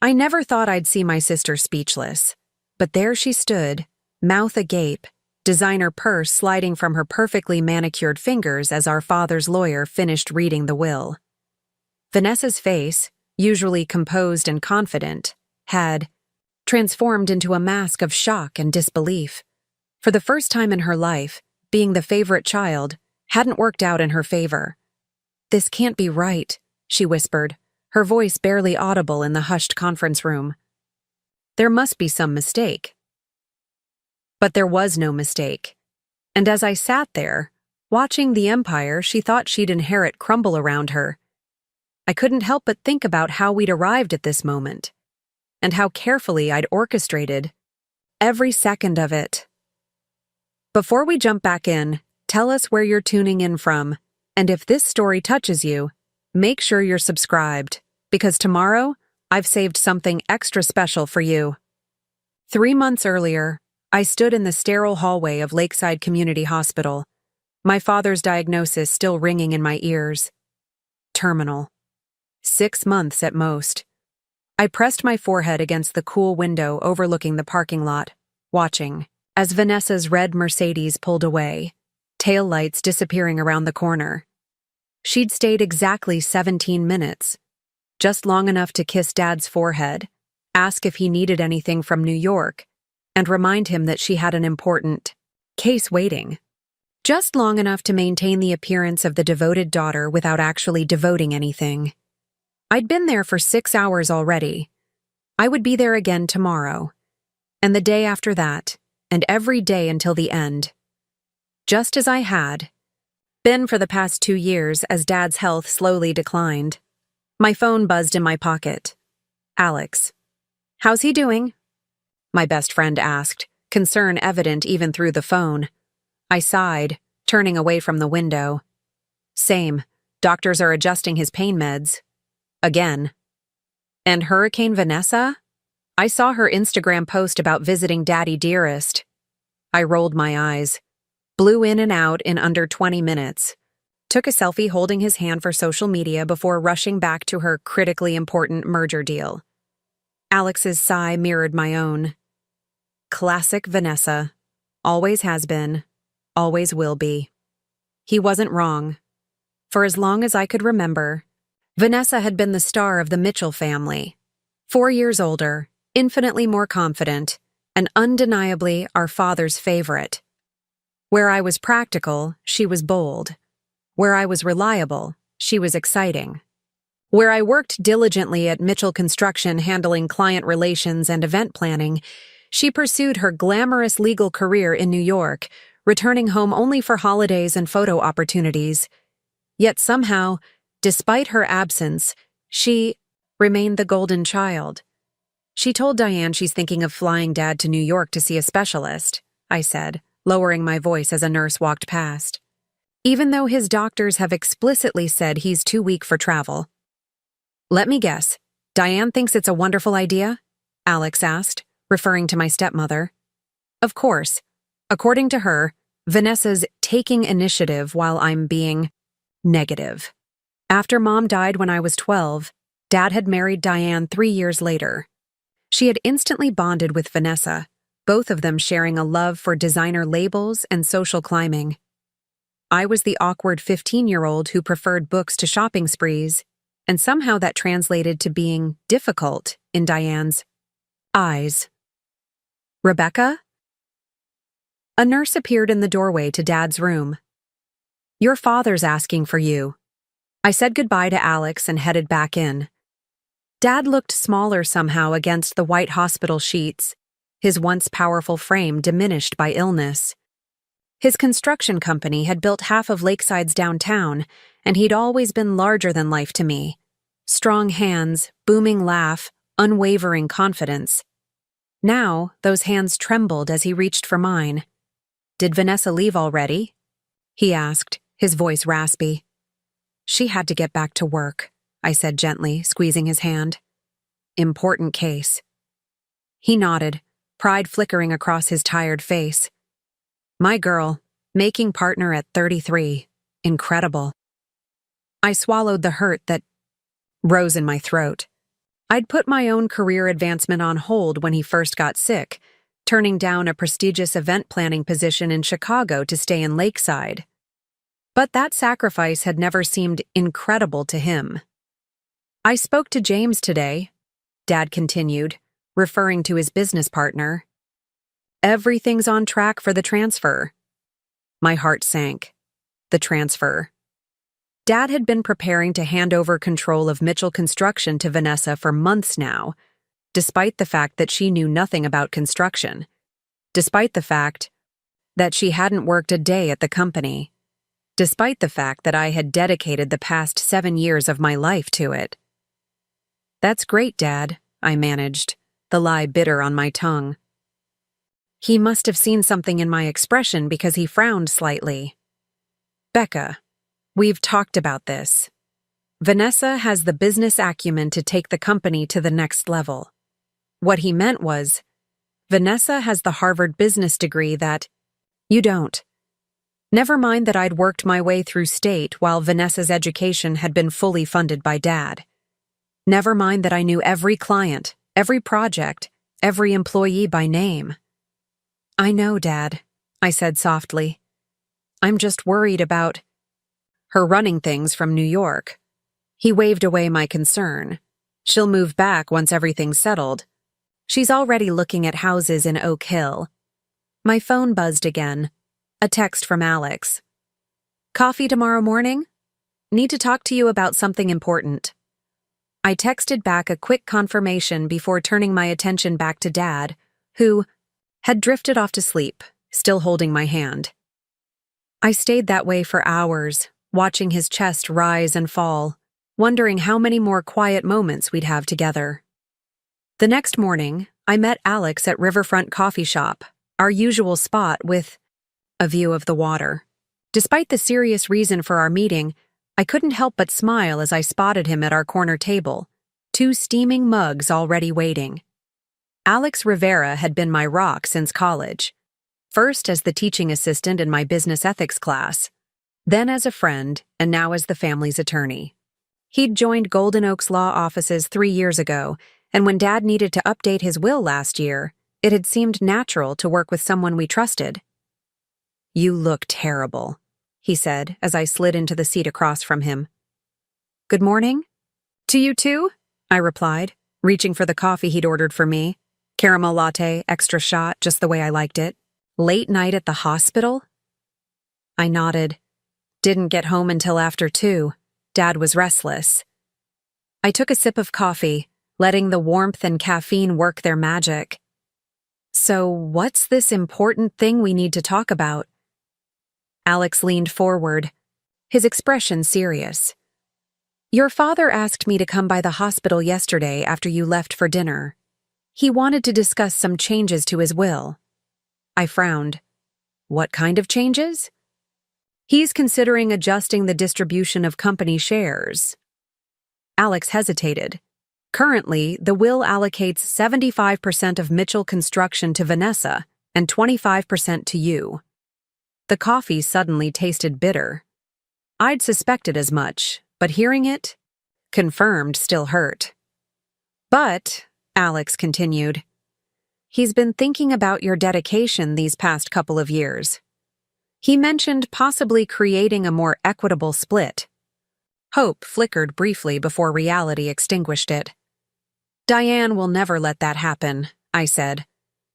I never thought I'd see my sister speechless. But there she stood, mouth agape, designer purse sliding from her perfectly manicured fingers as our father's lawyer finished reading the will. Vanessa's face, usually composed and confident, had transformed into a mask of shock and disbelief. For the first time in her life, being the favorite child hadn't worked out in her favor. "This can't be right," she whispered, her voice barely audible in the hushed conference room. There must be some mistake. But there was no mistake. And as I sat there, watching the empire she thought she'd inherit crumble around her, I couldn't help but think about how we'd arrived at this moment, and how carefully I'd orchestrated every second of it. Before we jump back in, tell us where you're tuning in from, and if this story touches you, make sure you're subscribed, because tomorrow, I've saved something extra special for you. 3 months earlier, I stood in the sterile hallway of Lakeside Community Hospital, my father's diagnosis still ringing in my ears. Terminal. 6 months at most. I pressed my forehead against the cool window overlooking the parking lot, watching as Vanessa's red Mercedes pulled away, taillights disappearing around the corner. She'd stayed exactly 17 minutes, just long enough to kiss Dad's forehead, ask if he needed anything from New York, and remind him that she had an important case waiting. Just long enough to maintain the appearance of the devoted daughter without actually devoting anything. I'd been there for 6 hours already. I would be there again tomorrow, and the day after that, and every day until the end. Just as I had been for the past 2 years as Dad's health slowly declined. My phone buzzed in my pocket. "Alex. How's he doing?" my best friend asked, concern evident even through the phone. I sighed, turning away from the window. "Same. Doctors are adjusting his pain meds. Again." "And Hurricane Vanessa? I saw her Instagram post about visiting Daddy Dearest." I rolled my eyes. Blew in and out in under 20 minutes. Took a selfie holding his hand for social media before rushing back to her critically important merger deal. Alex's sigh mirrored my own. Classic Vanessa. Always has been. Always will be. He wasn't wrong. For as long as I could remember, Vanessa had been the star of the Mitchell family. 4 years older, infinitely more confident, and undeniably our father's favorite. Where I was practical, she was bold. Where I was reliable, she was exciting. Where I worked diligently at Mitchell Construction handling client relations and event planning, she pursued her glamorous legal career in New York, returning home only for holidays and photo opportunities. Yet somehow, despite her absence, she remained the golden child. She told Diane she's thinking of flying Dad to New York to see a specialist, I said, lowering my voice as a nurse walked past. Even though his doctors have explicitly said he's too weak for travel. "Let me guess, Diane thinks it's a wonderful idea?" Alex asked, referring to my stepmother. Of course. According to her, Vanessa's taking initiative while I'm being negative. After Mom died when I was 12, Dad had married Diane 3 years later. She had instantly bonded with Vanessa, both of them sharing a love for designer labels and social climbing. I was the awkward 15-year-old who preferred books to shopping sprees, and somehow that translated to being difficult in Diane's eyes. "Rebecca?" A nurse appeared in the doorway to Dad's room. "Your father's asking for you." I said goodbye to Alex and headed back in. Dad looked smaller somehow against the white hospital sheets, his once powerful frame diminished by illness. His construction company had built half of Lakeside's downtown, and he'd always been larger than life to me. Strong hands, booming laugh, unwavering confidence. Now, those hands trembled as he reached for mine. "Did Vanessa leave already?" he asked, his voice raspy. "She had to get back to work," I said gently, squeezing his hand. "Important case." He nodded, pride flickering across his tired face. My girl, making partner at 33. Incredible. I swallowed the hurt that rose in my throat. I'd put my own career advancement on hold when he first got sick, turning down a prestigious event planning position in Chicago to stay in Lakeside. But that sacrifice had never seemed incredible to him. I spoke to James today, Dad continued, referring to his business partner. Everything's on track for the transfer. My heart sank. The transfer. Dad had been preparing to hand over control of Mitchell Construction to Vanessa for months now, despite the fact that she knew nothing about construction, despite the fact that she hadn't worked a day at the company, despite the fact that I had dedicated the past 7 years of my life to it. That's great, Dad, I managed, the lie bitter on my tongue. He must have seen something in my expression because he frowned slightly. Becca, we've talked about this. Vanessa has the business acumen to take the company to the next level. What he meant was, Vanessa has the Harvard business degree that you don't. Never mind that I'd worked my way through state while Vanessa's education had been fully funded by Dad. Never mind that I knew every client, every project, every employee by name. I know, Dad, I said softly. I'm just worried about her running things from New York. He waved away my concern. She'll move back once everything's settled. She's already looking at houses in Oak Hill. My phone buzzed again. A text from Alex. Coffee tomorrow morning? Need to talk to you about something important. I texted back a quick confirmation before turning my attention back to Dad, who had drifted off to sleep, still holding my hand. I stayed that way for hours, watching his chest rise and fall, wondering how many more quiet moments we'd have together. The next morning, I met Alex at Riverfront Coffee Shop, our usual spot with a view of the water. Despite the serious reason for our meeting, I couldn't help but smile as I spotted him at our corner table, 2 steaming mugs already waiting. Alex Rivera had been my rock since college, first as the teaching assistant in my business ethics class, then as a friend, and now as the family's attorney. He'd joined Golden Oaks Law Offices 3 years ago, and when Dad needed to update his will last year, it had seemed natural to work with someone we trusted. You look terrible, he said as I slid into the seat across from him. Good morning. To you too, I replied, reaching for the coffee he'd ordered for me. Caramel latte, extra shot, just the way I liked it. Late night at the hospital? I nodded. Didn't get home until after 2. Dad was restless. I took a sip of coffee, letting the warmth and caffeine work their magic. So, what's this important thing we need to talk about? Alex leaned forward, his expression serious. Your father asked me to come by the hospital yesterday after you left for dinner. He wanted to discuss some changes to his will. I frowned. What kind of changes? He's considering adjusting the distribution of company shares. Alex hesitated. Currently, the will allocates 75% of Mitchell Construction to Vanessa and 25% to you. The coffee suddenly tasted bitter. I'd suspected as much, but hearing it, confirmed, still hurt. But, Alex continued, he's been thinking about your dedication these past couple of years. He mentioned possibly creating a more equitable split. Hope flickered briefly before reality extinguished it. Diane will never let that happen, I said.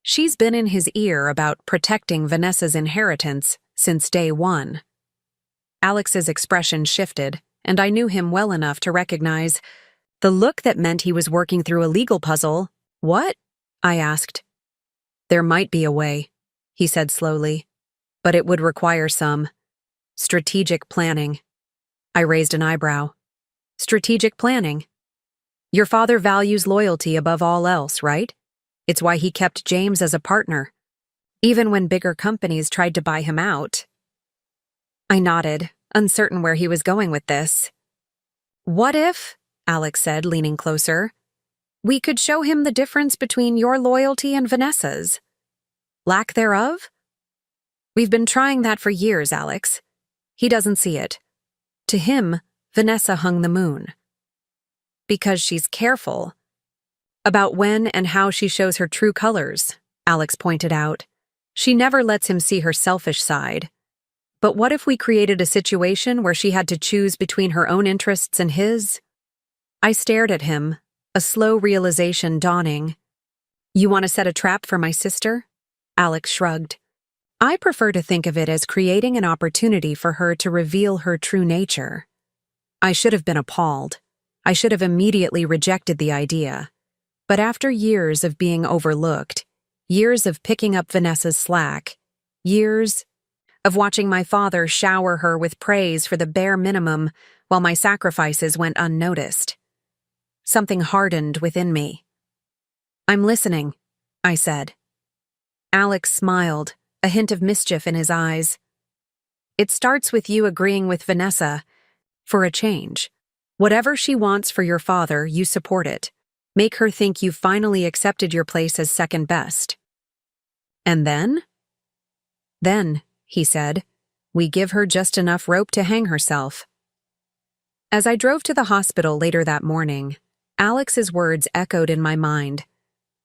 She's been in his ear about protecting Vanessa's inheritance since day one. Alex's expression shifted, and I knew him well enough to recognize the look that meant he was working through a legal puzzle. What? I asked. There might be a way, he said slowly, but it would require some strategic planning. I raised an eyebrow. Strategic planning? Your father values loyalty above all else, right? It's why he kept James as a partner, even when bigger companies tried to buy him out. I nodded, uncertain where he was going with this. What if, Alex said, leaning closer, we could show him the difference between your loyalty and Vanessa's? Lack thereof? We've been trying that for years, Alex. He doesn't see it. To him, Vanessa hung the moon. Because she's careful, About when and how she shows her true colors, Alex pointed out. She never lets him see her selfish side. But what if we created a situation where she had to choose between her own interests and his? I stared at him, a slow realization dawning. You want to set a trap for my sister? Alex shrugged. I prefer to think of it as creating an opportunity for her to reveal her true nature. I should have been appalled. I should have immediately rejected the idea. But after years of being overlooked, years of picking up Vanessa's slack, years of watching my father shower her with praise for the bare minimum while my sacrifices went unnoticed, something hardened within me. I'm listening, I said. Alex smiled, a hint of mischief in his eyes. It starts with you agreeing with Vanessa, for a change. Whatever she wants for your father, you support it. Make her think you finally accepted your place as second best. And then? Then, he said, we give her just enough rope to hang herself. As I drove to the hospital later that morning, Alex's words echoed in my mind.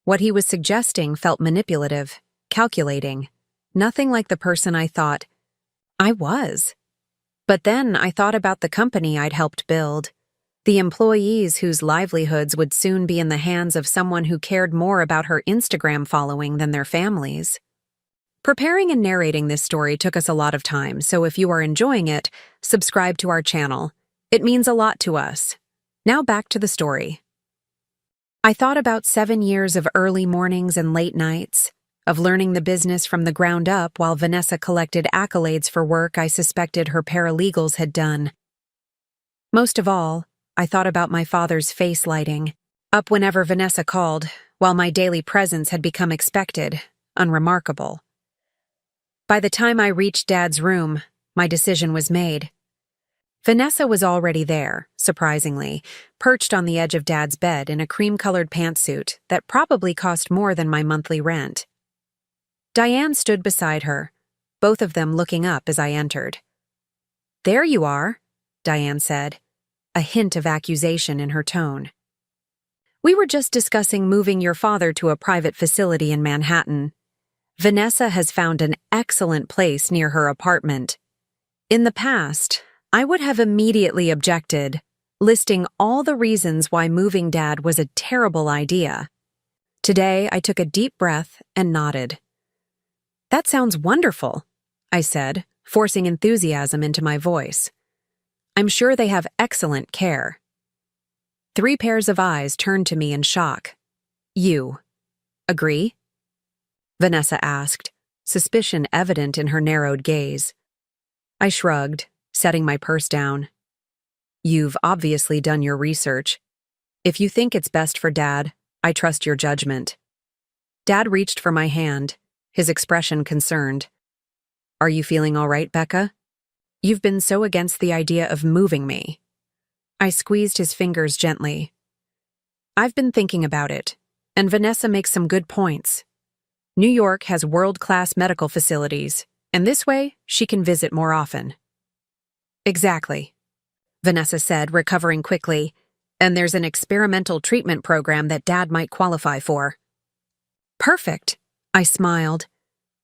What he was suggesting felt manipulative, calculating, nothing like the person I thought I was. But then I thought about the company I'd helped build, the employees whose livelihoods would soon be in the hands of someone who cared more about her Instagram following than their families. Preparing and narrating this story took us a lot of time, so if you are enjoying it, subscribe to our channel. It means a lot to us. Now back to the story. I thought about 7 years of early mornings and late nights, of learning the business from the ground up while Vanessa collected accolades for work I suspected her paralegals had done. Most of all, I thought about my father's face lighting, up whenever Vanessa called, while my daily presence had become expected, unremarkable. By the time I reached Dad's room, my decision was made. Vanessa was already there, surprisingly, perched on the edge of Dad's bed in a cream-colored pantsuit that probably cost more than my monthly rent. Diane stood beside her, both of them looking up as I entered. There you are, Diane said, a hint of accusation in her tone. We were just discussing moving your father to a private facility in Manhattan. Vanessa has found an excellent place near her apartment. In the past, I would have immediately objected, listing all the reasons why moving Dad was a terrible idea. Today, I took a deep breath and nodded. That sounds wonderful, I said, forcing enthusiasm into my voice. I'm sure they have excellent care. 3 pairs of eyes turned to me in shock. You agree? Vanessa asked, suspicion evident in her narrowed gaze. I shrugged, setting my purse down. You've obviously done your research. If you think it's best for Dad, I trust your judgment. Dad reached for my hand, his expression concerned. Are you feeling all right, Becca? You've been so against the idea of moving me. I squeezed his fingers gently. I've been thinking about it, and Vanessa makes some good points. New York has world-class medical facilities, and this way, she can visit more often. Exactly, Vanessa said, recovering quickly, and there's an experimental treatment program that Dad might qualify for. Perfect, I smiled.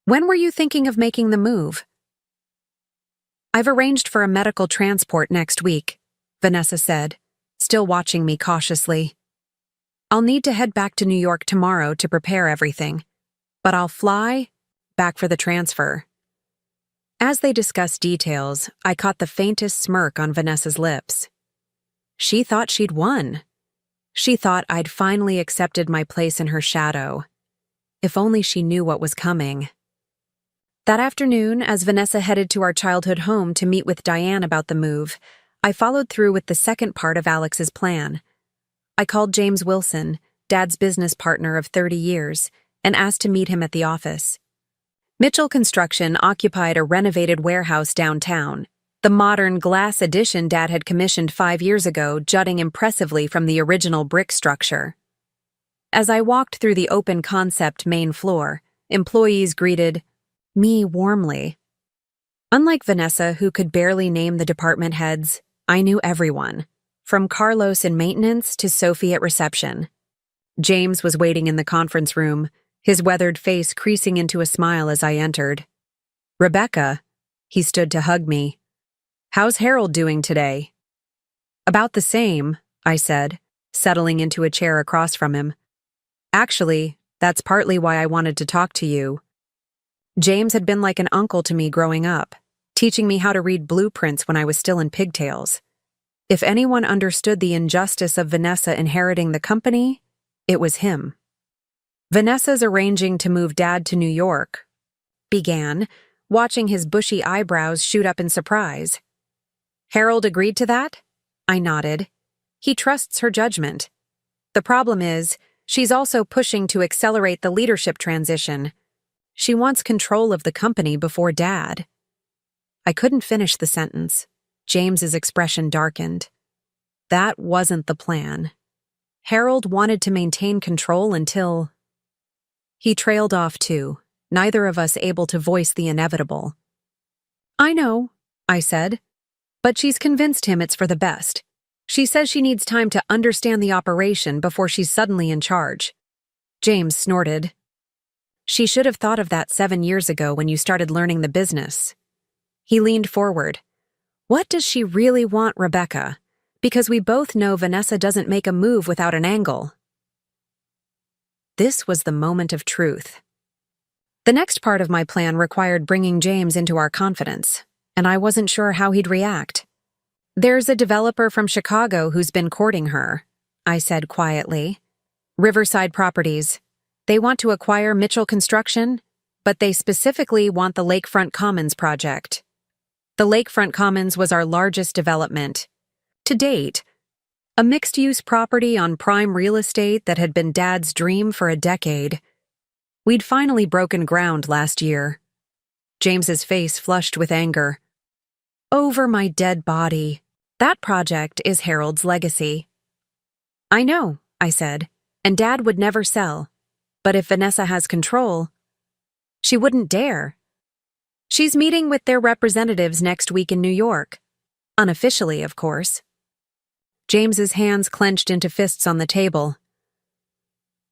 When were you thinking of making the move? I've arranged for a medical transport next week, Vanessa said, still watching me cautiously. I'll need to head back to New York tomorrow to prepare everything, but I'll fly back for the transfer. As they discussed details, I caught the faintest smirk on Vanessa's lips. She thought she'd won. She thought I'd finally accepted my place in her shadow. If only she knew what was coming. That afternoon, as Vanessa headed to our childhood home to meet with Diane about the move, I followed through with the second part of Alex's plan. I called James Wilson, Dad's business partner of 30 years, and asked to meet him at the office. Mitchell Construction occupied a renovated warehouse downtown, the modern glass addition Dad had commissioned 5 years ago jutting impressively from the original brick structure. As I walked through the open concept main floor, employees greeted me warmly. Unlike Vanessa, who could barely name the department heads, I knew everyone, from Carlos in maintenance to Sophie at reception. James was waiting in the conference room, his weathered face creasing into a smile as I entered. "Rebecca," he stood to hug me. "How's Harold doing today?" "About the same," I said, settling into a chair across from him. "Actually, that's partly why I wanted to talk to you. James had been like an uncle to me growing up, teaching me how to read blueprints when I was still in pigtails. If anyone understood the injustice of Vanessa inheriting the company, it was him." "Vanessa's arranging to move Dad to New York," began, watching his bushy eyebrows shoot up in surprise. "Harold agreed to that?" I nodded. "He trusts her judgment. The problem is, she's also pushing to accelerate the leadership transition. She wants control of the company before Dad." I couldn't finish the sentence. James's expression darkened. That wasn't the plan. Harold wanted to maintain control until... He trailed off too, neither of us able to voice the inevitable. "I know," I said, "but she's convinced him it's for the best. She says she needs time to understand the operation before she's suddenly in charge." James snorted. "She should have thought of that 7 years ago when you started learning the business." He leaned forward. "What does she really want, Rebecca? Because we both know Vanessa doesn't make a move without an angle." This was the moment of truth. The next part of my plan required bringing James into our confidence, and I wasn't sure how he'd react. "There's a developer from Chicago who's been courting her," I said quietly. "Riverside Properties. They want to acquire Mitchell Construction, but they specifically want the Lakefront Commons project. The Lakefront Commons was our largest development to date, a mixed-use property on prime real estate that had been Dad's dream for a decade. We'd finally broken ground last year." James's face flushed with anger. "Over my dead body. That project is Harold's legacy." "I know," I said, "and Dad would never sell. But if Vanessa has control, she wouldn't dare. She's meeting with their representatives next week in New York. Unofficially, of course." James's hands clenched into fists on the table.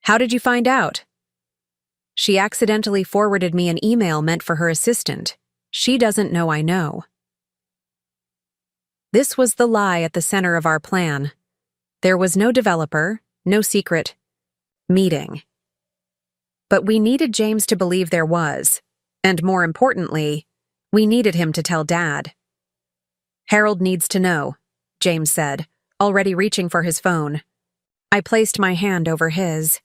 "How did you find out?" "She accidentally forwarded me an email meant for her assistant. She doesn't know I know." This was the lie at the center of our plan. There was no developer, no secret meeting. But we needed James to believe there was, and more importantly, we needed him to tell Dad. "Harold needs to know," James said, already reaching for his phone. I placed my hand over his.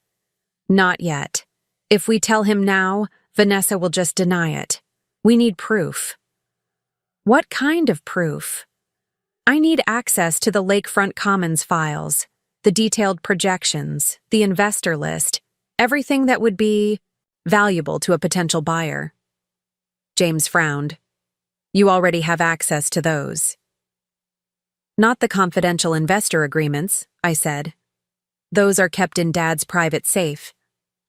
"Not yet. If we tell him now, Vanessa will just deny it. We need proof." "What kind of proof?" "I need access to the Lakefront Commons files, the detailed projections, the investor list, everything that would be valuable to a potential buyer." James frowned. "You already have access to those." "Not the confidential investor agreements," I said. "Those are kept in Dad's private safe.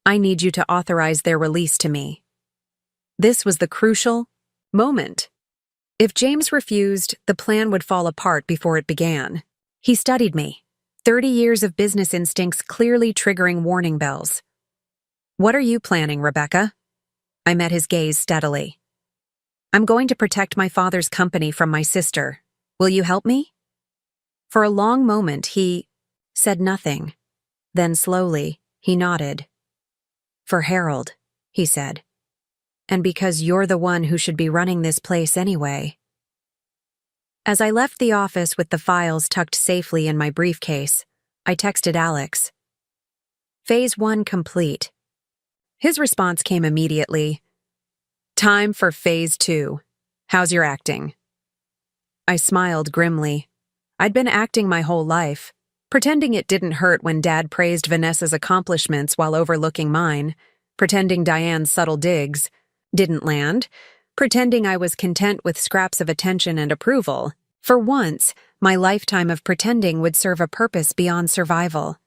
I need you to authorize their release to me." This was the crucial moment. If James refused, the plan would fall apart before it began. He studied me, 30 years of business instincts clearly triggering warning bells. "What are you planning, Rebecca?" I met his gaze steadily. "I'm going to protect my father's company from my sister. Will you help me?" For a long moment, he said nothing. Then slowly, he nodded. "For Harold," he said. "And because you're the one who should be running this place anyway." As I left the office with the files tucked safely in my briefcase, I texted Alex. "Phase 1 complete." His response came immediately. "Time for Phase 2. How's your acting?" I smiled grimly. I'd been acting my whole life, pretending it didn't hurt when Dad praised Vanessa's accomplishments while overlooking mine, pretending Diane's subtle digs didn't land, pretending I was content with scraps of attention and approval. For once, my lifetime of pretending would serve a purpose beyond survival.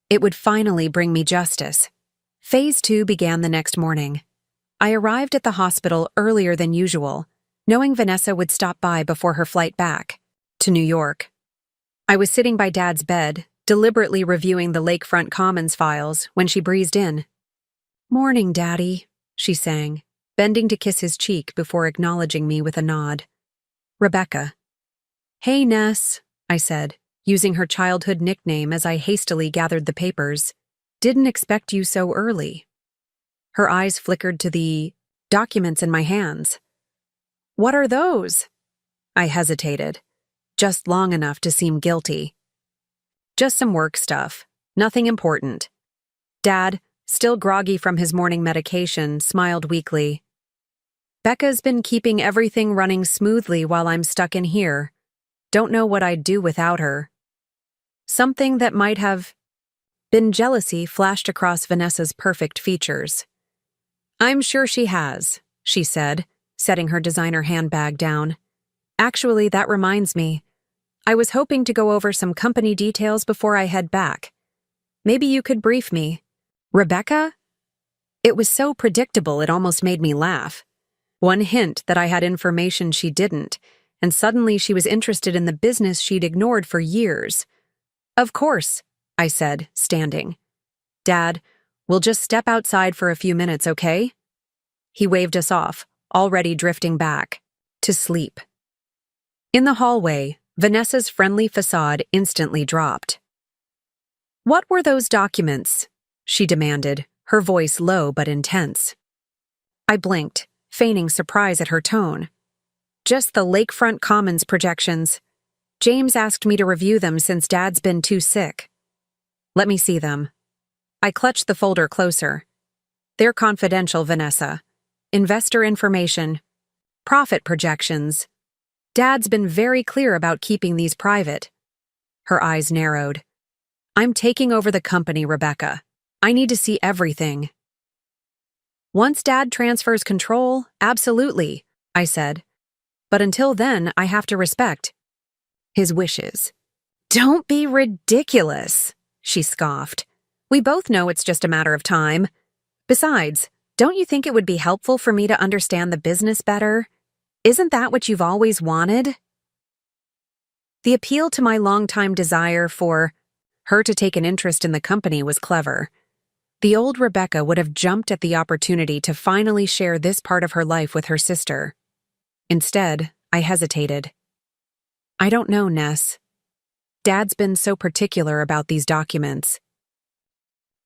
It would finally bring me justice. Phase 2 began the next morning. I arrived at the hospital earlier than usual, knowing Vanessa would stop by before her flight back to New York. I was sitting by Dad's bed, deliberately reviewing the Lakefront Commons files when she breezed in. "Morning, Daddy," she sang, bending to kiss his cheek before acknowledging me with a nod. "Rebecca." "Hey, Ness," I said, using her childhood nickname as I hastily gathered the papers. "Didn't expect you so early." Her eyes flickered to the documents in my hands. "What are those?" I hesitated, just long enough to seem guilty. "Just some work stuff, nothing important." Dad, still groggy from his morning medication, smiled weakly. "Becca's been keeping everything running smoothly while I'm stuck in here. Don't know what I'd do without her." Something that might have been jealousy flashed across Vanessa's perfect features. "I'm sure she has," she said, setting her designer handbag down. "Actually, that reminds me. I was hoping to go over some company details before I head back. Maybe you could brief me." "Rebecca?" It was so predictable it almost made me laugh. One hint that I had information she didn't, and suddenly she was interested in the business she'd ignored for years. "Of course," I said, standing. "Dad, we'll just step outside for a few minutes, okay?" He waved us off, already drifting back to sleep. In the hallway, Vanessa's friendly facade instantly dropped. "What were those documents?" she demanded, her voice low but intense. I blinked, feigning surprise at her tone. "Just the Lakefront Commons projections. James asked me to review them since Dad's been too sick." "Let me see them." I clutched the folder closer. "They're confidential, Vanessa. Investor information. Profit projections. Dad's been very clear about keeping these private." Her eyes narrowed. "I'm taking over the company, Rebecca. I need to see everything." "Once Dad transfers control, absolutely," I said. "But until then, I have to respect his wishes." "Don't be ridiculous," she scoffed. "We both know it's just a matter of time. Besides, don't you think it would be helpful for me to understand the business better? Isn't that what you've always wanted?" The appeal to my longtime desire for her to take an interest in the company was clever. The old Rebecca would have jumped at the opportunity to finally share this part of her life with her sister. Instead, I hesitated. "I don't know, Ness. Dad's been so particular about these documents."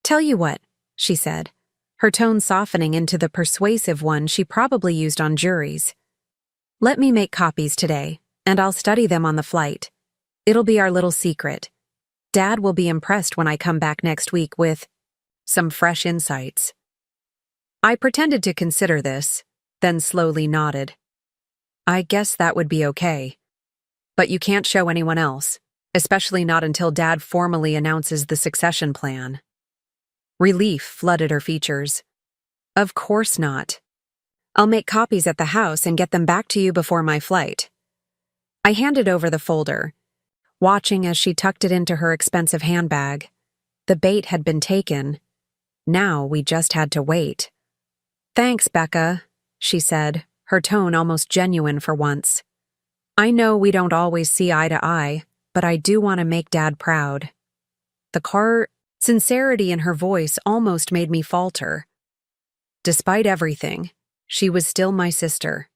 "Tell you what," she said, her tone softening into the persuasive one she probably used on juries. "Let me make copies today, and I'll study them on the flight. It'll be our little secret. Dad will be impressed when I come back next week with some fresh insights." I pretended to consider this, then slowly nodded. "I guess that would be okay. But you can't show anyone else, especially not until Dad formally announces the succession plan." Relief flooded her features. "Of course not. I'll make copies at the house and get them back to you before my flight." I handed over the folder, watching as she tucked it into her expensive handbag. The bait had been taken. Now we just had to wait. "Thanks, Becca," she said, her tone almost genuine for once. "I know we don't always see eye to eye, but I do want to make Dad proud." The sincerity in her voice almost made me falter. Despite everything, she was still my sister.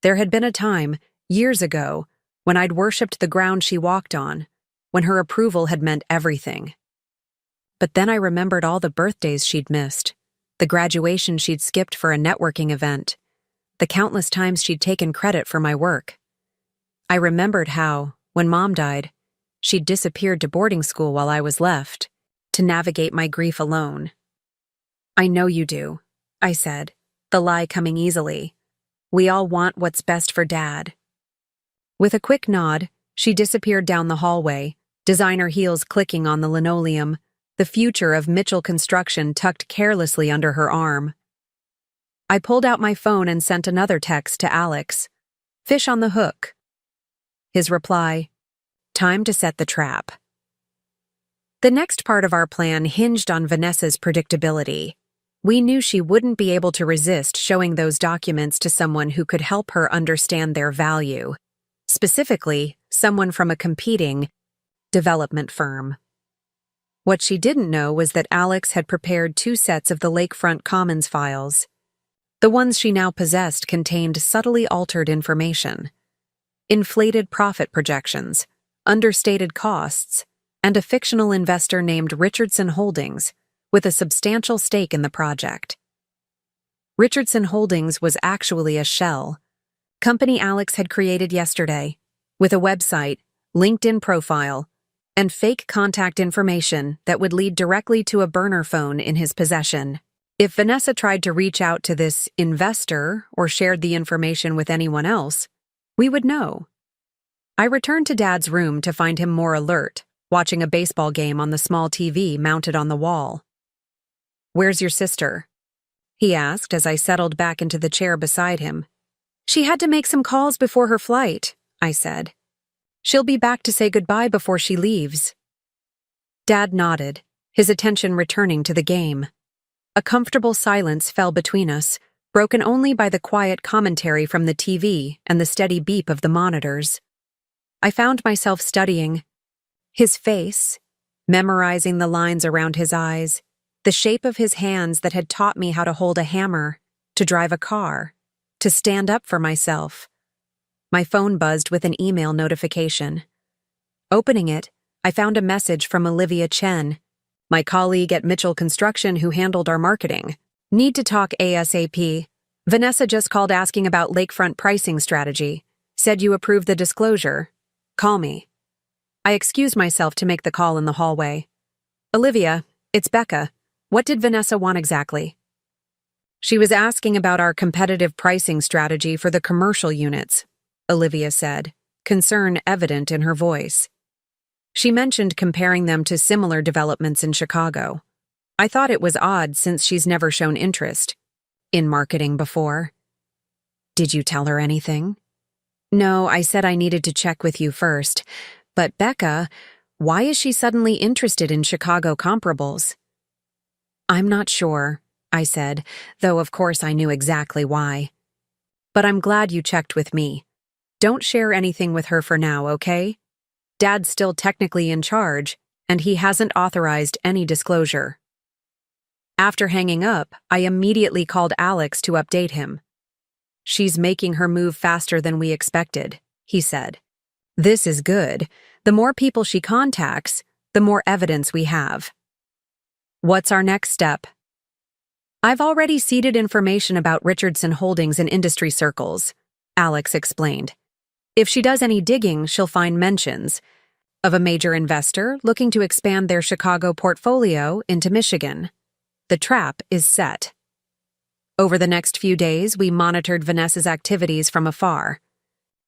There had been a time, years ago, when I'd worshipped the ground she walked on, when her approval had meant everything. But then I remembered all the birthdays she'd missed, the graduation she'd skipped for a networking event, the countless times she'd taken credit for my work. I remembered how, when Mom died, she'd disappeared to boarding school while I was left to navigate my grief alone. "I know you do," I said, the lie coming easily. "We all want what's best for Dad." With a quick nod, she disappeared down the hallway, designer heels clicking on the linoleum, the future of Mitchell Construction tucked carelessly under her arm. I pulled out my phone and sent another text to Alex. "Fish on the hook." His reply, "Time to set the trap." The next part of our plan hinged on Vanessa's predictability. We knew she wouldn't be able to resist showing those documents to someone who could help her understand their value. Specifically, someone from a competing development firm. What she didn't know was that Alex had prepared 2 sets of the Lakefront Commons files. The ones she now possessed contained subtly altered information: inflated profit projections, understated costs, and a fictional investor named Richardson Holdings, with a substantial stake in the project. Richardson Holdings was actually a shell company Alex had created yesterday, with a website, LinkedIn profile, and fake contact information that would lead directly to a burner phone in his possession. If Vanessa tried to reach out to this investor or shared the information with anyone else, we would know. I returned to Dad's room to find him more alert, watching a baseball game on the small TV mounted on the wall. "Where's your sister?" he asked as I settled back into the chair beside him. "She had to make some calls before her flight," I said. "She'll be back to say goodbye before she leaves." Dad nodded, his attention returning to the game. A comfortable silence fell between us, broken only by the quiet commentary from the TV and the steady beep of the monitors. I found myself studying his face, memorizing the lines around his eyes, the shape of his hands that had taught me how to hold a hammer, to drive a car, to stand up for myself. My phone buzzed with an email notification. Opening it, I found a message from Olivia Chen, my colleague at Mitchell Construction who handled our marketing. "Need to talk ASAP. Vanessa just called asking about lakefront pricing strategy. Said you approved the disclosure. Call me." I excused myself to make the call in the hallway. "Olivia, it's Becca. What did Vanessa want exactly?" "She was asking about our competitive pricing strategy for the commercial units," Olivia said, concern evident in her voice. She mentioned comparing them to similar developments in Chicago. I thought it was odd since she's never shown interest in marketing before. "Did you tell her anything?" "No, I said I needed to check with you first. But Becca, why is she suddenly interested in Chicago comparables?" "I'm not sure," I said, though of course I knew exactly why. "But I'm glad you checked with me. Don't share anything with her for now, okay? Dad's still technically in charge, and he hasn't authorized any disclosure." After hanging up, I immediately called Alex to update him. "She's making her move faster than we expected," he said. "This is good. The more people she contacts, the more evidence we have." "What's our next step?" "I've already seeded information about Richardson Holdings in industry circles," Alex explained. "If she does any digging, she'll find mentions of a major investor looking to expand their Chicago portfolio into Michigan. The trap is set." Over the next few days, we monitored Vanessa's activities from afar.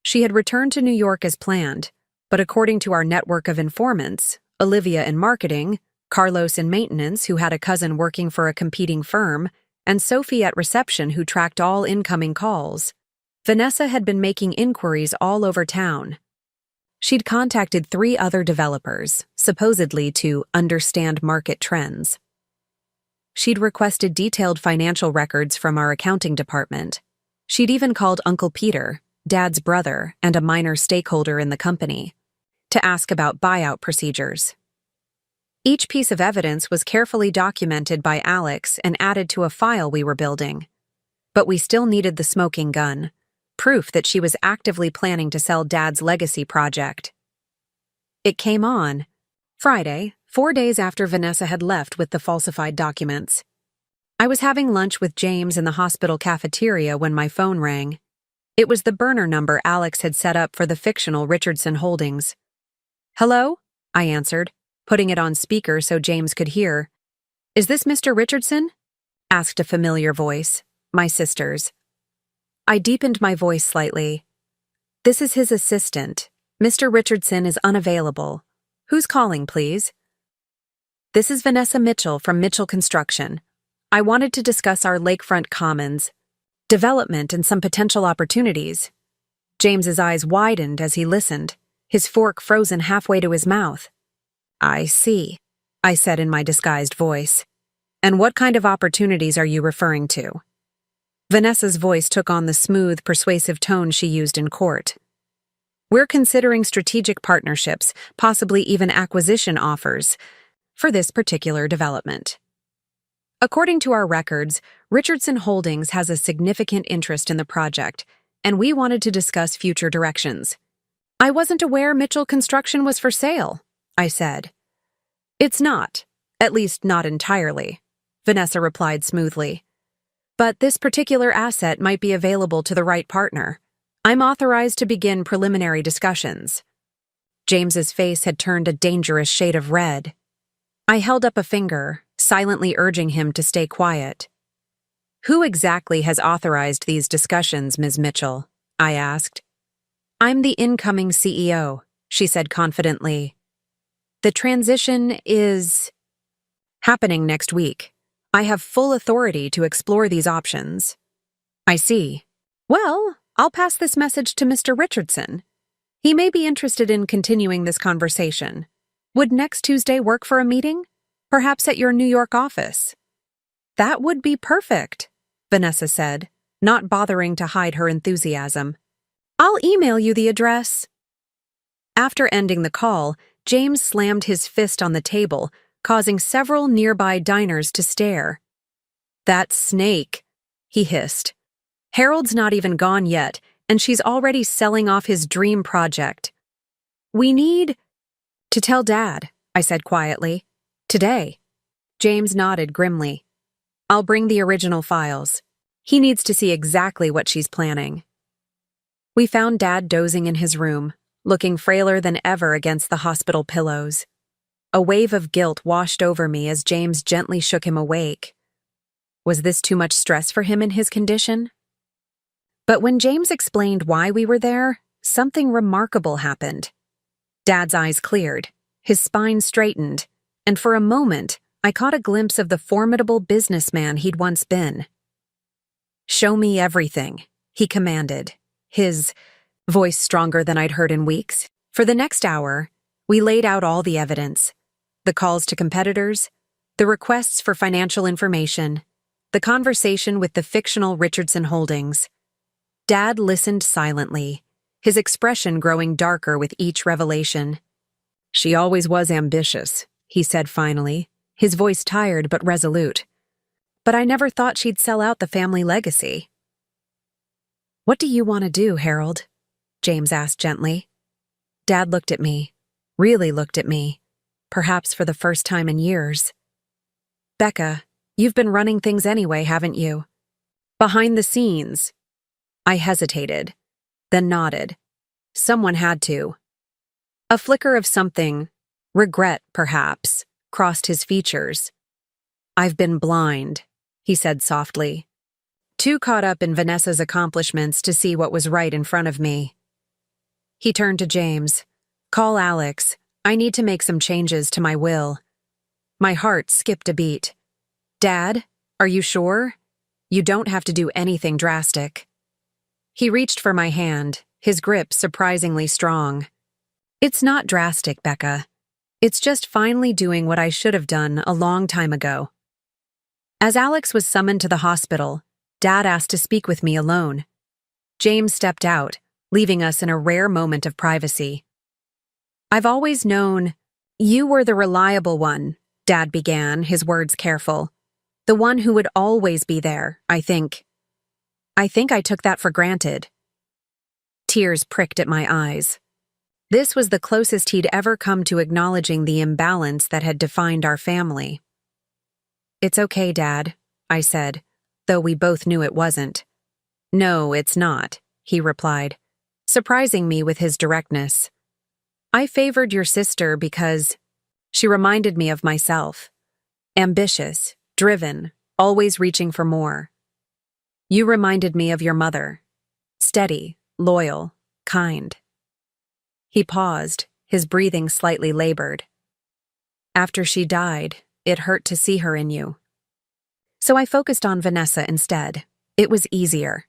She had returned to New York as planned, but according to our network of informants, Olivia in marketing, Carlos in maintenance, who had a cousin working for a competing firm, and Sophie at reception, who tracked all incoming calls, Vanessa had been making inquiries all over town. She'd contacted 3 other developers, supposedly to understand market trends. She'd requested detailed financial records from our accounting department. She'd even called Uncle Peter, Dad's brother and a minor stakeholder in the company, to ask about buyout procedures. Each piece of evidence was carefully documented by Alex and added to a file we were building. But we still needed the smoking gun, proof that she was actively planning to sell Dad's legacy project. It came on Friday, 4 days after Vanessa had left with the falsified documents. I was having lunch with James in the hospital cafeteria when my phone rang. It was the burner number Alex had set up for the fictional Richardson Holdings. "Hello?" I answered, putting it on speaker so James could hear. "Is this Mr. Richardson?" asked a familiar voice, my sister's. I deepened my voice slightly. "This is his assistant. Mr. Richardson is unavailable. Who's calling, please?" "This is Vanessa Mitchell from Mitchell Construction. I wanted to discuss our Lakefront Commons development and some potential opportunities." James's eyes widened as he listened, his fork frozen halfway to his mouth. "I see," I said in my disguised voice. "And what kind of opportunities are you referring to?" Vanessa's voice took on the smooth, persuasive tone she used in court. We're considering strategic partnerships, possibly even acquisition offers, for this particular development. According to our records, Richardson Holdings has a significant interest in the project, and we wanted to discuss future directions. I wasn't aware Mitchell Construction was for sale, I said. It's not, at least not entirely, Vanessa replied smoothly. But this particular asset might be available to the right partner. I'm authorized to begin preliminary discussions. James's face had turned a dangerous shade of red. I held up a finger, silently urging him to stay quiet. Who exactly has authorized these discussions, Ms. Mitchell? I asked. I'm the incoming CEO, she said confidently. The transition is happening next week. I have full authority to explore these options. I see. Well, I'll pass this message to Mr. Richardson. He may be interested in continuing this conversation. Would next Tuesday work for a meeting? Perhaps at your New York office. That would be perfect, Vanessa said, not bothering to hide her enthusiasm. I'll email you the address. After ending the call, James slammed his fist on the table, causing several nearby diners to stare. That snake, he hissed. Harold's not even gone yet, and she's already selling off his dream project. We need to tell Dad, I said quietly. Today. James nodded grimly. I'll bring the original files. He needs to see exactly what she's planning. We found Dad dozing in his room, looking frailer than ever against the hospital pillows. A wave of guilt washed over me as James gently shook him awake. Was this too much stress for him in his condition? But when James explained why we were there, something remarkable happened. Dad's eyes cleared, his spine straightened, and for a moment, I caught a glimpse of the formidable businessman he'd once been. Show me everything, he commanded, his voice stronger than I'd heard in weeks. For the next hour, we laid out all the evidence. The calls to competitors, the requests for financial information, the conversation with the fictional Richardson Holdings. Dad listened silently, his expression growing darker with each revelation. She always was ambitious, he said finally, his voice tired but resolute. But I never thought she'd sell out the family legacy. What do you want to do, Harold? James asked gently. Dad looked at me, really looked at me, perhaps for the first time in years. Becca, you've been running things anyway, haven't you? Behind the scenes. I hesitated, then nodded. Someone had to. A flicker of something, regret perhaps, crossed his features. I've been blind, he said softly. Too caught up in Vanessa's accomplishments to see what was right in front of me. He turned to James. Call Alex. I need to make some changes to my will. My heart skipped a beat. Dad, are you sure? You don't have to do anything drastic. He reached for my hand, his grip surprisingly strong. It's not drastic, Becca. It's just finally doing what I should have done a long time ago. As Alex was summoned to the hospital, Dad asked to speak with me alone. James stepped out, leaving us in a rare moment of privacy. I've always known you were the reliable one, Dad began, his words careful. The one who would always be there, I think. I think I took that for granted. Tears pricked at my eyes. This was the closest he'd ever come to acknowledging the imbalance that had defined our family. It's okay, Dad, I said, though we both knew it wasn't. No, it's not, he replied, surprising me with his directness. I favored your sister because she reminded me of myself. Ambitious, driven, always reaching for more. You reminded me of your mother. Steady, loyal, kind. He paused, his breathing slightly labored. After she died, it hurt to see her in you. So I focused on Vanessa instead. It was easier.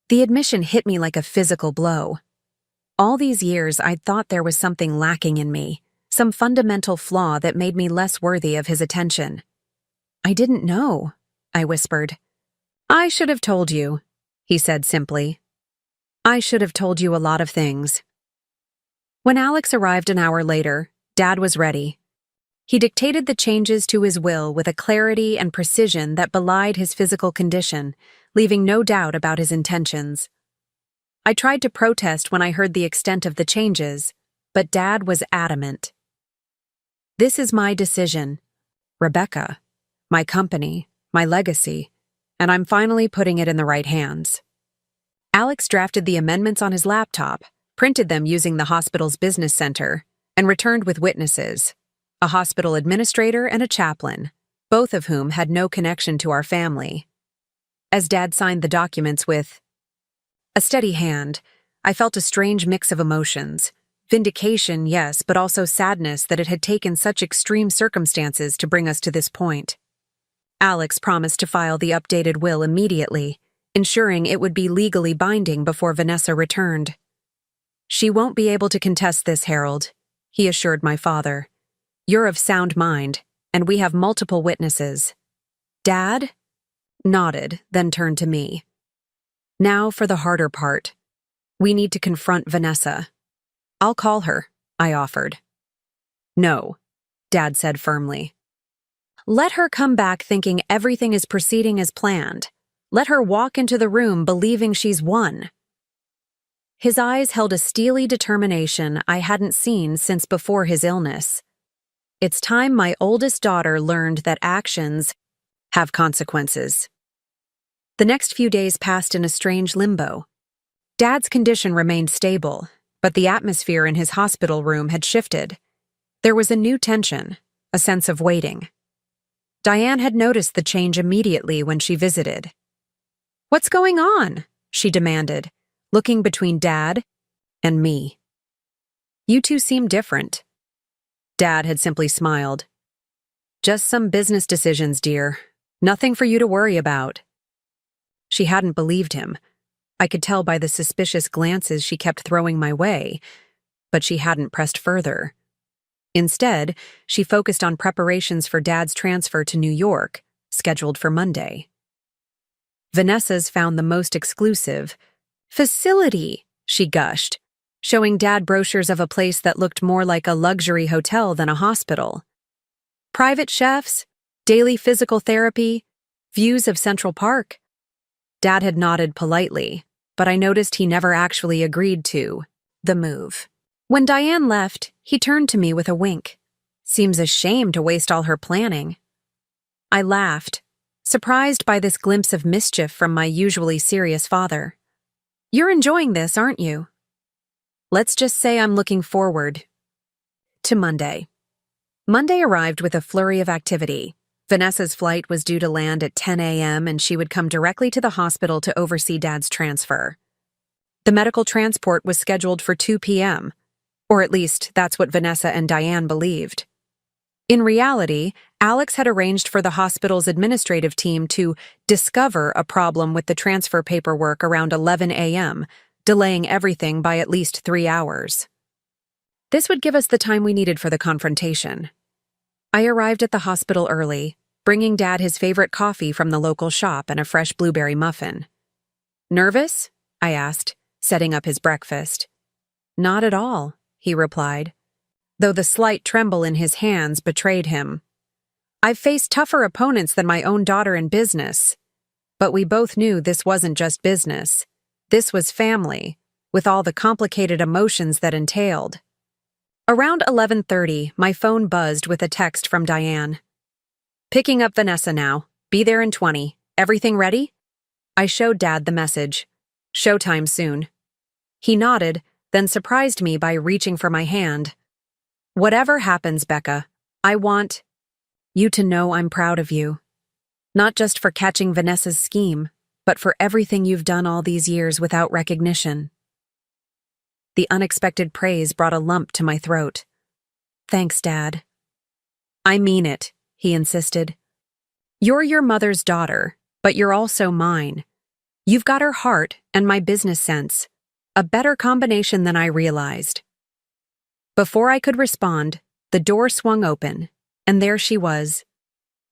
The admission hit me like a physical blow. All these years I'd thought there was something lacking in me, some fundamental flaw that made me less worthy of his attention. I didn't know, I whispered. I should have told you, he said simply. I should have told you a lot of things. When Alex arrived an hour later, Dad was ready. He dictated the changes to his will with a clarity and precision that belied his physical condition, leaving no doubt about his intentions. I tried to protest when I heard the extent of the changes, but Dad was adamant. "This is my decision, Rebecca, my company, my legacy, and I'm finally putting it in the right hands." Alex drafted the amendments on his laptop, printed them using the hospital's business center, and returned with witnesses, a hospital administrator and a chaplain, both of whom had no connection to our family. As Dad signed the documents with a steady hand, I felt a strange mix of emotions. Vindication, yes, but also sadness that it had taken such extreme circumstances to bring us to this point. Alex promised to file the updated will immediately, ensuring it would be legally binding before Vanessa returned. "She won't be able to contest this, Harold," he assured my father. "You're of sound mind, and we have multiple witnesses." Dad nodded, then turned to me. "Now for the harder part. We need to confront Vanessa." "I'll call her," I offered. "No," Dad said firmly. "Let her come back thinking everything is proceeding as planned. Let her walk into the room believing she's won." His eyes held a steely determination I hadn't seen since before his illness. It's time my oldest daughter learned that actions have consequences. The next few days passed in a strange limbo. Dad's condition remained stable, but the atmosphere in his hospital room had shifted. There was a new tension, a sense of waiting. Diane had noticed the change immediately when she visited. "What's going on?" she demanded, looking between Dad and me. "You two seem different." Dad had simply smiled. "Just some business decisions, dear. Nothing for you to worry about." She hadn't believed him. I could tell by the suspicious glances she kept throwing my way, but she hadn't pressed further. Instead, she focused on preparations for Dad's transfer to New York, scheduled for Monday. "Vanessa's found the most exclusive facility," she gushed, showing Dad brochures of a place that looked more like a luxury hotel than a hospital. "Private chefs, daily physical therapy, views of Central Park." Dad had nodded politely, but I noticed he never actually agreed to the move. When Diane left, he turned to me with a wink. "Seems a shame to waste all her planning." I laughed, surprised by this glimpse of mischief from my usually serious father. "You're enjoying this, aren't you?" "Let's just say I'm looking forward to Monday." Monday arrived with a flurry of activity. Vanessa's flight was due to land at 10 a.m. and she would come directly to the hospital to oversee Dad's transfer. The medical transport was scheduled for 2 p.m., or at least that's what Vanessa and Diane believed. In reality, Alex had arranged for the hospital's administrative team to discover a problem with the transfer paperwork around 11 a.m., delaying everything by at least 3 hours. This would give us the time we needed for the confrontation. I arrived at the hospital early, bringing Dad his favorite coffee from the local shop and a fresh blueberry muffin. "Nervous?" I asked, setting up his breakfast. "Not at all," he replied, though the slight tremble in his hands betrayed him. "I've faced tougher opponents than my own daughter in business, but we both knew this wasn't just business. This was family, with all the complicated emotions that entailed." Around 11:30, my phone buzzed with a text from Diane. "Picking up Vanessa now. Be there in 20. Everything ready?" I showed Dad the message. "Showtime soon." He nodded, then surprised me by reaching for my hand. "Whatever happens, Becca, I want you to know I'm proud of you. Not just for catching Vanessa's scheme, but for everything you've done all these years without recognition." The unexpected praise brought a lump to my throat. "Thanks, Dad." "I mean it," he insisted. "You're your mother's daughter, but you're also mine. You've got her heart and my business sense, a better combination than I realized." Before I could respond, the door swung open, and there she was.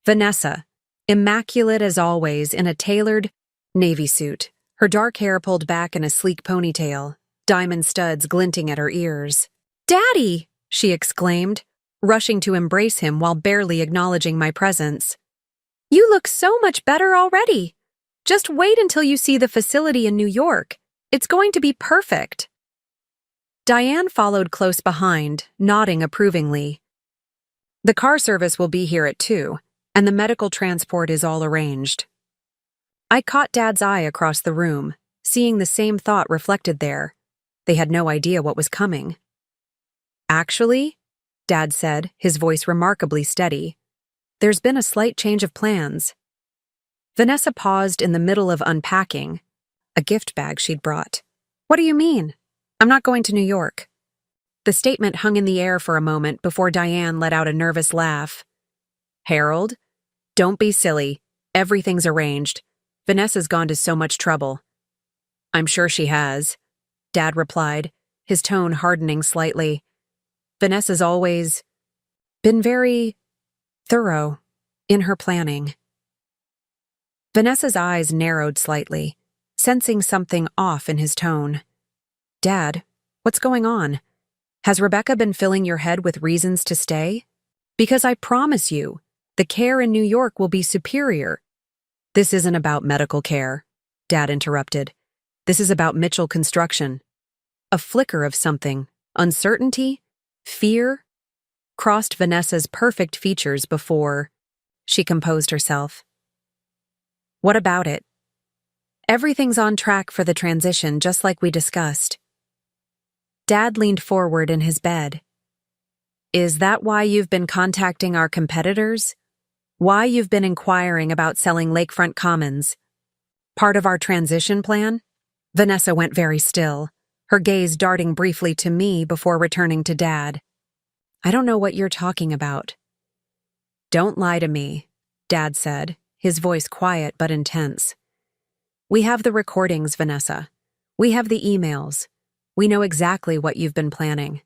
Vanessa, immaculate as always in a tailored navy suit, her dark hair pulled back in a sleek ponytail, diamond studs glinting at her ears. Daddy! She exclaimed, rushing to embrace him while barely acknowledging my presence. You look so much better already. Just wait until you see the facility in New York. It's going to be perfect. Diane followed close behind, nodding approvingly. The car service will be here at 2, and the medical transport is all arranged. I caught Dad's eye across the room, seeing the same thought reflected there. They had no idea what was coming. Actually, Dad said, his voice remarkably steady, there's been a slight change of plans. Vanessa paused in the middle of unpacking a gift bag she'd brought. What do you mean? I'm not going to New York. The statement hung in the air for a moment before Diane let out a nervous laugh. Harold, don't be silly. Everything's arranged. Vanessa's gone to so much trouble. I'm sure she has, Dad replied, his tone hardening slightly. Vanessa's always been very thorough in her planning. Vanessa's eyes narrowed slightly, sensing something off in his tone. Dad, what's going on? Has Rebecca been filling your head with reasons to stay? Because I promise you, the care in New York will be superior. This isn't about medical care, Dad interrupted. This is about Mitchell Construction. A flicker of something, uncertainty, fear, crossed Vanessa's perfect features before she composed herself. What about it? Everything's on track for the transition, just like we discussed. Dad leaned forward in his bed. Is that why you've been contacting our competitors? Why you've been inquiring about selling Lakefront Commons? Part of our transition plan? Vanessa went very still, her gaze darting briefly to me before returning to Dad. I don't know what you're talking about. Don't lie to me, Dad said, his voice quiet but intense. We have the recordings, Vanessa. We have the emails. We know exactly what you've been planning.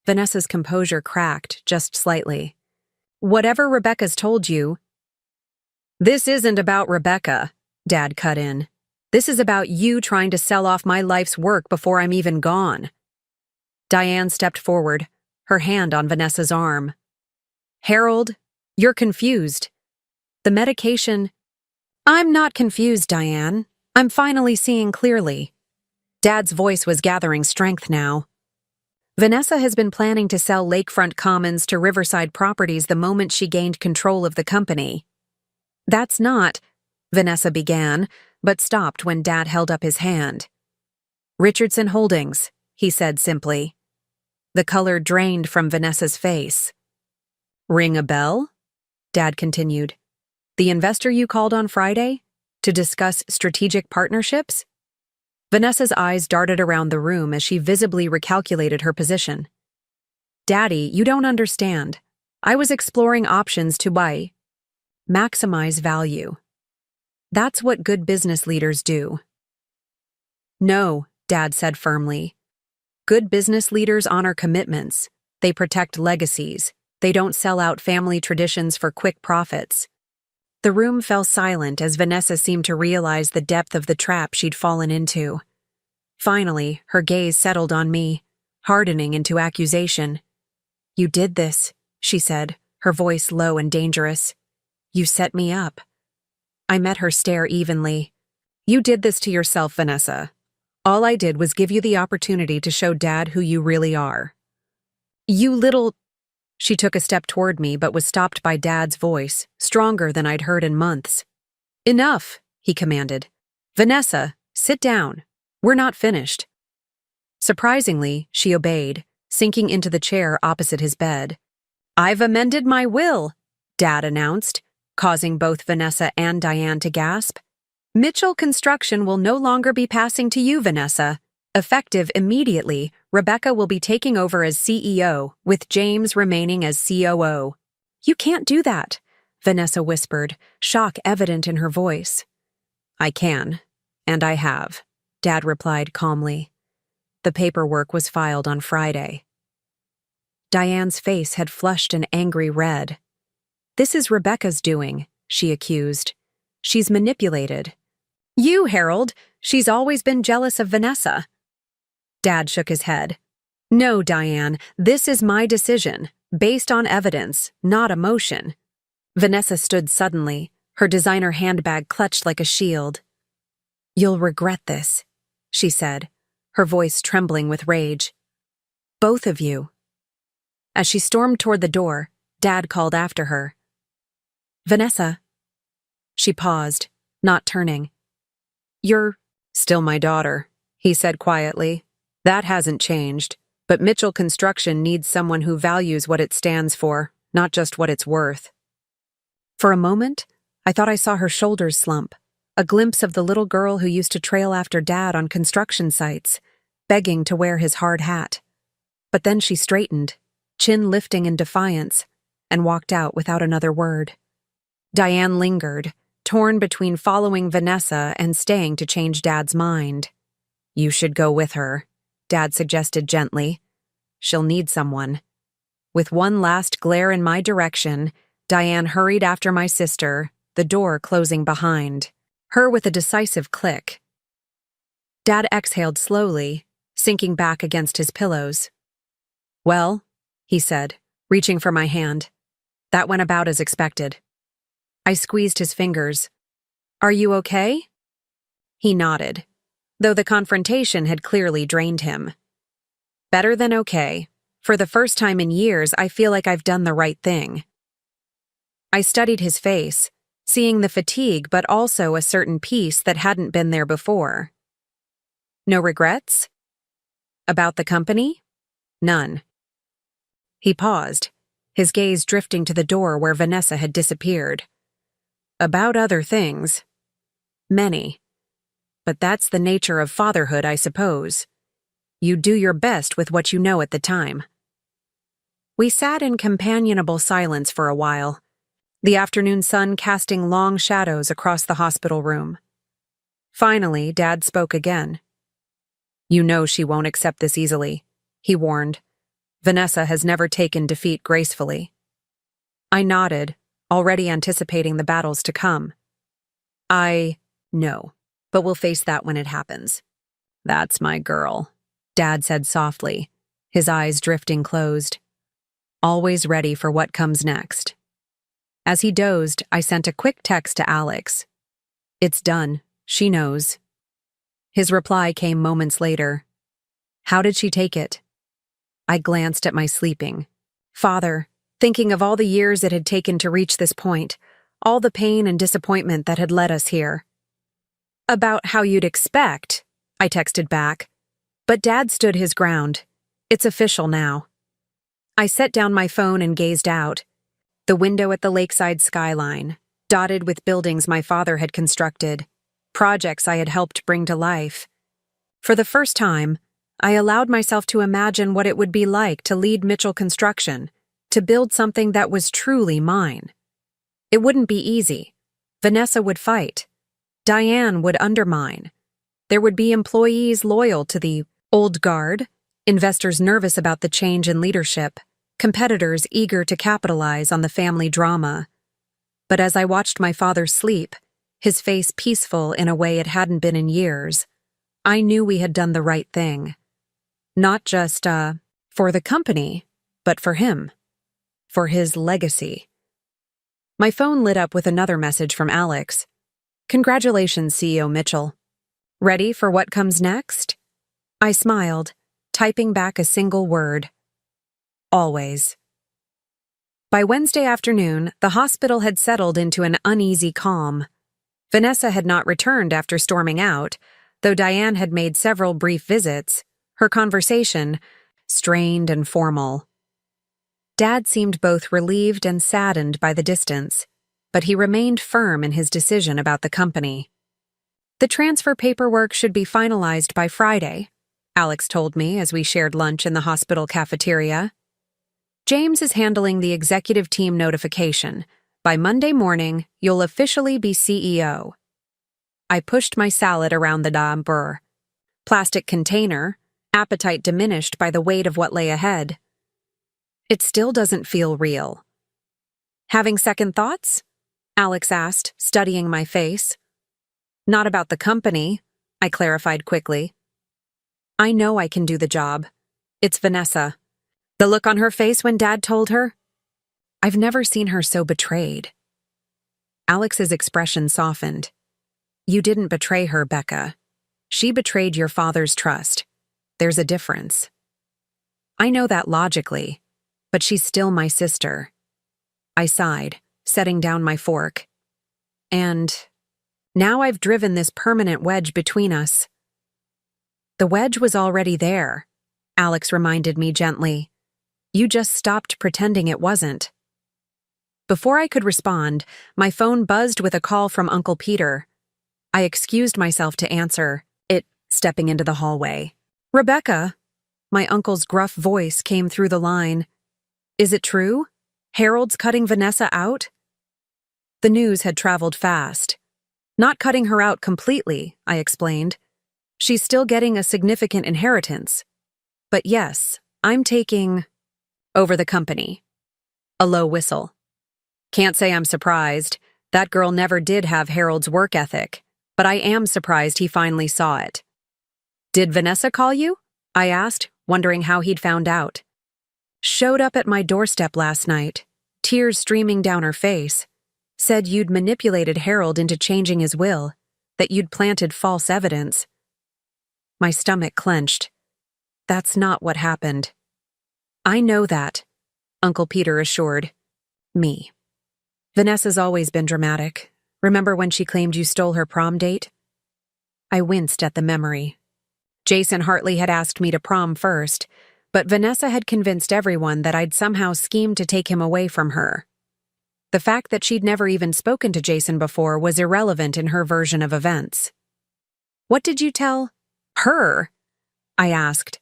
Vanessa's composure cracked just slightly. Whatever Rebecca's told you. This isn't about Rebecca, Dad cut in. This is about you trying to sell off my life's work before I'm even gone. Diane stepped forward, her hand on Vanessa's arm. Harold, you're confused. The medication... I'm not confused, Diane. I'm finally seeing clearly. Dad's voice was gathering strength now. Vanessa has been planning to sell Lakefront Commons to Riverside Properties the moment she gained control of the company. That's not... Vanessa began, but stopped when Dad held up his hand. Richardson Holdings, he said simply. The color drained from Vanessa's face. Ring a bell? Dad continued. The investor you called on Friday? To discuss strategic partnerships? Vanessa's eyes darted around the room as she visibly recalculated her position. Daddy, you don't understand. I was exploring options to maximize value. That's what good business leaders do. No, Dad said firmly. Good business leaders honor commitments. They protect legacies. They don't sell out family traditions for quick profits. The room fell silent as Vanessa seemed to realize the depth of the trap she'd fallen into. Finally, her gaze settled on me, hardening into accusation. You did this, she said, her voice low and dangerous. You set me up. I met her stare evenly. You did this to yourself, Vanessa. All I did was give you the opportunity to show Dad who you really are. You little... She took a step toward me but was stopped by Dad's voice, stronger than I'd heard in months. Enough, he commanded. Vanessa, sit down. We're not finished. Surprisingly, she obeyed, sinking into the chair opposite his bed. I've amended my will, Dad announced, causing both Vanessa and Diane to gasp. Mitchell Construction will no longer be passing to you, Vanessa. Effective immediately, Rebecca will be taking over as CEO, with James remaining as COO. You can't do that, Vanessa whispered, shock evident in her voice. I can, and I have, Dad replied calmly. The paperwork was filed on Friday. Diane's face had flushed an angry red. This is Rebecca's doing, she accused. She's manipulated. You, Harold, she's always been jealous of Vanessa. Dad shook his head. No, Diane, this is my decision, based on evidence, not emotion. Vanessa stood suddenly, her designer handbag clutched like a shield. You'll regret this, she said, her voice trembling with rage. Both of you. As she stormed toward the door, Dad called after her. Vanessa. She paused, not turning. You're still my daughter, he said quietly. That hasn't changed, but Mitchell Construction needs someone who values what it stands for, not just what it's worth. For a moment, I thought I saw her shoulders slump, a glimpse of the little girl who used to trail after Dad on construction sites, begging to wear his hard hat. But then she straightened, chin lifting in defiance, and walked out without another word. Diane lingered, torn between following Vanessa and staying to change Dad's mind. You should go with her, Dad suggested gently. She'll need someone. With one last glare in my direction, Diane hurried after my sister, the door closing behind her with a decisive click. Dad exhaled slowly, sinking back against his pillows. Well, he said, reaching for my hand. That went about as expected. I squeezed his fingers. Are you okay? He nodded, though the confrontation had clearly drained him. Better than okay. For the first time in years, I feel like I've done the right thing. I studied his face, seeing the fatigue but also a certain peace that hadn't been there before. No regrets? About the company? None. He paused, his gaze drifting to the door where Vanessa had disappeared. About other things. Many. But that's the nature of fatherhood, I suppose. You do your best with what you know at the time. We sat in companionable silence for a while, the afternoon sun casting long shadows across the hospital room. Finally, Dad spoke again. You know she won't accept this easily, he warned. Vanessa has never taken defeat gracefully. I nodded, already anticipating the battles to come. I know, but we'll face that when it happens. That's my girl, Dad said softly, his eyes drifting closed. Always ready for what comes next. As he dozed, I sent a quick text to Alex. It's done. She knows. His reply came moments later. How did she take it? I glanced at my sleeping father, thinking of all the years it had taken to reach this point, all the pain and disappointment that had led us here. About how you'd expect, I texted back. But Dad stood his ground. It's official now. I set down my phone and gazed out. The window at the lakeside skyline, dotted with buildings my father had constructed, projects I had helped bring to life. For the first time, I allowed myself to imagine what it would be like to lead Mitchell Construction, to build something that was truly mine. It wouldn't be easy. Vanessa would fight. Diane would undermine. There would be employees loyal to the old guard, investors nervous about the change in leadership, competitors eager to capitalize on the family drama. But as I watched my father sleep, his face peaceful in a way it hadn't been in years, I knew we had done the right thing. Not just, for the company, but for him. For his legacy. My phone lit up with another message from Alex. Congratulations, CEO Mitchell. Ready for what comes next? I smiled, typing back a single word. Always. By Wednesday afternoon, the hospital had settled into an uneasy calm. Vanessa had not returned after storming out, though Diane had made several brief visits, her conversation strained and formal. Dad seemed both relieved and saddened by the distance, but he remained firm in his decision about the company. The transfer paperwork should be finalized by Friday, Alex told me as we shared lunch in the hospital cafeteria. James is handling the executive team notification. By Monday morning, you'll officially be CEO. I pushed my salad around the damper. Plastic container, appetite diminished by the weight of what lay ahead. It still doesn't feel real. Having second thoughts? Alex asked, studying my face. Not about the company, I clarified quickly. I know I can do the job. It's Vanessa. The look on her face when Dad told her? I've never seen her so betrayed. Alex's expression softened. You didn't betray her, Becca. She betrayed your father's trust. There's a difference. I know that logically, but she's still my sister. I sighed, setting down my fork. And now I've driven this permanent wedge between us. The wedge was already there, Alex reminded me gently. You just stopped pretending it wasn't. Before I could respond, my phone buzzed with a call from Uncle Peter. I excused myself to answer, stepping into the hallway. Rebecca, my uncle's gruff voice came through the line. Is it true? Harold's cutting Vanessa out? The news had traveled fast. Not cutting her out completely, I explained. She's still getting a significant inheritance. But yes, I'm taking over the company. A low whistle. Can't say I'm surprised. That girl never did have Harold's work ethic, but I am surprised he finally saw it. Did Vanessa call you? I asked, wondering how he'd found out. Showed up at my doorstep last night, tears streaming down her face. Said you'd manipulated Harold into changing his will, that you'd planted false evidence. My stomach clenched. That's not what happened. I know that, Uncle Peter assured me. Vanessa's always been dramatic. Remember when she claimed you stole her prom date? I winced at the memory. Jason Hartley had asked me to prom first, but Vanessa had convinced everyone that I'd somehow schemed to take him away from her. The fact that she'd never even spoken to Jason before was irrelevant in her version of events. What did you tell her? I asked.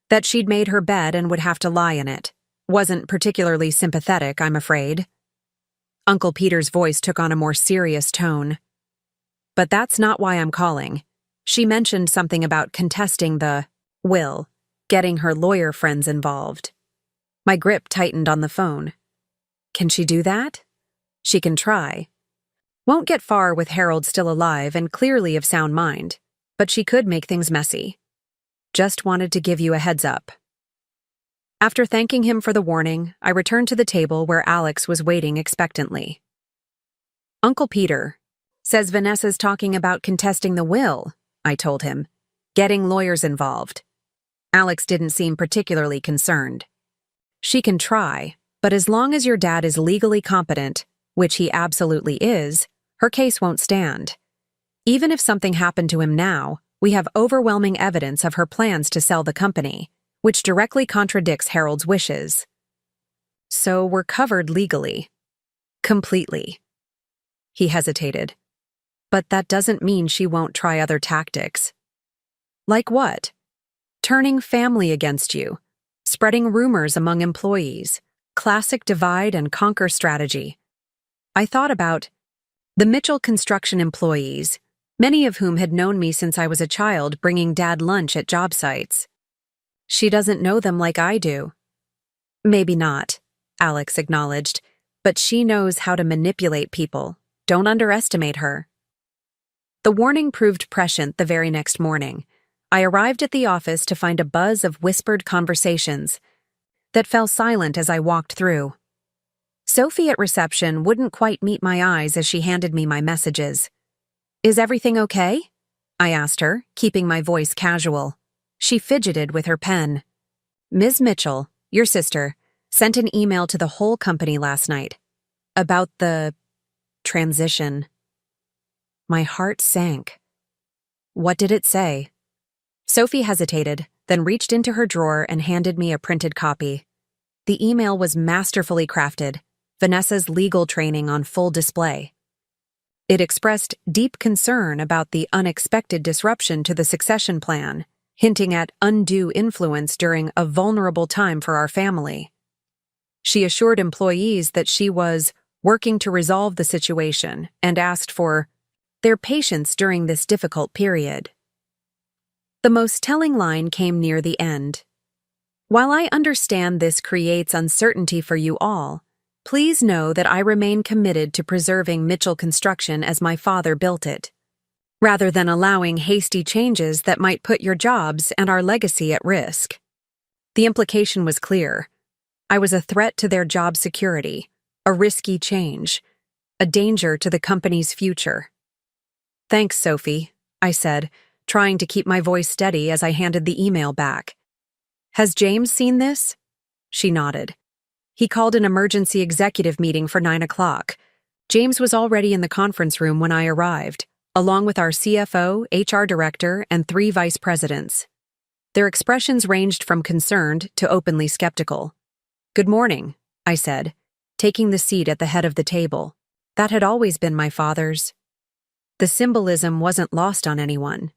That she'd made her bed and would have to lie in it. Wasn't particularly sympathetic, I'm afraid. Uncle Peter's voice took on a more serious tone. But that's not why I'm calling. She mentioned something about contesting the will, getting her lawyer friends involved. My grip tightened on the phone. Can she do that? She can try. Won't get far with Harold still alive and clearly of sound mind, but she could make things messy. Just wanted to give you a heads up. After thanking him for the warning, I returned to the table where Alex was waiting expectantly. Uncle Peter says Vanessa's talking about contesting the will, I told him, getting lawyers involved. Alex didn't seem particularly concerned. She can try, but as long as your dad is legally competent, which he absolutely is, her case won't stand. Even if something happened to him now, we have overwhelming evidence of her plans to sell the company, which directly contradicts Harold's wishes. So we're covered legally. Completely. He hesitated. But that doesn't mean she won't try other tactics. Like what? Turning family against you, spreading rumors among employees, classic divide and conquer strategy. I thought about the Mitchell construction employees, many of whom had known me since I was a child bringing Dad lunch at job sites. She doesn't know them like I do. Maybe not, Alex acknowledged, but she knows how to manipulate people. Don't underestimate her. The warning proved prescient the very next morning. I arrived at the office to find a buzz of whispered conversations that fell silent as I walked through. Sophie at reception wouldn't quite meet my eyes as she handed me my messages. Is everything okay? I asked her, keeping my voice casual. She fidgeted with her pen. Ms. Mitchell, your sister, sent an email to the whole company last night about the transition. My heart sank. What did it say? Sophie hesitated, then reached into her drawer and handed me a printed copy. The email was masterfully crafted, Vanessa's legal training on full display. It expressed deep concern about the unexpected disruption to the succession plan, hinting at undue influence during a vulnerable time for our family. She assured employees that she was working to resolve the situation and asked for their patience during this difficult period. The most telling line came near the end. While I understand this creates uncertainty for you all, please know that I remain committed to preserving Mitchell Construction as my father built it, rather than allowing hasty changes that might put your jobs and our legacy at risk. The implication was clear. I was a threat to their job security, a risky change, a danger to the company's future. "Thanks, Sophie," I said, trying to keep my voice steady as I handed the email back. "Has James seen this?" She nodded. "He called an emergency executive meeting for 9 o'clock. James was already in the conference room when I arrived, along with our CFO, HR director, and 3 vice presidents. Their expressions ranged from concerned to openly skeptical. "Good morning," I said, taking the seat at the head of the table. That had always been my father's. The symbolism wasn't lost on anyone.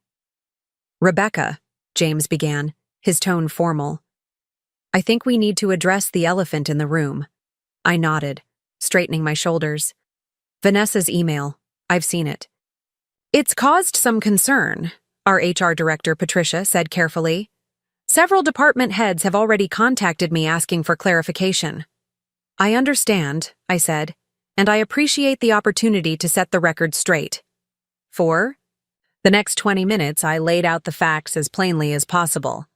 "Rebecca," James began, his tone formal. "I think we need to address the elephant in the room." I nodded, straightening my shoulders. "Vanessa's email. I've seen it." "It's caused some concern," our HR director, Patricia, said carefully. "Several department heads have already contacted me asking for clarification." "I understand," I said, "and I appreciate the opportunity to set the record straight." For the next 20 minutes, I laid out the facts as plainly as possible.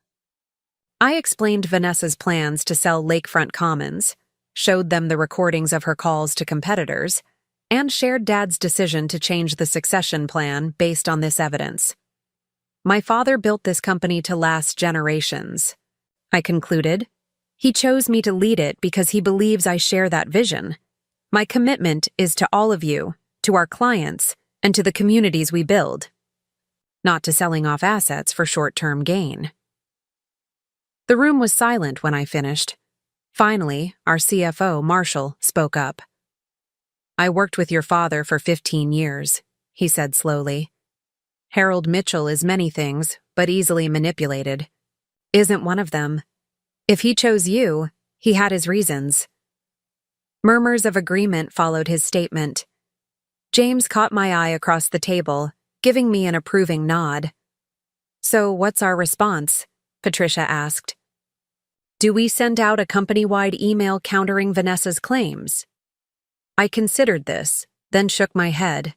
I explained Vanessa's plans to sell Lakefront Commons, showed them the recordings of her calls to competitors, and shared Dad's decision to change the succession plan based on this evidence. "My father built this company to last generations," I concluded. "He chose me to lead it because he believes I share that vision. My commitment is to all of you, to our clients, and to the communities we build. Not to selling off assets for short-term gain." The room was silent when I finished. Finally, our CFO, Marshall, spoke up. "I worked with your father for 15 years, he said slowly. "Harold Mitchell is many things, but easily manipulated. Isn't one of them. If he chose you, he had his reasons." Murmurs of agreement followed his statement. James caught my eye across the table, giving me an approving nod. "So what's our response?" Patricia asked. "Do we send out a company-wide email countering Vanessa's claims?" I considered this, then shook my head.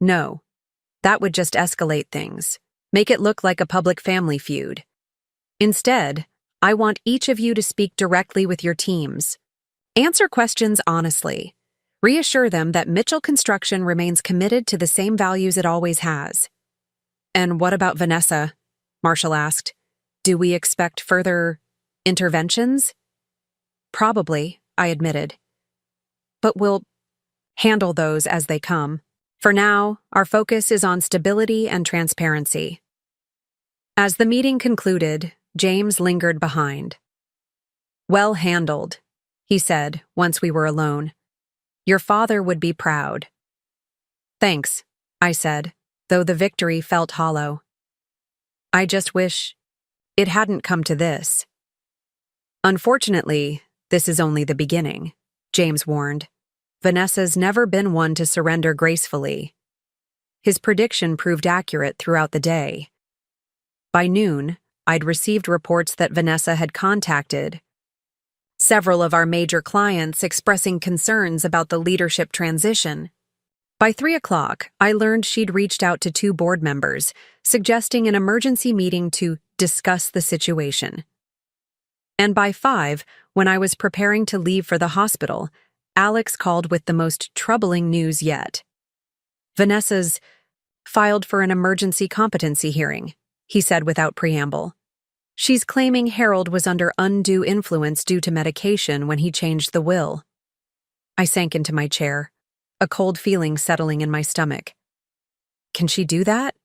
"No. That would just escalate things, make it look like a public family feud. Instead, I want each of you to speak directly with your teams. Answer questions honestly. Reassure them that Mitchell Construction remains committed to the same values it always has." "And what about Vanessa?" Marshall asked. "Do we expect further interventions?" "Probably," I admitted. "But we'll handle those as they come. For now, our focus is on stability and transparency." As the meeting concluded, James lingered behind. "Well handled," he said once we were alone. "Your father would be proud." "Thanks," I said, though the victory felt hollow. "I just wish it hadn't come to this." "Unfortunately, this is only the beginning," James warned. "Vanessa's never been one to surrender gracefully." His prediction proved accurate throughout the day. By noon, I'd received reports that Vanessa had contacted several of our major clients expressing concerns about the leadership transition. By 3 o'clock, I learned she'd reached out to 2 board members, suggesting an emergency meeting to discuss the situation. And by 5, when I was preparing to leave for the hospital, Alex called with the most troubling news yet. "Vanessa's filed for an emergency competency hearing," he said without preamble. "She's claiming Harold was under undue influence due to medication when he changed the will." I sank into my chair, a cold feeling settling in my stomach. "Can she do that?"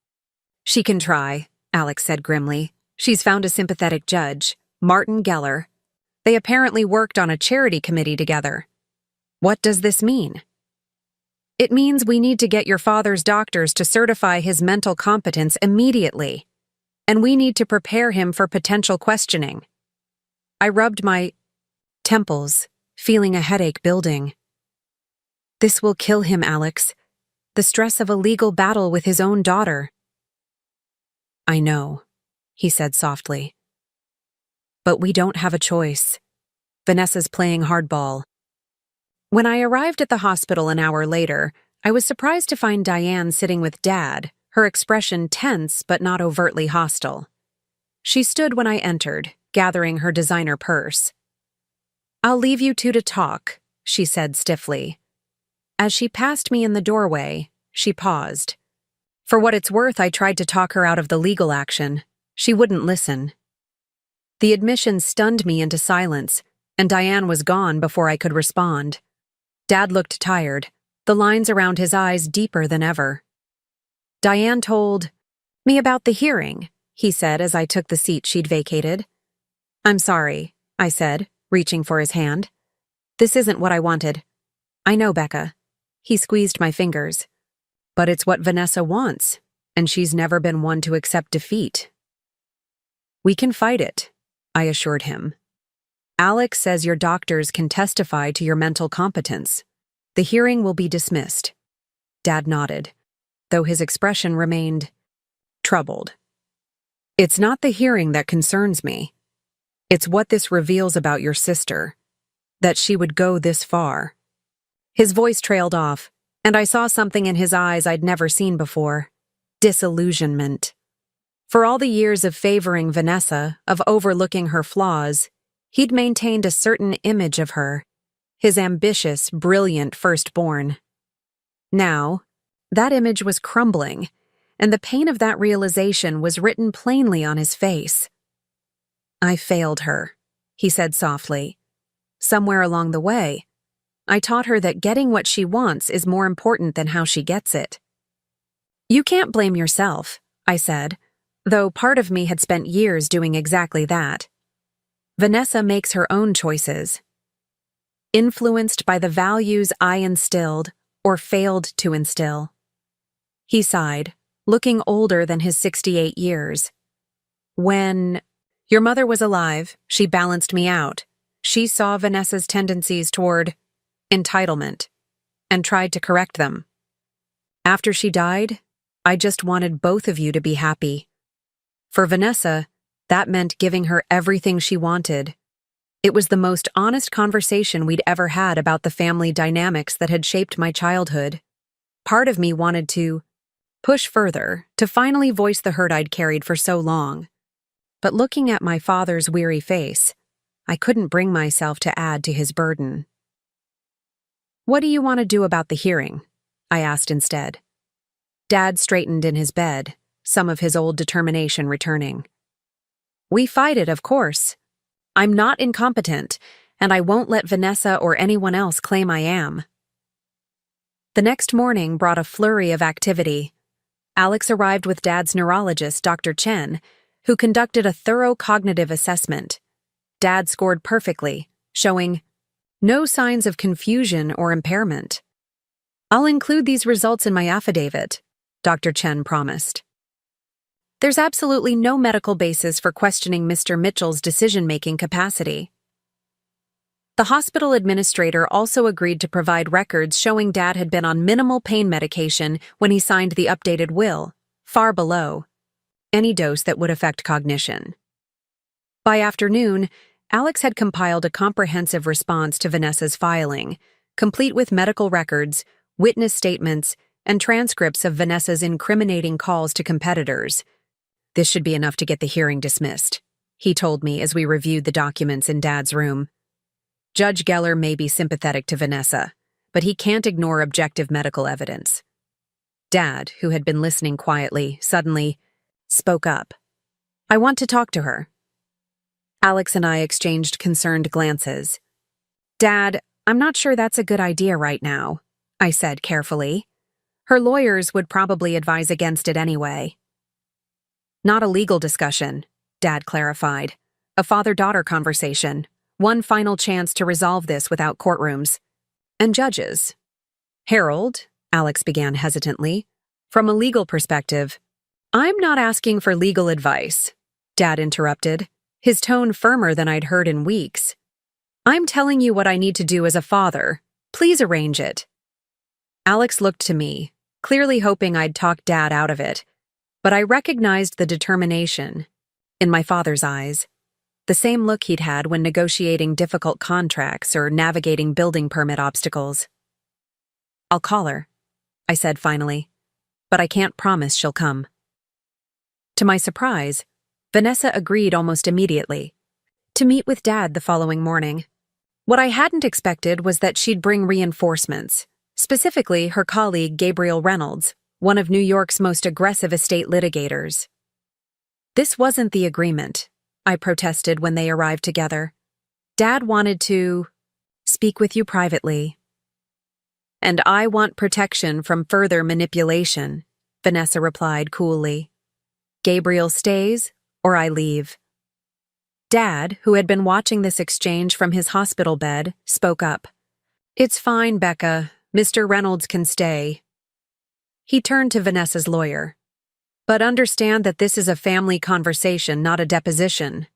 "She can try," Alex said grimly. "She's found a sympathetic judge, Martin Geller. They apparently worked on a charity committee together." "What does this mean?" "It means we need to get your father's doctors to certify his mental competence immediately, and we need to prepare him for potential questioning." I rubbed my temples, feeling a headache building. "This will kill him, Alex. The stress of a legal battle with his own daughter." "I know," he said softly. "But we don't have a choice. Vanessa's playing hardball." When I arrived at the hospital an hour later, I was surprised to find Diane sitting with Dad, her expression tense but not overtly hostile. She stood when I entered, gathering her designer purse. "I'll leave you two to talk," she said stiffly. As she passed me in the doorway, she paused. For what it's worth, I tried to talk her out of the legal action. She wouldn't listen. The admission stunned me into silence, and Diane was gone before I could respond. Dad looked tired, the lines around his eyes deeper than ever. "Diane told me about the hearing," he said as I took the seat she'd vacated. "I'm sorry," I said, reaching for his hand. "This isn't what I wanted." "I know, Becca." He squeezed my fingers. "But it's what Vanessa wants, and she's never been one to accept defeat." "We can fight it," I assured him. "Alex says your doctors can testify to your mental competence. The hearing will be dismissed." Dad nodded, though his expression remained troubled. "It's not the hearing that concerns me. It's what this reveals about your sister, that she would go this far." His voice trailed off, and I saw something in his eyes I'd never seen before: disillusionment. For all the years of favoring Vanessa, of overlooking her flaws, he'd maintained a certain image of her, his ambitious, brilliant firstborn. Now, that image was crumbling, and the pain of that realization was written plainly on his face. "I failed her," he said softly. "Somewhere along the way, I taught her that getting what she wants is more important than how she gets it." "You can't blame yourself," I said, though part of me had spent years doing exactly that. "Vanessa makes her own choices, influenced by the values I instilled or failed to instill." He sighed, looking older than his 68 years. "When your mother was alive, she balanced me out. She saw Vanessa's tendencies toward entitlement and tried to correct them. After she died, I just wanted both of you to be happy. For Vanessa, that meant giving her everything she wanted. It was the most honest conversation we'd ever had about the family dynamics that had shaped my childhood. Part of me wanted to push further, to finally voice the hurt I'd carried for so long. But looking at my father's weary face, I couldn't bring myself to add to his burden. "What do you want to do about the hearing?" I asked instead. Dad straightened in his bed, some of his old determination returning. "We fight it, of course. I'm not incompetent, and I won't let Vanessa or anyone else claim I am." The next morning brought a flurry of activity. Alex arrived with Dad's neurologist, Dr. Chen, who conducted a thorough cognitive assessment. Dad scored perfectly, showing no signs of confusion or impairment. "I'll include these results in my affidavit," Dr. Chen promised. "There's absolutely no medical basis for questioning Mr. Mitchell's decision-making capacity." The hospital administrator also agreed to provide records showing Dad had been on minimal pain medication when he signed the updated will, far below any dose that would affect cognition. By afternoon, Alex had compiled a comprehensive response to Vanessa's filing, complete with medical records, witness statements, and transcripts of Vanessa's incriminating calls to competitors. "This should be enough to get the hearing dismissed," he told me as we reviewed the documents in Dad's room. "Judge Geller may be sympathetic to Vanessa, but he can't ignore objective medical evidence." Dad, who had been listening quietly, suddenly spoke up. "I want to talk to her." Alex and I exchanged concerned glances. "Dad, I'm not sure that's a good idea right now," I said carefully. "Her lawyers would probably advise against it anyway." "Not a legal discussion," Dad clarified. "A father-daughter conversation. One final chance to resolve this without courtrooms. And judges." "Harold," Alex began hesitantly, "from a legal perspective—" "I'm not asking for legal advice," Dad interrupted, his tone firmer than I'd heard in weeks. "I'm telling you what I need to do as a father. Please arrange it." Alex looked to me, clearly hoping I'd talk Dad out of it, but I recognized the determination in my father's eyes, the same look he'd had when negotiating difficult contracts or navigating building permit obstacles. "I'll call her," I said finally, "but I can't promise she'll come." To my surprise, Vanessa agreed almost immediately. to meet with Dad the following morning. What I hadn't expected was that she'd bring reinforcements, specifically her colleague Gabriel Reynolds, one of New York's most aggressive estate litigators. This wasn't the agreement, I protested when they arrived together. Dad wanted to speak with you privately. And I want protection from further manipulation, Vanessa replied coolly. Gabriel stays, or I leave. Dad, who had been watching this exchange from his hospital bed, spoke up. It's fine, Becca. Mr. Reynolds can stay. He turned to Vanessa's lawyer. But understand that this is a family conversation, not a deposition.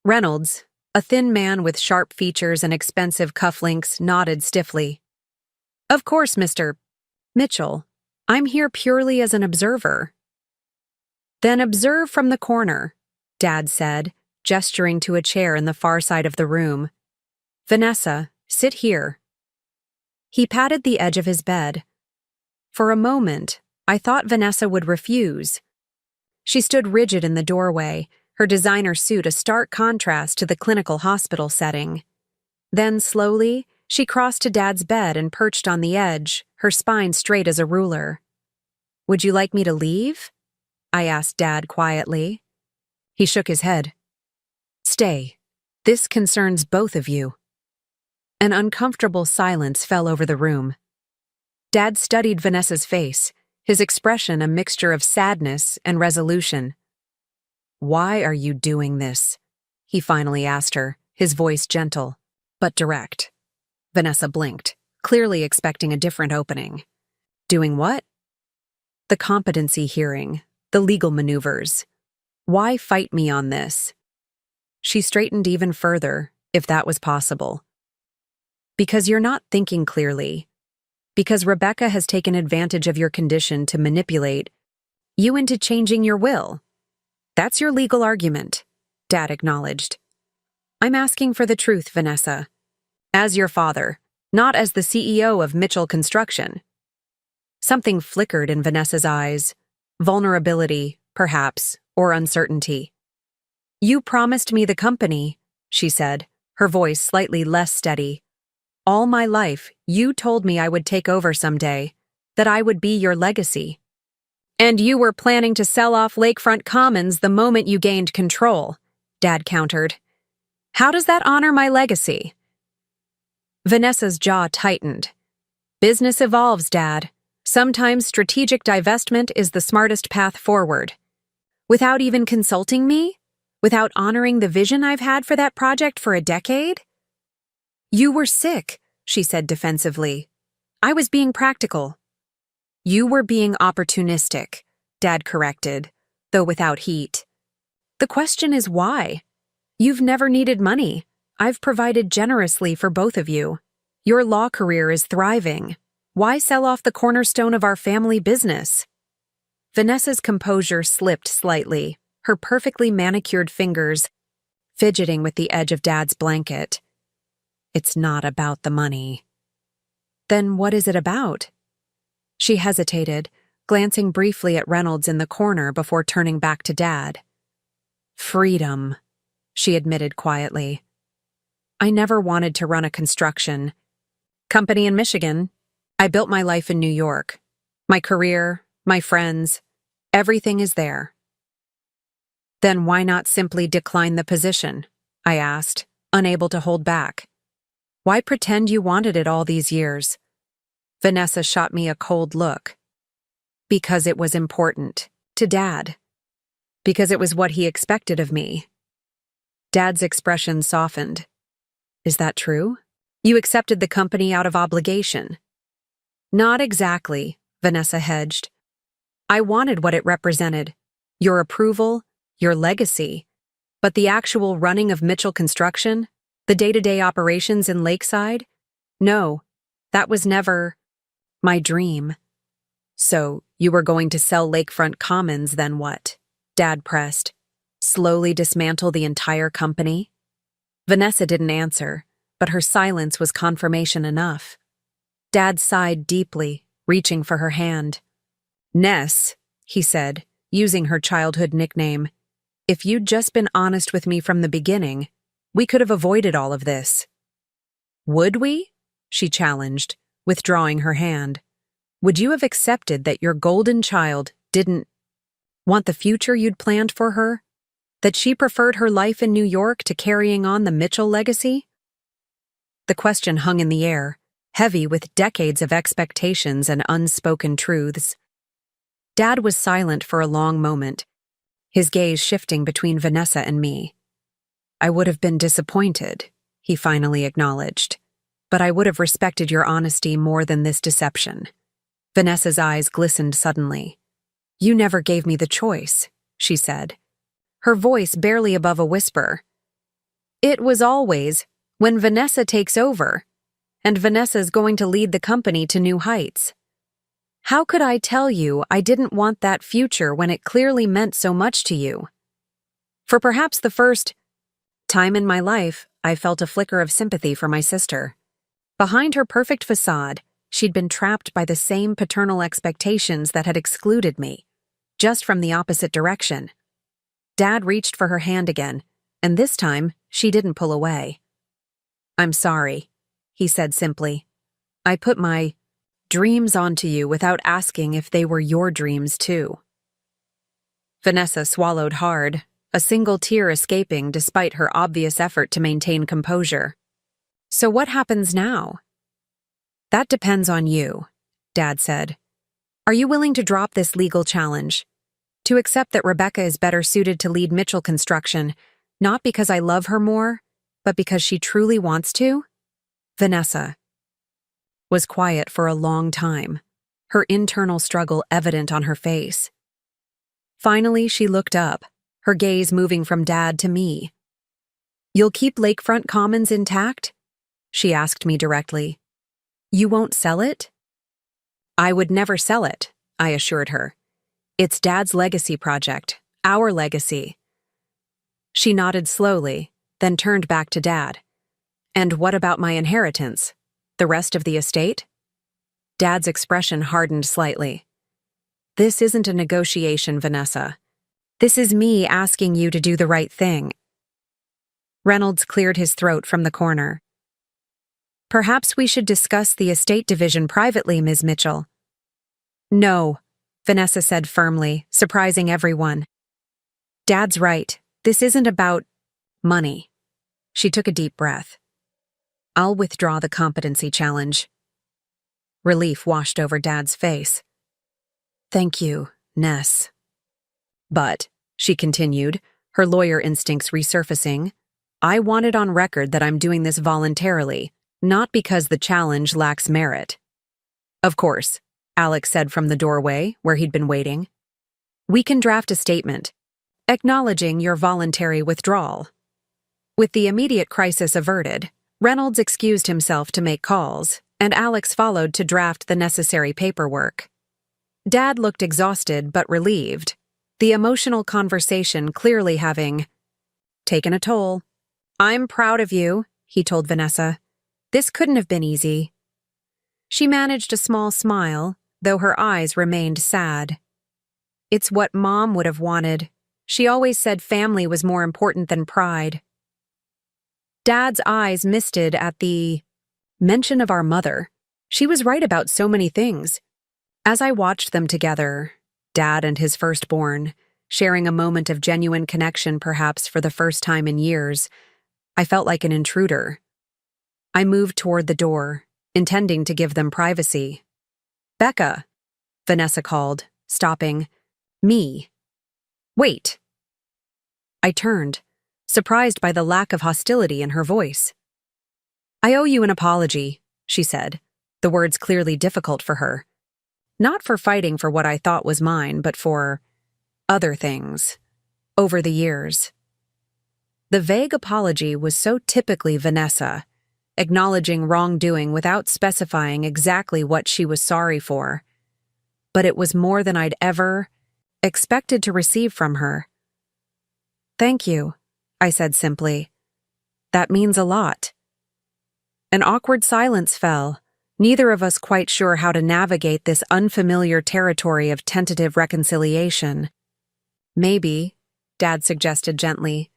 Reynolds, a thin man with sharp features and expensive cufflinks, nodded stiffly. Of course, Mr. Mitchell. I'm here purely as an observer. Then observe from the corner, Dad said, gesturing to a chair in the far side of the room. Vanessa, sit here. He patted the edge of his bed. For a moment, I thought Vanessa would refuse. She stood rigid in the doorway, her designer suit a stark contrast to the clinical hospital setting. Then, slowly, she crossed to Dad's bed and perched on the edge, her spine straight as a ruler. Would you like me to leave? I asked Dad quietly. He shook his head. Stay. This concerns both of you. An uncomfortable silence fell over the room. Dad studied Vanessa's face, his expression a mixture of sadness and resolution. Why are you doing this? He finally asked her, his voice gentle, but direct. Vanessa blinked, clearly expecting a different opening. Doing what? The competency hearing, the legal maneuvers. Why fight me on this? She straightened even further, if that was possible. Because you're not thinking clearly. Because Rebecca has taken advantage of your condition to manipulate you into changing your will. That's your legal argument, Dad acknowledged. I'm asking for the truth, Vanessa. As your father, not as the CEO of Mitchell Construction. Something flickered in Vanessa's eyes. Vulnerability, perhaps, or uncertainty. You promised me the company, she said, her voice slightly less steady. All my life, you told me I would take over someday, that I would be your legacy. And you were planning to sell off Lakefront Commons the moment you gained control, Dad countered. How does that honor my legacy? Vanessa's jaw tightened. Business evolves, Dad. Sometimes strategic divestment is the smartest path forward. Without even consulting me? Without honoring the vision I've had for that project for a decade? You were sick, she said defensively. I was being practical. You were being opportunistic, Dad corrected, though without heat. The question is why? You've never needed money. I've provided generously for both of you. Your law career is thriving. Why sell off the cornerstone of our family business? Vanessa's composure slipped slightly, her perfectly manicured fingers fidgeting with the edge of Dad's blanket. It's not about the money. Then what is it about? She hesitated, glancing briefly at Reynolds in the corner before turning back to Dad. Freedom, she admitted quietly. I never wanted to run a construction company in Michigan. I built my life in New York. My career, my friends, everything is there. Then why not simply decline the position? I asked, unable to hold back. Why pretend you wanted it all these years? Vanessa shot me a cold look. Because it was important. To Dad. Because it was what he expected of me. Dad's expression softened. Is that true? You accepted the company out of obligation. Not exactly, Vanessa hedged. I wanted what it represented. Your approval, your legacy. But the actual running of Mitchell Construction, the day-to-day operations in Lakeside? No, that was never my dream. So, you were going to sell Lakefront Commons, then what? Dad pressed. Slowly dismantle the entire company? Vanessa didn't answer, but her silence was confirmation enough. Dad sighed deeply, reaching for her hand. Ness, he said, using her childhood nickname. If you'd just been honest with me from the beginning, we could have avoided all of this. Would we? She challenged, withdrawing her hand. Would you have accepted that your golden child didn't want the future you'd planned for her? That she preferred her life in New York to carrying on the Mitchell legacy? The question hung in the air, heavy with decades of expectations and unspoken truths. Dad was silent for a long moment, his gaze shifting between Vanessa and me. I would have been disappointed, he finally acknowledged, but I would have respected your honesty more than this deception. Vanessa's eyes glistened suddenly. You never gave me the choice, she said, her voice barely above a whisper. It was always, when Vanessa takes over, and Vanessa's going to lead the company to new heights. How could I tell you I didn't want that future when it clearly meant so much to you? For perhaps the first time in my life, I felt a flicker of sympathy for my sister. Behind her perfect facade, she'd been trapped by the same paternal expectations that had excluded me, just from the opposite direction. Dad reached for her hand again, and this time, she didn't pull away. I'm sorry, he said simply. I put my dreams onto you without asking if they were your dreams too. Vanessa swallowed hard, a single tear escaping despite her obvious effort to maintain composure. So what happens now? That depends on you, Dad said. Are you willing to drop this legal challenge? To accept that Rebecca is better suited to lead Mitchell Construction, not because I love her more, but because she truly wants to? Vanessa was quiet for a long time, her internal struggle evident on her face. Finally, she looked up, her gaze moving from Dad to me. You'll keep Lakefront Commons intact? She asked me directly. You won't sell it? I would never sell it, I assured her. It's Dad's legacy project, our legacy. She nodded slowly, then turned back to Dad. And what about my inheritance? The rest of the estate? Dad's expression hardened slightly. This isn't a negotiation, Vanessa. This is me asking you to do the right thing. Reynolds cleared his throat from the corner. Perhaps we should discuss the estate division privately, Ms. Mitchell. No, Vanessa said firmly, surprising everyone. Dad's right. This isn't about money. She took a deep breath. I'll withdraw the competency challenge. Relief washed over Dad's face. Thank you, Ness. But, she continued, her lawyer instincts resurfacing, I want it on record that I'm doing this voluntarily, not because the challenge lacks merit. Of course, Alex said from the doorway, where he'd been waiting. We can draft a statement, acknowledging your voluntary withdrawal. With the immediate crisis averted, Reynolds excused himself to make calls, and Alex followed to draft the necessary paperwork. Dad looked exhausted but relieved, the emotional conversation clearly having taken a toll. I'm proud of you, he told Vanessa. This couldn't have been easy. She managed a small smile, though her eyes remained sad. It's what Mom would have wanted. She always said family was more important than pride. Dad's eyes misted at the mention of our mother. She was right about so many things. As I watched them together, Dad and his firstborn, sharing a moment of genuine connection perhaps for the first time in years, I felt like an intruder. I moved toward the door, intending to give them privacy. Becca, Vanessa called, stopping. Me. Wait. I turned, surprised by the lack of hostility in her voice. I owe you an apology, she said, the words clearly difficult for her. Not for fighting for what I thought was mine, but for other things, over the years. The vague apology was so typically Vanessa, acknowledging wrongdoing without specifying exactly what she was sorry for. But it was more than I'd ever expected to receive from her. Thank you, I said simply. That means a lot. An awkward silence fell, neither of us quite sure how to navigate this unfamiliar territory of tentative reconciliation. Maybe, Dad suggested gently.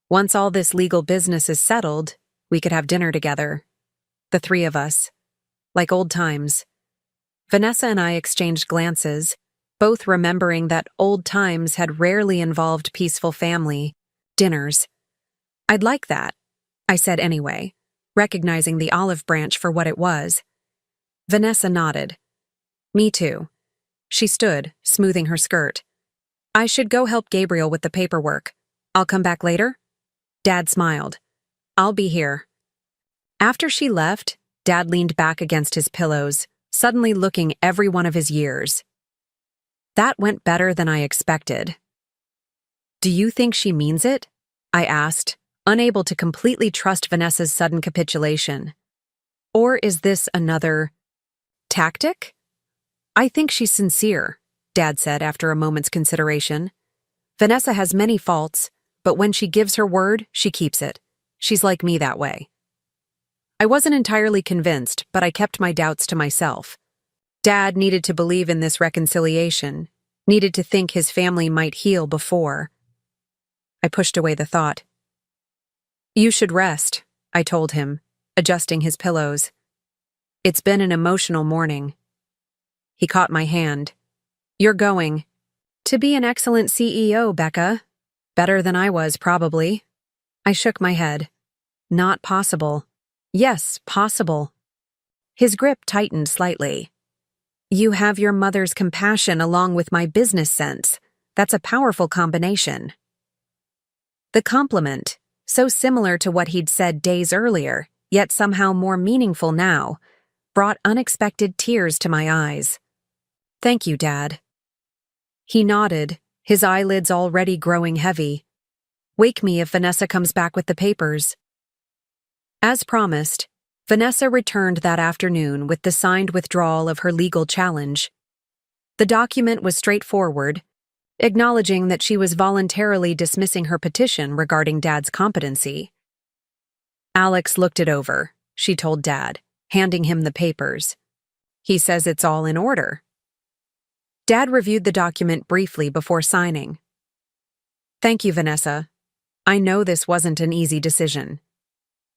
Once all this legal business is settled, we could have dinner together. The three of us. Like old times. Vanessa and I exchanged glances, both remembering that old times had rarely involved peaceful family dinners. I'd like that, I said anyway, recognizing the olive branch for what it was. Vanessa nodded. Me too. She stood, smoothing her skirt. I should go help Gabriel with the paperwork. I'll come back later? Dad smiled. I'll be here. After she left, Dad leaned back against his pillows, suddenly looking every one of his years. That went better than I expected. Do you think she means it? I asked, unable to completely trust Vanessa's sudden capitulation. Or is this another tactic? I think she's sincere, Dad said after a moment's consideration. Vanessa has many faults, but when she gives her word, she keeps it. She's like me that way. I wasn't entirely convinced, but I kept my doubts to myself. Dad needed to believe in this reconciliation, needed to think his family might heal before. I pushed away the thought. You should rest, I told him, adjusting his pillows. It's been an emotional morning. He caught my hand. You're going to be an excellent CEO, Becca. Better than I was, probably. I shook my head. Not possible. Yes, possible. His grip tightened slightly. You have your mother's compassion along with my business sense. That's a powerful combination. The compliment, so similar to what he'd said days earlier, yet somehow more meaningful now, brought unexpected tears to my eyes. Thank you, Dad. He nodded, his eyelids already growing heavy. Wake me if Vanessa comes back with the papers. As promised, Vanessa returned that afternoon with the signed withdrawal of her legal challenge. The document was straightforward, acknowledging that she was voluntarily dismissing her petition regarding Dad's competency. Alex looked it over, she told Dad, handing him the papers. He says it's all in order. Dad reviewed the document briefly before signing. Thank you, Vanessa. I know this wasn't an easy decision.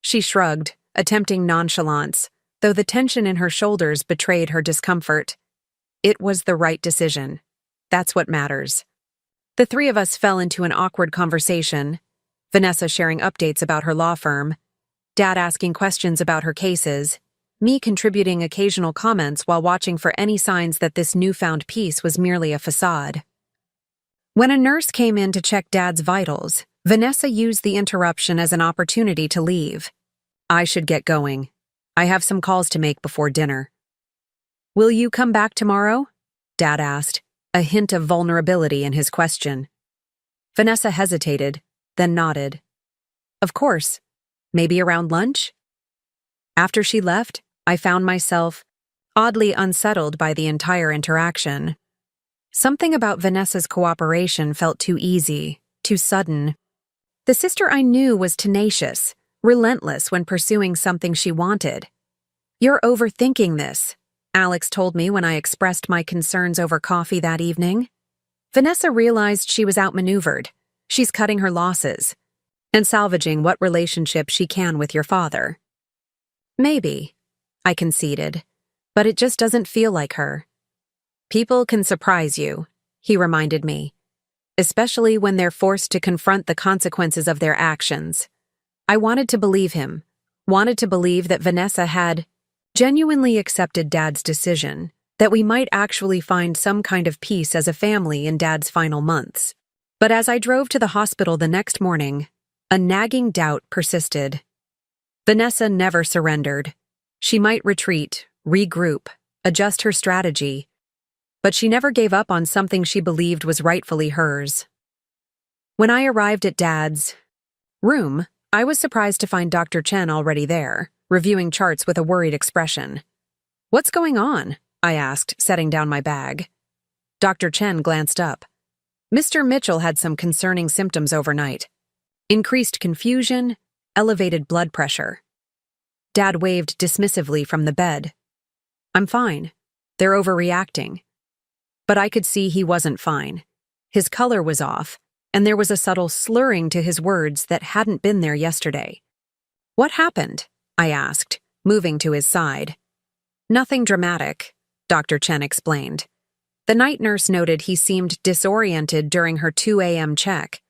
She shrugged, attempting nonchalance, though the tension in her shoulders betrayed her discomfort. It was the right decision. That's what matters. The three of us fell into an awkward conversation, Vanessa sharing updates about her law firm, Dad asking questions about her cases, me contributing occasional comments while watching for any signs that this newfound peace was merely a facade. When a nurse came in to check Dad's vitals, Vanessa used the interruption as an opportunity to leave. I should get going. I have some calls to make before dinner. Will you come back tomorrow? Dad asked, a hint of vulnerability in his question. Vanessa hesitated, then nodded. Of course. Maybe around lunch? After she left, I found myself oddly unsettled by the entire interaction. Something about Vanessa's cooperation felt too easy, too sudden. The sister I knew was tenacious, relentless when pursuing something she wanted. You're overthinking this, Alex told me when I expressed my concerns over coffee that evening. Vanessa realized she was outmaneuvered. She's cutting her losses and salvaging what relationship she can with your father. Maybe, I conceded, but it just doesn't feel like her. People can surprise you, he reminded me, especially when they're forced to confront the consequences of their actions. I wanted to believe him, wanted to believe that Vanessa had genuinely accepted Dad's decision, that we might actually find some kind of peace as a family in Dad's final months. But as I drove to the hospital the next morning, a nagging doubt persisted. Vanessa never surrendered. She might retreat, regroup, adjust her strategy, but she never gave up on something she believed was rightfully hers. When I arrived at Dad's room, I was surprised to find Dr. Chen already there, reviewing charts with a worried expression. What's going on? I asked, setting down my bag. Dr. Chen glanced up. Mr. Mitchell had some concerning symptoms overnight. Increased confusion, elevated blood pressure. Dad waved dismissively from the bed. I'm fine. They're overreacting. But I could see he wasn't fine. His color was off, and there was a subtle slurring to his words that hadn't been there yesterday. "What happened?" I asked, moving to his side. "Nothing dramatic," Dr. Chen explained. The night nurse noted he seemed disoriented during her 2 a.m. check.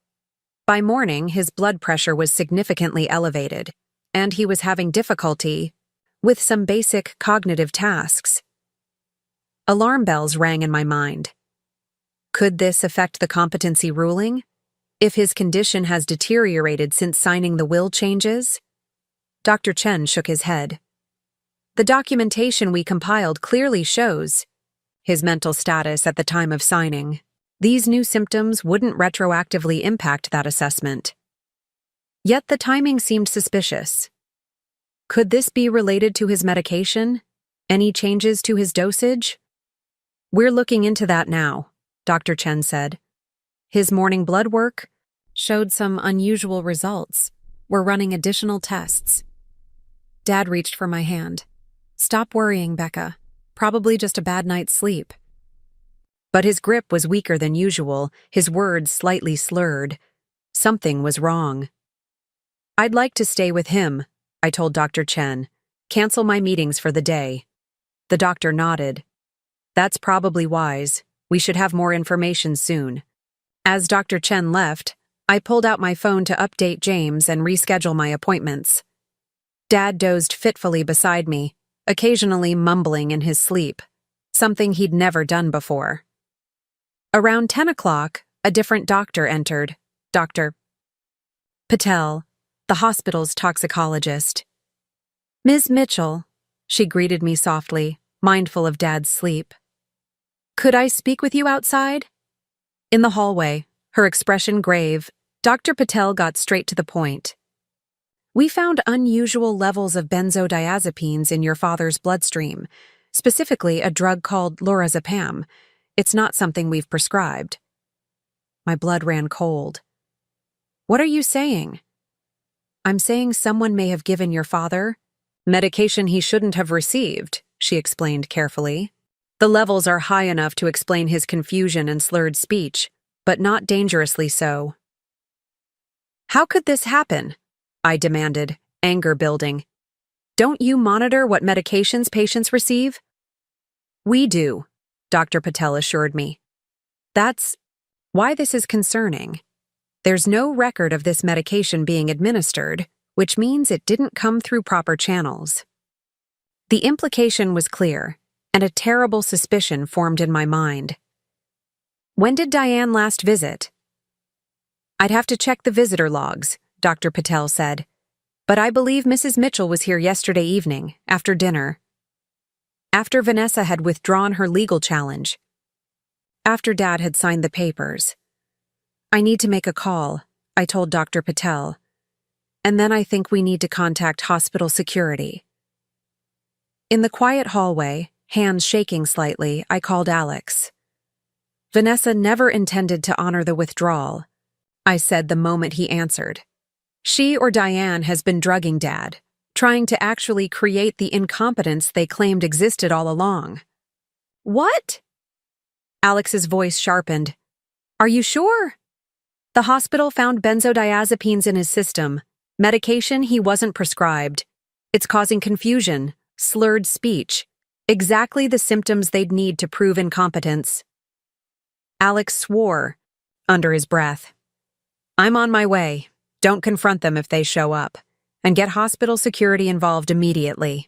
By morning, his blood pressure was significantly elevated, and he was having difficulty with some basic cognitive tasks. Alarm bells rang in my mind. Could this affect the competency ruling? If his condition has deteriorated since signing the will changes? Dr. Chen shook his head. The documentation we compiled clearly shows his mental status at the time of signing. These new symptoms wouldn't retroactively impact that assessment. Yet the timing seemed suspicious. Could this be related to his medication? Any changes to his dosage? "We're looking into that now," Dr. Chen said. "His morning blood work showed some unusual results. We're running additional tests." Dad reached for my hand. "Stop worrying, Becca. Probably just a bad night's sleep." But his grip was weaker than usual, his words slightly slurred. Something was wrong. "I'd like to stay with him," I told Dr. Chen. "Cancel my meetings for the day." The doctor nodded. "That's probably wise. We should have more information soon." As Dr. Chen left, I pulled out my phone to update James and reschedule my appointments. Dad dozed fitfully beside me, occasionally mumbling in his sleep, something he'd never done before. Around 10 o'clock, a different doctor entered, Dr. Patel, the hospital's toxicologist. "Ms. Mitchell," she greeted me softly, mindful of Dad's sleep. "Could I speak with you outside?" In the hallway, her expression grave, Dr. Patel got straight to the point. "We found unusual levels of benzodiazepines in your father's bloodstream, specifically a drug called lorazepam. It's not something we've prescribed." My blood ran cold. "What are you saying?" "I'm saying someone may have given your father medication he shouldn't have received," she explained carefully. "The levels are high enough to explain his confusion and slurred speech, but not dangerously so." "How could this happen?" I demanded, anger building. "Don't you monitor what medications patients receive?" "We do," Dr. Patel assured me. "That's why this is concerning. There's no record of this medication being administered, which means it didn't come through proper channels." The implication was clear, and a terrible suspicion formed in my mind. "When did Diane last visit?" "I'd have to check the visitor logs," Dr. Patel said, "but I believe Mrs. Mitchell was here yesterday evening, after dinner. After Vanessa had withdrawn her legal challenge. After Dad had signed the papers. I need to make a call," I told Dr. Patel. "And then I think we need to contact hospital security." In the quiet hallway, hands shaking slightly, I called Alex. "Vanessa never intended to honor the withdrawal," I said the moment he answered. "She or Diane has been drugging Dad, trying to actually create the incompetence they claimed existed all along." "What?" Alex's voice sharpened. "Are you sure?" "The hospital found benzodiazepines in his system, medication he wasn't prescribed. It's causing confusion, slurred speech, exactly the symptoms they'd need to prove incompetence." Alex swore, under his breath. "I'm on my way. Don't confront them if they show up, and get hospital security involved immediately."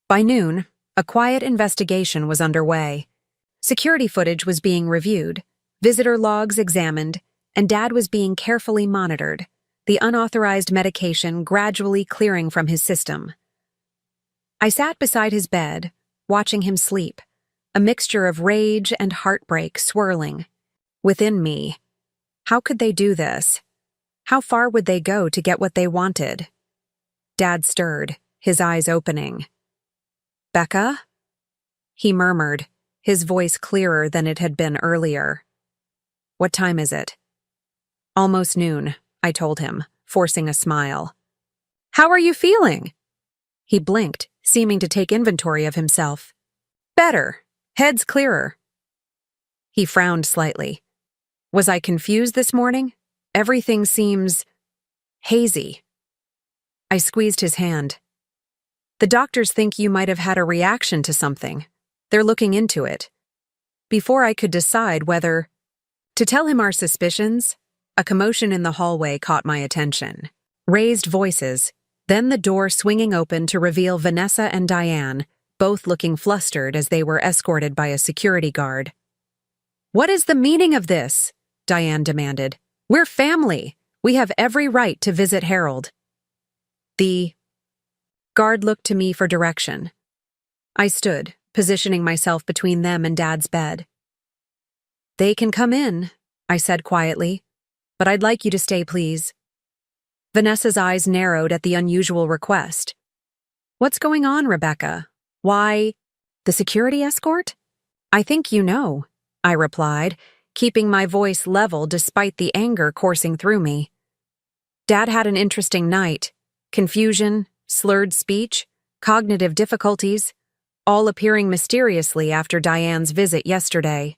By noon, a quiet investigation was underway. Security footage was being reviewed, visitor logs examined, and Dad was being carefully monitored, the unauthorized medication gradually clearing from his system. I sat beside his bed, watching him sleep, a mixture of rage and heartbreak swirling. Within me, how could they do this? How far would they go to get what they wanted? Dad stirred, his eyes opening. "Becca?" he murmured, his voice clearer than it had been earlier. "What time is it?" "Almost noon," I told him, forcing a smile. "How are you feeling?" He blinked, seeming to take inventory of himself. "Better. Head's clearer." He frowned slightly. Was I confused this morning? Everything seems hazy. I squeezed his hand. The doctors think you might have had a reaction to something. They're looking into it. Before I could decide whether to tell him our suspicions, a commotion in the hallway caught my attention. Raised voices, then the door swinging open to reveal Vanessa and Diane, both looking flustered as they were escorted by a security guard. "What is the meaning of this?" Diane demanded. "We're family. We have every right to visit Harold." The guard looked to me for direction. I stood, positioning myself between them and Dad's bed. "They can come in," I said quietly, "but I'd like you to stay, please." Vanessa's eyes narrowed at the unusual request. "What's going on, Rebecca? Why, the security escort?" "I think you know," I replied, keeping my voice level despite the anger coursing through me. "Dad had an interesting night. Confusion, slurred speech, cognitive difficulties, all appearing mysteriously after Diane's visit yesterday."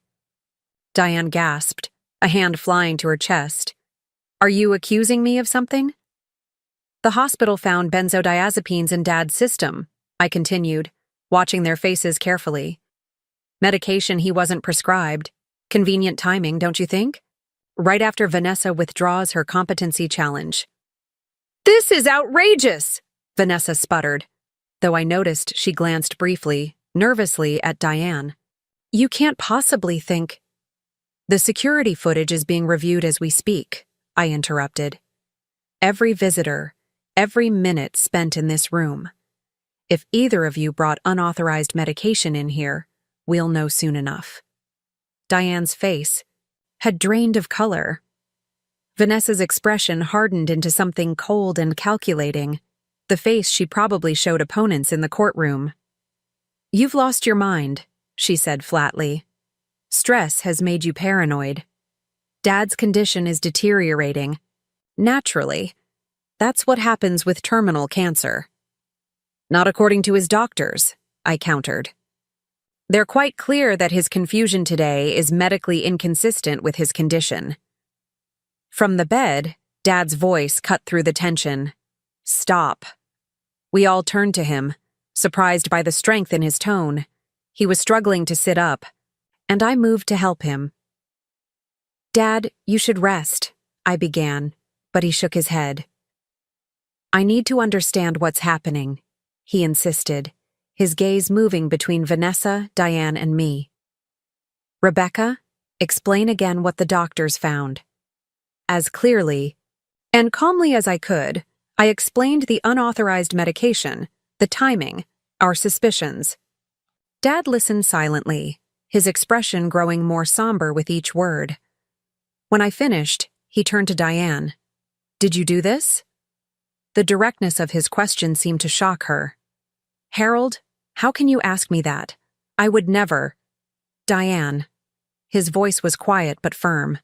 Diane gasped, a hand flying to her chest. "Are you accusing me of something?" "The hospital found benzodiazepines in Dad's system," I continued, watching their faces carefully. "Medication he wasn't prescribed. Convenient timing, don't you think? Right after Vanessa withdraws her competency challenge." "This is outrageous!" Vanessa sputtered, though I noticed she glanced briefly, nervously at Diane. "You can't possibly think—" "The security footage is being reviewed as we speak," I interrupted. "Every visitor, every minute spent in this room. If either of you brought unauthorized medication in here, we'll know soon enough." Diane's face had drained of color. Vanessa's expression hardened into something cold and calculating, the face she probably showed opponents in the courtroom. "You've lost your mind," she said flatly. "Stress has made you paranoid. Dad's condition is deteriorating. Naturally. That's what happens with terminal cancer." "Not according to his doctors," I countered. "They're quite clear that his confusion today is medically inconsistent with his condition." From the bed, Dad's voice cut through the tension. "Stop." We all turned to him, surprised by the strength in his tone. He was struggling to sit up, and I moved to help him. "Dad, you should rest," I began, but he shook his head. "I need to understand what's happening," he insisted, his gaze moving between Vanessa, Diane, and me. "Rebecca, explain again what the doctors found." As clearly and calmly as I could, I explained the unauthorized medication, the timing, our suspicions. Dad listened silently, his expression growing more somber with each word. When I finished, he turned to Diane. "Did you do this?" The directness of his question seemed to shock her. "Harold, how can you ask me that? I would never." "Diane." His voice was quiet but firm.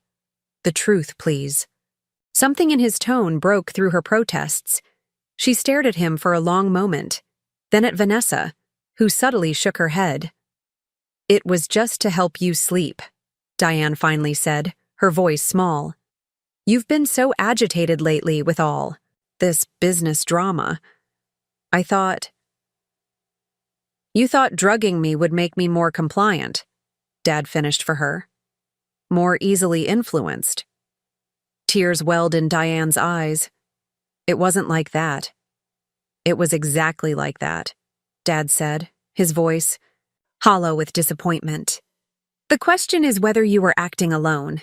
"The truth, please." Something in his tone broke through her protests. She stared at him for a long moment, then at Vanessa, who subtly shook her head. "It was just to help you sleep," Diane finally said, her voice small. "You've been so agitated lately with all this business drama. I thought—" "You thought drugging me would make me more compliant," Dad finished for her. "More easily influenced." Tears welled in Diane's eyes. "It wasn't like that." "It was exactly like that," Dad said, his voice hollow with disappointment. "The question is whether you were acting alone."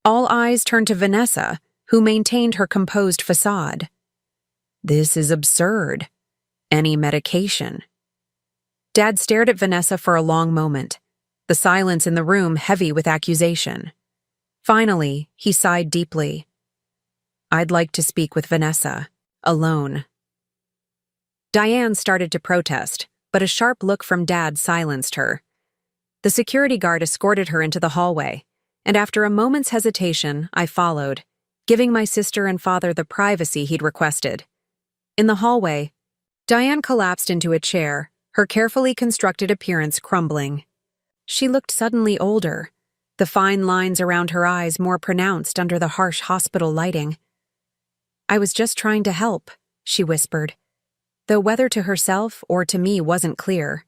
All eyes turned to Vanessa, who maintained her composed facade. "This is absurd. Any medication." Dad stared at Vanessa for a long moment, the silence in the room heavy with accusation. Finally, he sighed deeply. "I'd like to speak with Vanessa, alone." Diane started to protest, but a sharp look from Dad silenced her. The security guard escorted her into the hallway, and after a moment's hesitation, I followed, giving my sister and father the privacy he'd requested. In the hallway, Diane collapsed into a chair, her carefully constructed appearance crumbling. She looked suddenly older, the fine lines around her eyes more pronounced under the harsh hospital lighting. "I was just trying to help," she whispered, though whether to herself or to me wasn't clear.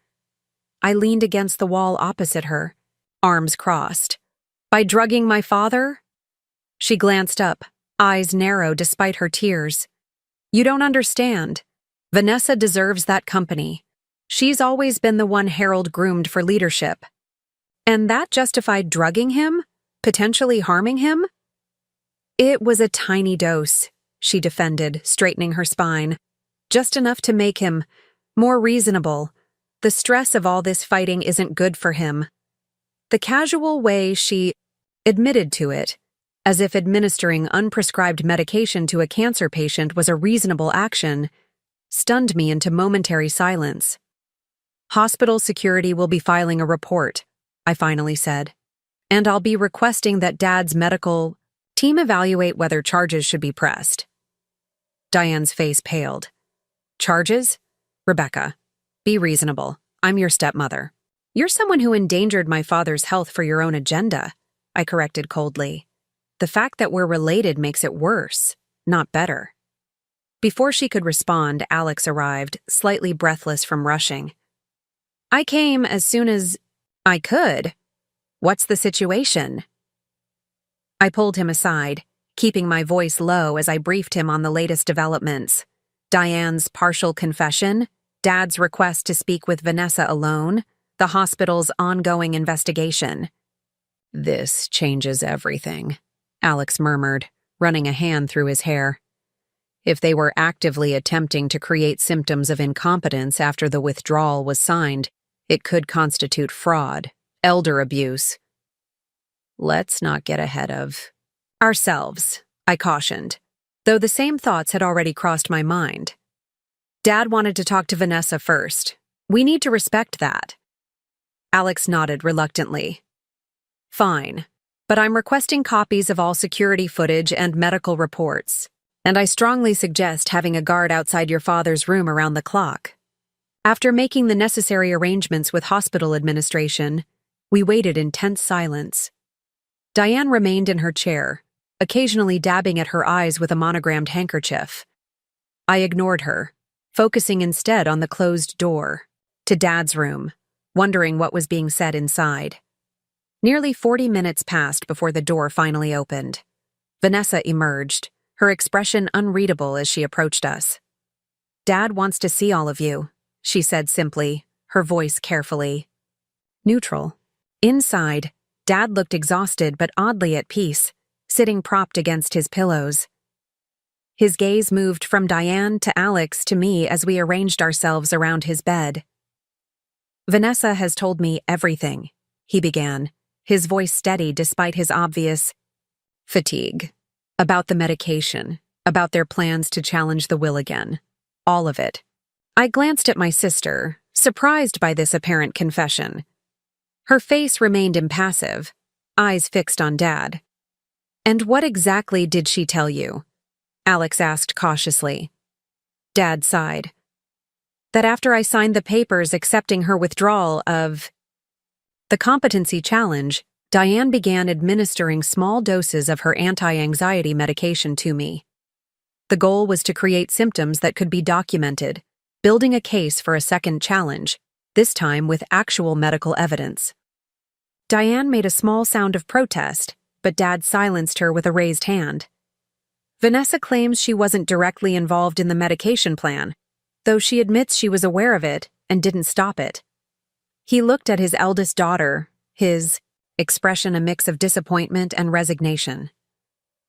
I leaned against the wall opposite her, arms crossed. "By drugging my father?" She glanced up, eyes narrow despite her tears. "You don't understand. Vanessa deserves that company. She's always been the one Harold groomed for leadership. And that justified drugging him? Potentially harming him?" "It was a tiny dose," she defended, straightening her spine. "Just enough to make him more reasonable. The stress of all this fighting isn't good for him." The casual way she admitted to it, as if administering unprescribed medication to a cancer patient was a reasonable action, stunned me into momentary silence. "Hospital security will be filing a report," I finally said, "and I'll be requesting that Dad's medical team evaluate whether charges should be pressed." Diane's face paled. "Charges? Rebecca, be reasonable. I'm your stepmother." "You're someone who endangered my father's health for your own agenda," I corrected coldly. "The fact that we're related makes it worse, not better." Before she could respond, Alex arrived, slightly breathless from rushing. "I came as soon as I could. What's the situation?" I pulled him aside, keeping my voice low as I briefed him on the latest developments. Diane's partial confession, Dad's request to speak with Vanessa alone, the hospital's ongoing investigation. "This changes everything," Alex murmured, running a hand through his hair. "If they were actively attempting to create symptoms of incompetence after the withdrawal was signed, it could constitute fraud, elder abuse." "Let's not get ahead of ourselves," I cautioned, though the same thoughts had already crossed my mind. "Dad wanted to talk to Vanessa first. We need to respect that." Alex nodded reluctantly. "Fine, but I'm requesting copies of all security footage and medical reports, and I strongly suggest having a guard outside your father's room around the clock." After making the necessary arrangements with hospital administration, we waited in tense silence. Diane remained in her chair, occasionally dabbing at her eyes with a monogrammed handkerchief. I ignored her, focusing instead on the closed door, to Dad's room, wondering what was being said inside. Nearly 40 minutes passed before the door finally opened. Vanessa emerged, her expression unreadable as she approached us. "Dad wants to see all of you," she said simply, her voice carefully neutral. Inside, Dad looked exhausted but oddly at peace, sitting propped against his pillows. His gaze moved from Diane to Alex to me as we arranged ourselves around his bed. "Vanessa has told me everything," he began, his voice steady despite his obvious fatigue. "About the medication, about their plans to challenge the will again. All of it." I glanced at my sister, surprised by this apparent confession. Her face remained impassive, eyes fixed on Dad. "And what exactly did she tell you?" Alex asked cautiously. Dad sighed. "That after I signed the papers accepting her withdrawal of the competency challenge, Diane began administering small doses of her anti-anxiety medication to me. The goal was to create symptoms that could be documented, building a case for a second challenge, this time with actual medical evidence." Diane made a small sound of protest, but Dad silenced her with a raised hand. "Vanessa claims she wasn't directly involved in the medication plan, though she admits she was aware of it and didn't stop it." He looked at his eldest daughter, his expression a mix of disappointment and resignation.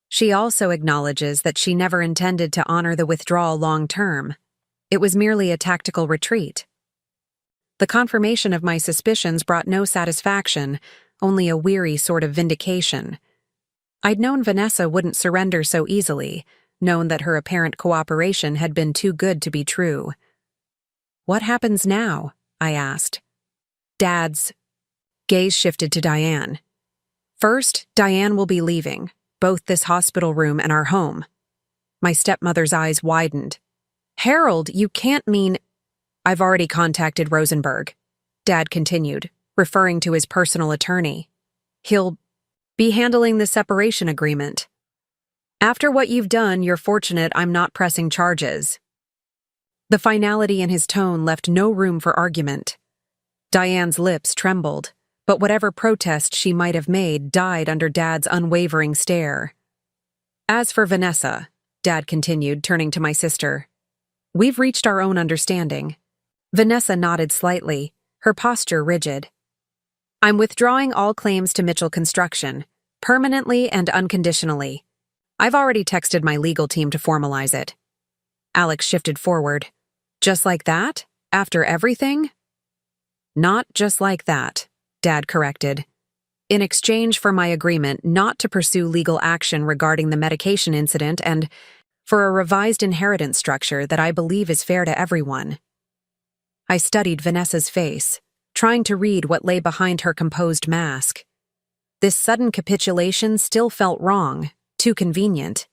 "She also acknowledges that she never intended to honor the withdrawal long term. It was merely a tactical retreat." The confirmation of my suspicions brought no satisfaction, only a weary sort of vindication. I'd known Vanessa wouldn't surrender so easily, known that her apparent cooperation had been too good to be true. "What happens now?" I asked. Dad's gaze shifted to Diane. "First, Diane will be leaving, both this hospital room and our home." My stepmother's eyes widened. "Harold, you can't mean—" "I've already contacted Rosenberg," Dad continued, referring to his personal attorney. "He'll be handling the separation agreement. After what you've done, you're fortunate I'm not pressing charges. The finality in his tone left no room for argument. Diane's lips trembled, but whatever protest she might have made died under Dad's unwavering stare. As for Vanessa, Dad continued, turning to my sister, we've reached our own understanding. Vanessa nodded slightly, her posture rigid. I'm withdrawing all claims to Mitchell Construction, permanently and unconditionally. I've already texted my legal team to formalize it. Alex shifted forward. Just like that? After everything? Not just like that, Dad corrected. In exchange for my agreement not to pursue legal action regarding the medication incident and for a revised inheritance structure that I believe is fair to everyone. I studied Vanessa's face, trying to read what lay behind her composed mask. This sudden capitulation still felt wrong, too convenient.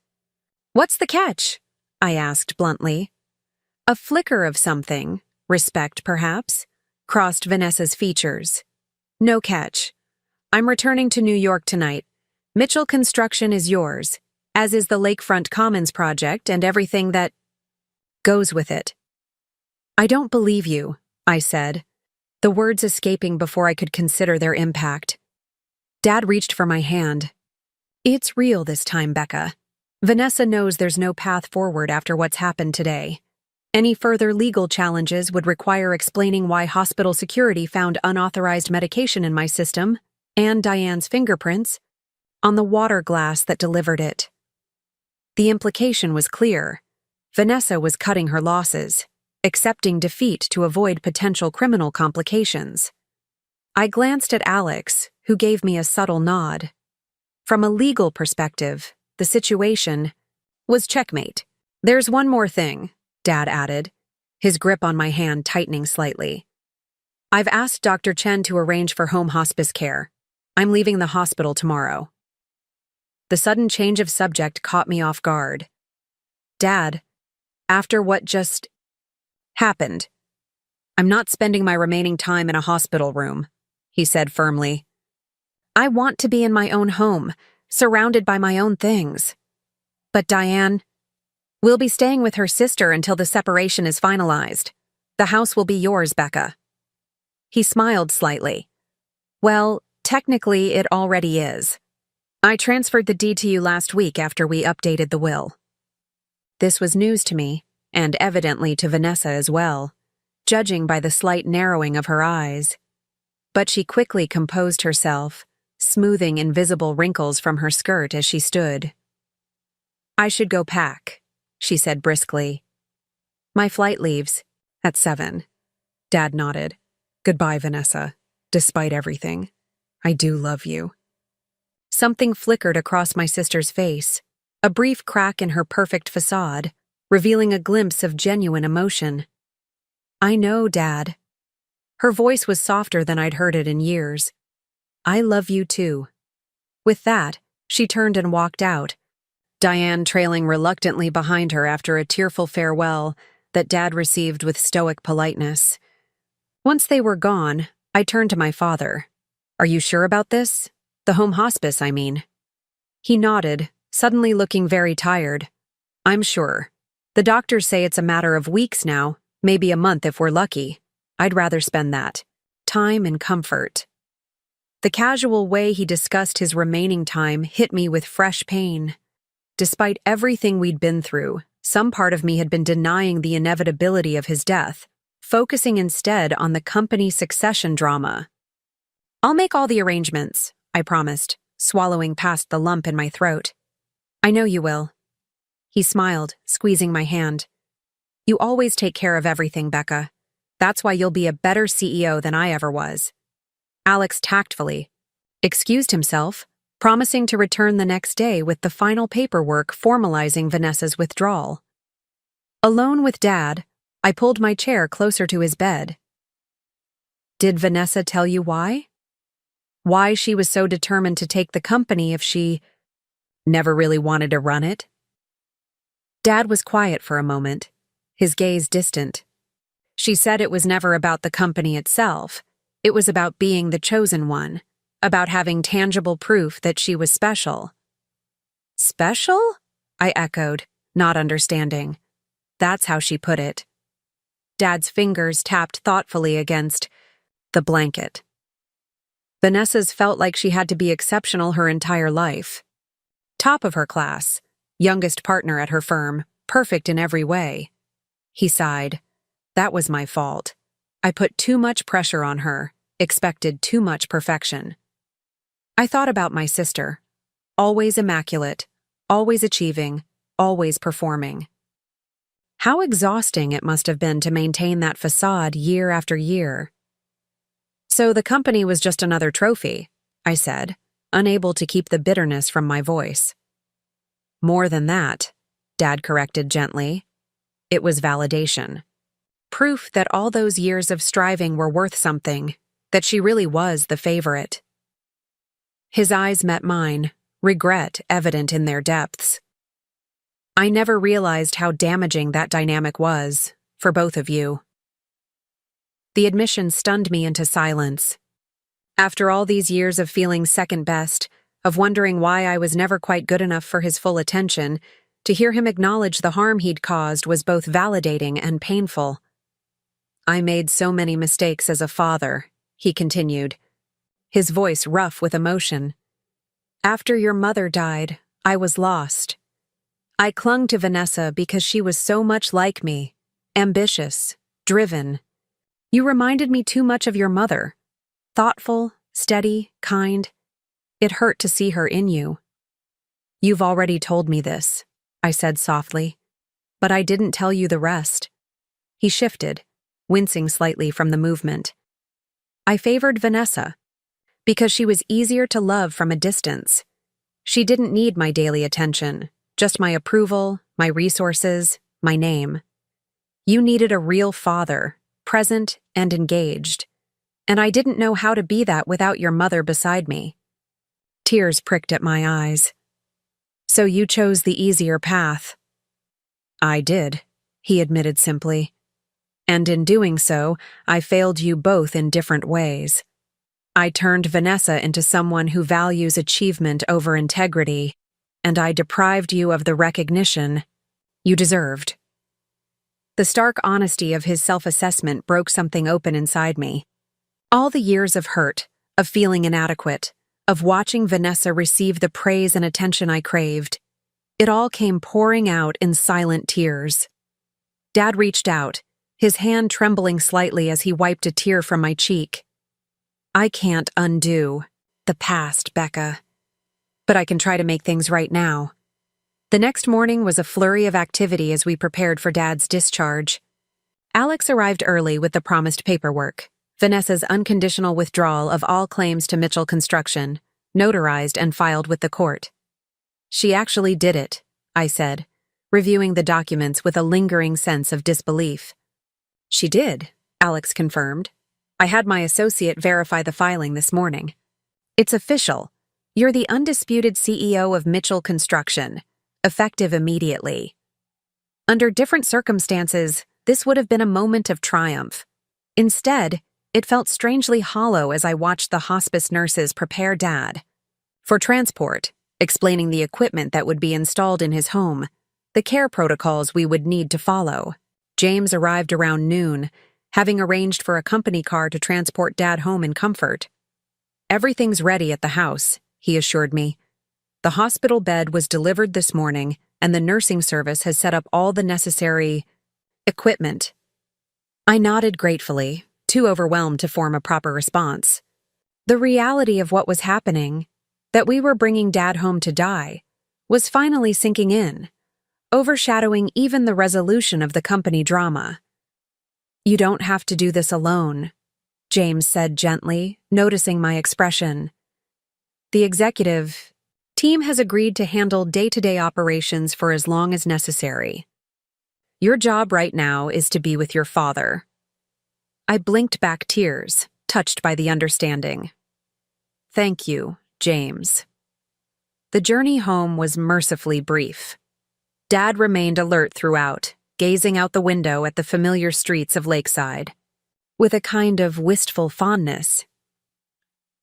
What's the catch? I asked bluntly. A flicker of something, respect perhaps, crossed Vanessa's features. No catch. I'm returning to New York tonight. Mitchell Construction is yours, as is the Lakefront Commons project and everything that goes with it. I don't believe you, I said, the words escaping before I could consider their impact. Dad reached for my hand. It's real this time, Becca. Vanessa knows there's no path forward after what's happened today. Any further legal challenges would require explaining why hospital security found unauthorized medication in my system, and Diane's fingerprints, on the water glass that delivered it. The implication was clear. Vanessa was cutting her losses, accepting defeat to avoid potential criminal complications. I glanced at Alex, who gave me a subtle nod. From a legal perspective, the situation was checkmate. There's one more thing, Dad added, his grip on my hand tightening slightly. I've asked Dr. Chen to arrange for home hospice care. I'm leaving the hospital tomorrow. The sudden change of subject caught me off guard. Dad, after what just happened, I'm not spending my remaining time in a hospital room, he said firmly. I want to be in my own home, surrounded by my own things. But Diane, we'll be staying with her sister until the separation is finalized. The house will be yours, Becca. He smiled slightly. Well, technically it already is. I transferred the deed to you last week after we updated the will. This was news to me, and evidently to Vanessa as well, judging by the slight narrowing of her eyes. But she quickly composed herself, smoothing invisible wrinkles from her skirt as she stood. I should go pack, she said briskly. My flight leaves at 7. Dad nodded. Goodbye, Vanessa. Despite everything, I do love you. Something flickered across my sister's face, a brief crack in her perfect facade, revealing a glimpse of genuine emotion. I know, Dad. Her voice was softer than I'd heard it in years. I love you too. With that, she turned and walked out, Diane trailing reluctantly behind her after a tearful farewell that Dad received with stoic politeness. Once they were gone, I turned to my father. Are you sure about this? The home hospice, I mean. He nodded, suddenly looking very tired. I'm sure. The doctors say it's a matter of weeks now, maybe a month if we're lucky. I'd rather spend that time in comfort. The casual way he discussed his remaining time hit me with fresh pain. Despite everything we'd been through, some part of me had been denying the inevitability of his death, focusing instead on the company succession drama. I'll make all the arrangements, I promised, swallowing past the lump in my throat. I know you will. He smiled, squeezing my hand. You always take care of everything, Becca. That's why you'll be a better CEO than I ever was. Alex tactfully excused himself, promising to return the next day with the final paperwork formalizing Vanessa's withdrawal. Alone with Dad, I pulled my chair closer to his bed. Did Vanessa tell you why? Why she was so determined to take the company if she never really wanted to run it? Dad was quiet for a moment, his gaze distant. She said it was never about the company itself. It was about being the chosen one, about having tangible proof that she was special. Special? I echoed, not understanding. That's how she put it. Dad's fingers tapped thoughtfully against the blanket. Vanessa's felt like she had to be exceptional her entire life. Top of her class, youngest partner at her firm, perfect in every way. He sighed. That was my fault. I put too much pressure on her, expected too much perfection. I thought about my sister. Always immaculate, always achieving, always performing. How exhausting it must have been to maintain that facade year after year. So the company was just another trophy, I said, unable to keep the bitterness from my voice. More than that, Dad corrected gently. It was validation. Proof that all those years of striving were worth something, that she really was the favorite. His eyes met mine, regret evident in their depths. I never realized how damaging that dynamic was, for both of you. The admission stunned me into silence. After all these years of feeling second best, of wondering why I was never quite good enough for his full attention, to hear him acknowledge the harm he'd caused was both validating and painful. I made so many mistakes as a father, he continued, his voice rough with emotion. After your mother died, I was lost. I clung to Vanessa because she was so much like me, ambitious, driven. You reminded me too much of your mother. Thoughtful, steady, kind. It hurt to see her in you. You've already told me this, I said softly, but I didn't tell you the rest. He shifted, wincing slightly from the movement. I favored Vanessa because she was easier to love from a distance. She didn't need my daily attention, just my approval, my resources, my name. You needed a real father, present and engaged, and I didn't know how to be that without your mother beside me. Tears pricked at my eyes. So you chose the easier path. I did, he admitted simply. And in doing so, I failed you both in different ways. I turned Vanessa into someone who values achievement over integrity, and I deprived you of the recognition you deserved. The stark honesty of his self-assessment broke something open inside me. All the years of hurt, of feeling inadequate, of watching Vanessa receive the praise and attention I craved, it all came pouring out in silent tears. Dad reached out, his hand trembling slightly as he wiped a tear from my cheek. I can't undo the past, Becca, but I can try to make things right now. The next morning was a flurry of activity as we prepared for Dad's discharge. Alex arrived early with the promised paperwork, Vanessa's unconditional withdrawal of all claims to Mitchell Construction, notarized and filed with the court. She actually did it, I said, reviewing the documents with a lingering sense of disbelief. She did, Alex confirmed. I had my associate verify the filing this morning. It's official. You're the undisputed CEO of Mitchell Construction, effective immediately. Under different circumstances, this would have been a moment of triumph. Instead, it felt strangely hollow as I watched the hospice nurses prepare Dad for transport, explaining the equipment that would be installed in his home, the care protocols we would need to follow. James arrived around noon, having arranged for a company car to transport Dad home in comfort. Everything's ready at the house, he assured me. The hospital bed was delivered this morning, and the nursing service has set up all the necessary equipment. I nodded gratefully, too overwhelmed to form a proper response. The reality of what was happening, that we were bringing Dad home to die, was finally sinking in, overshadowing even the resolution of the company drama. You don't have to do this alone, James said gently, noticing my expression. The executive team has agreed to handle day-to-day operations for as long as necessary. Your job right now is to be with your father. I blinked back tears, touched by the understanding. Thank you, James. The journey home was mercifully brief. Dad remained alert throughout, gazing out the window at the familiar streets of Lakeside, with a kind of wistful fondness.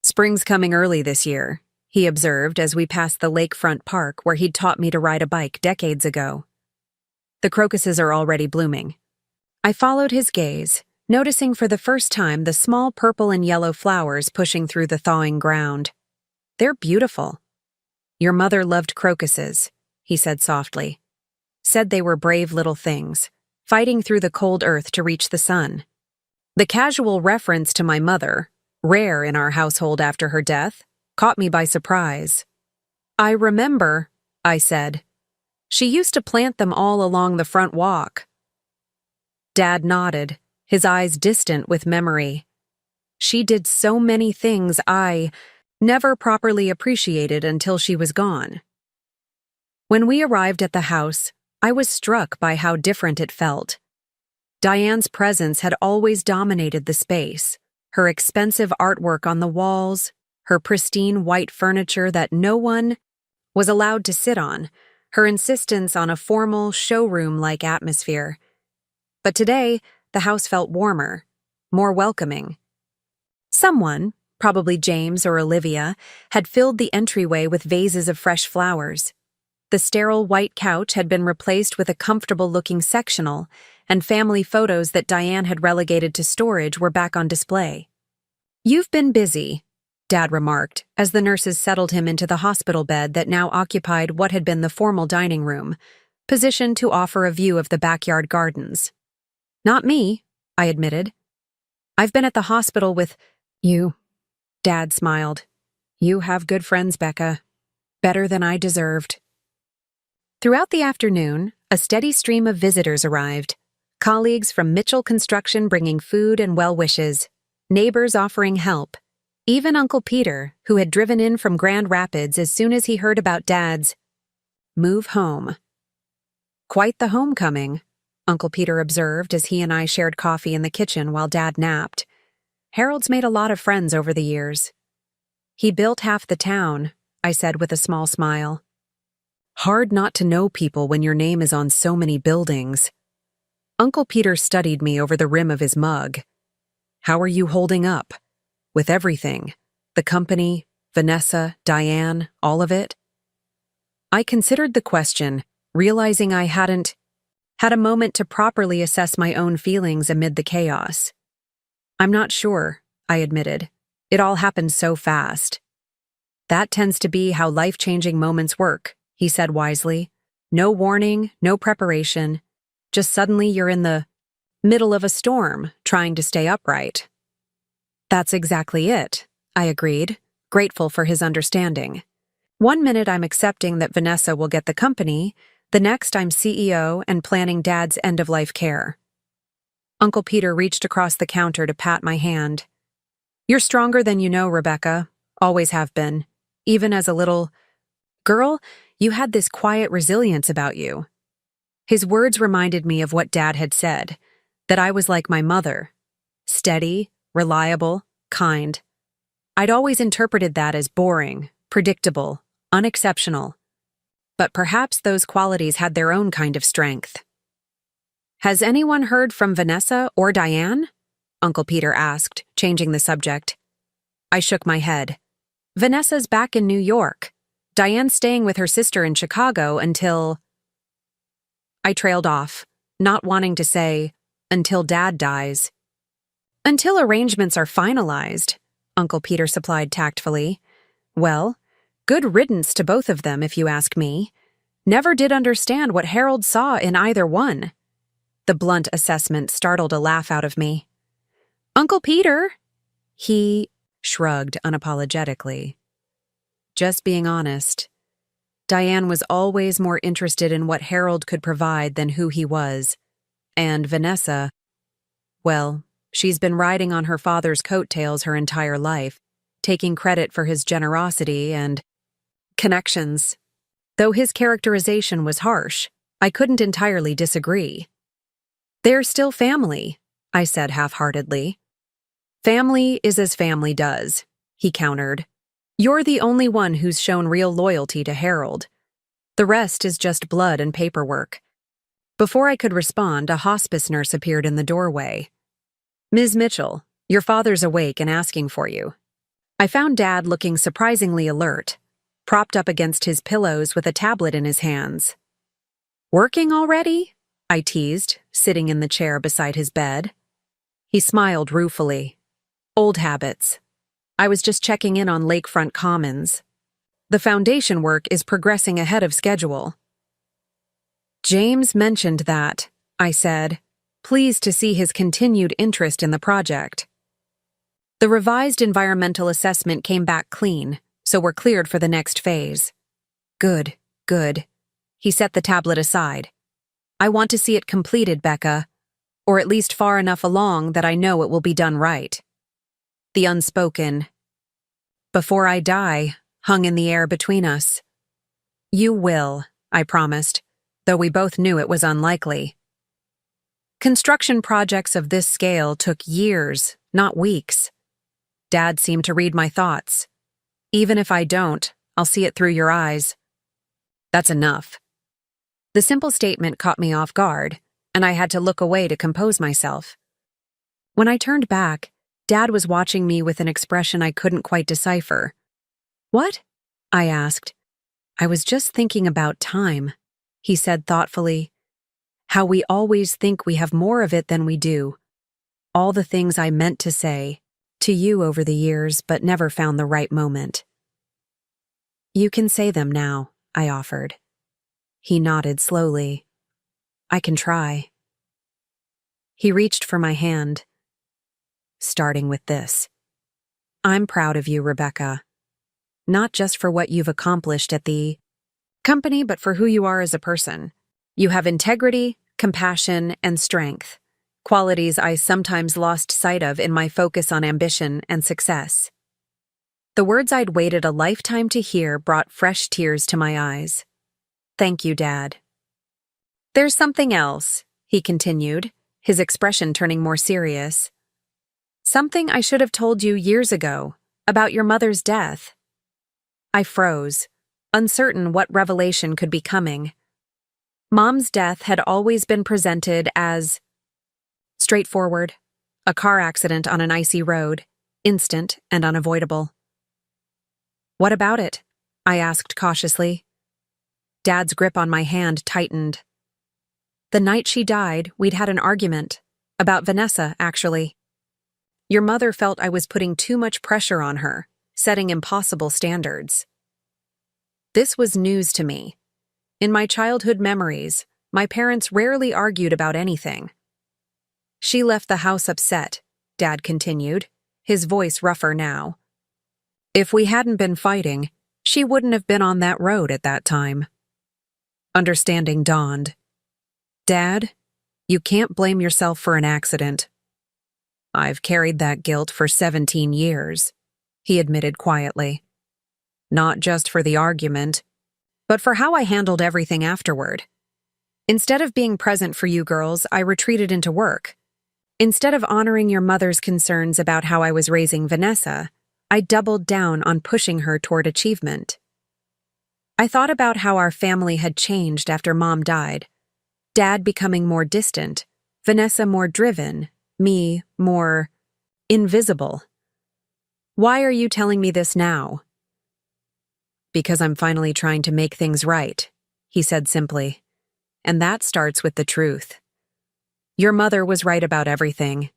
Spring's coming early this year, he observed as we passed the lakefront park where he'd taught me to ride a bike decades ago. The crocuses are already blooming. I followed his gaze, noticing for the first time the small purple and yellow flowers pushing through the thawing ground. They're beautiful. Your mother loved crocuses, he said softly. Said they were brave little things, fighting through the cold earth to reach the sun. The casual reference to my mother, rare in our household after her death, caught me by surprise. I remember, I said. She used to plant them all along the front walk. Dad nodded, his eyes distant with memory. She did so many things I never properly appreciated until she was gone. When we arrived at the house, I was struck by how different it felt. Diane's presence had always dominated the space, her expensive artwork on the walls, her pristine white furniture that no one was allowed to sit on, her insistence on a formal, showroom-like atmosphere. But today, the house felt warmer, more welcoming. Someone, probably James or Olivia, had filled the entryway with vases of fresh flowers. The sterile white couch had been replaced with a comfortable-looking sectional, and family photos that Diane had relegated to storage were back on display. "You've been busy," Dad remarked, as the nurses settled him into the hospital bed that now occupied what had been the formal dining room, positioned to offer a view of the backyard gardens. "Not me," I admitted. "I've been at the hospital with you." Dad smiled. "You have good friends, Becca. Better than I deserved." Throughout the afternoon, a steady stream of visitors arrived. Colleagues from Mitchell Construction bringing food and well wishes, neighbors offering help, even Uncle Peter, who had driven in from Grand Rapids as soon as he heard about Dad's move home. "Quite the homecoming," Uncle Peter observed as he and I shared coffee in the kitchen while Dad napped. "Harold's made a lot of friends over the years." "He built half the town," I said with a small smile. "Hard not to know people when your name is on so many buildings." Uncle Peter studied me over the rim of his mug. "How are you holding up? With everything? The company, Vanessa, Diane, all of it?" I considered the question, realizing I hadn't had a moment to properly assess my own feelings amid the chaos. "I'm not sure," I admitted. "It all happened so fast." "That tends to be how life-changing moments work," he said wisely. "No warning, no preparation. Just suddenly you're in the middle of a storm, trying to stay upright." "That's exactly it," I agreed, grateful for his understanding. One minute I'm accepting that Vanessa will get the company, the next I'm CEO and planning Dad's end-of-life care. Uncle Peter reached across the counter to pat my hand. "You're stronger than you know, Rebecca. Always have been. Even as a little girl, you had this quiet resilience about you." His words reminded me of what Dad had said, that I was like my mother. Steady, reliable, kind. I'd always interpreted that as boring, predictable, unexceptional. But perhaps those qualities had their own kind of strength. "Has anyone heard from Vanessa or Diane?" Uncle Peter asked, changing the subject. I shook my head. "Vanessa's back in New York. Diane's staying with her sister in Chicago until—" I trailed off, not wanting to say, "until Dad dies." "Until arrangements are finalized," Uncle Peter supplied tactfully. "Well, good riddance to both of them, if you ask me. Never did understand what Harold saw in either one." The blunt assessment startled a laugh out of me. "Uncle Peter?" He shrugged unapologetically. "Just being honest. Diane was always more interested in what Harold could provide than who he was. And Vanessa, well, she's been riding on her father's coattails her entire life, taking credit for his generosity and connections. Though his characterization was harsh, I couldn't entirely disagree. "They're still family," I said half-heartedly. "Family is as family does," he countered. "You're the only one who's shown real loyalty to Harold. The rest is just blood and paperwork." Before I could respond, a hospice nurse appeared in the doorway. "Ms. Mitchell, your father's awake and asking for you." I found Dad looking surprisingly alert, propped up against his pillows with a tablet in his hands. "Working already?" I teased, sitting in the chair beside his bed. He smiled ruefully. "Old habits. I was just checking in on Lakefront Commons. The foundation work is progressing ahead of schedule." "James mentioned that," I said, pleased to see his continued interest in the project. "The revised environmental assessment came back clean, so we're cleared for the next phase." "Good, good." He set the tablet aside. "I want to see it completed, Becca, or at least far enough along that I know it will be done right." The unspoken "before I die" hung in the air between us. "You will," I promised, though we both knew it was unlikely. Construction projects of this scale took years, not weeks. Dad seemed to read my thoughts. "Even if I don't, I'll see it through your eyes." That's enough. The simple statement caught me off guard, and I had to look away to compose myself. When I turned back, Dad was watching me with an expression I couldn't quite decipher. "What?" I asked. "I was just thinking about time," he said thoughtfully. "How we always think we have more of it than we do. All the things I meant to say to you over the years but never found the right moment." "You can say them now," I offered. He nodded slowly. "I can try." He reached for my hand. "Starting with this. I'm proud of you, Rebecca. Not just for what you've accomplished at the company, but for who you are as a person. You have integrity, compassion, and strength, qualities I sometimes lost sight of in my focus on ambition and success." The words I'd waited a lifetime to hear brought fresh tears to my eyes. "Thank you, Dad." "There's something else," he continued, his expression turning more serious. "Something I should have told you years ago, about your mother's death." I froze, uncertain what revelation could be coming. Mom's death had always been presented as straightforward, a car accident on an icy road, instant and unavoidable. "What about it?" I asked cautiously. Dad's grip on my hand tightened. "The night she died, we'd had an argument. About Vanessa, actually. Your mother felt I was putting too much pressure on her, setting impossible standards." This was news to me. In my childhood memories, my parents rarely argued about anything. "She left the house upset," Dad continued, his voice rougher now. "If we hadn't been fighting, she wouldn't have been on that road at that time." Understanding dawned. "Dad, you can't blame yourself for an accident." "I've carried that guilt for 17 years, he admitted quietly. "Not just for the argument, but for how I handled everything afterward. Instead of being present for you girls, I retreated into work. Instead of honoring your mother's concerns about how I was raising Vanessa, I doubled down on pushing her toward achievement. I thought about how our family had changed after Mom died. Dad becoming more distant, Vanessa more driven, me more invisible. Why are you telling me this now?" "Because I'm finally trying to make things right," he said simply. "And that starts with the truth. Your mother was right about everything.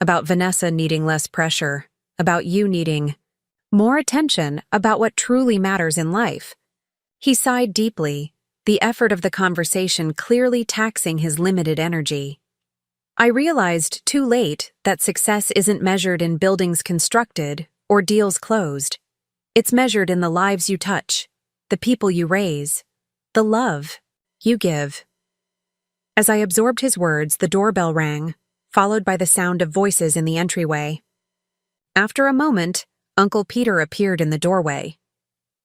About Vanessa needing less pressure, about you needing more attention, about what truly matters in life." He sighed deeply, the effort of the conversation clearly taxing his limited energy. I realized too late that success isn't measured in buildings constructed or deals closed. It's measured in the lives you touch, the people you raise, the love you give. As I absorbed his words, the doorbell rang, followed by the sound of voices in the entryway. After a moment, Uncle Peter appeared in the doorway.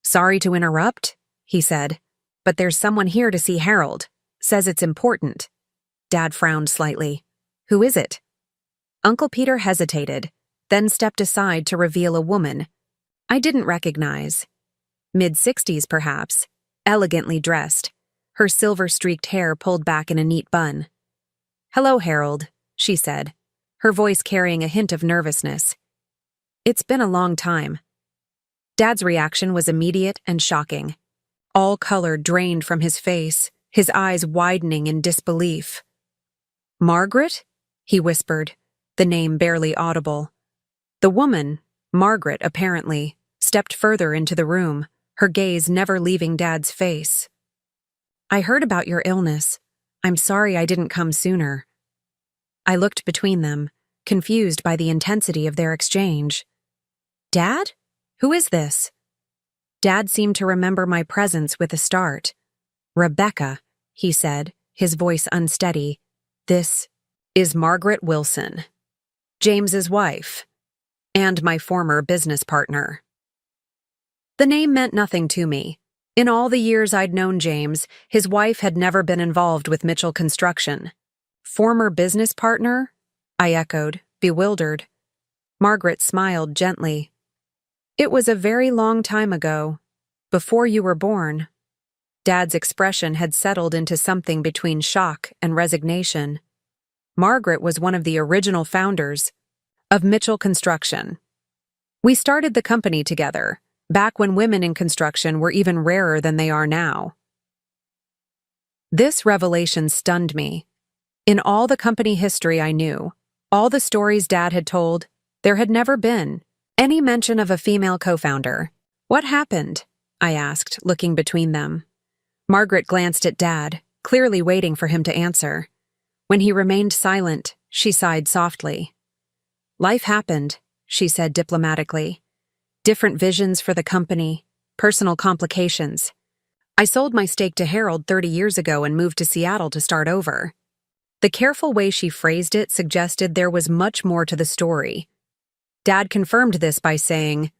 "Sorry to interrupt," he said, "but there's someone here to see Harold. Says it's important." Dad frowned slightly. "Who is it?" Uncle Peter hesitated, then stepped aside to reveal a woman I didn't recognize. Mid-60s, perhaps, elegantly dressed, her silver-streaked hair pulled back in a neat bun. "Hello, Harold," she said, her voice carrying a hint of nervousness. "It's been a long time. Dad's reaction was immediate and shocking. All color drained from his face, his eyes widening in disbelief. "Margaret?" he whispered, the name barely audible. The woman, Margaret apparently, stepped further into the room, her gaze never leaving Dad's face. "I heard about your illness. I'm sorry I didn't come sooner." I looked between them, confused by the intensity of their exchange. "Dad? Who is this?" Dad seemed to remember my presence with a start. "Rebecca," he said, his voice unsteady. "This is Margaret Wilson, James's wife, and my former business partner." The name meant nothing to me. In all the years I'd known James, his wife had never been involved with Mitchell Construction. "Former business partner?" I echoed, bewildered. Margaret smiled gently. "It was a very long time ago, before you were born." Dad's expression had settled into something between shock and resignation. Margaret was one of the original founders of Mitchell Construction. We started the company together, back when women in construction were even rarer than they are now. This revelation stunned me. In all the company history I knew, all the stories Dad had told, there had never been any mention of a female co-founder. "What happened?" I asked, looking between them. Margaret glanced at Dad, clearly waiting for him to answer. When he remained silent, she sighed softly. "Life happened," she said diplomatically. "Different visions for the company, personal complications. I sold my stake to Harold 30 years ago and moved to Seattle to start over." The careful way she phrased it suggested there was much more to the story. Dad confirmed this by saying,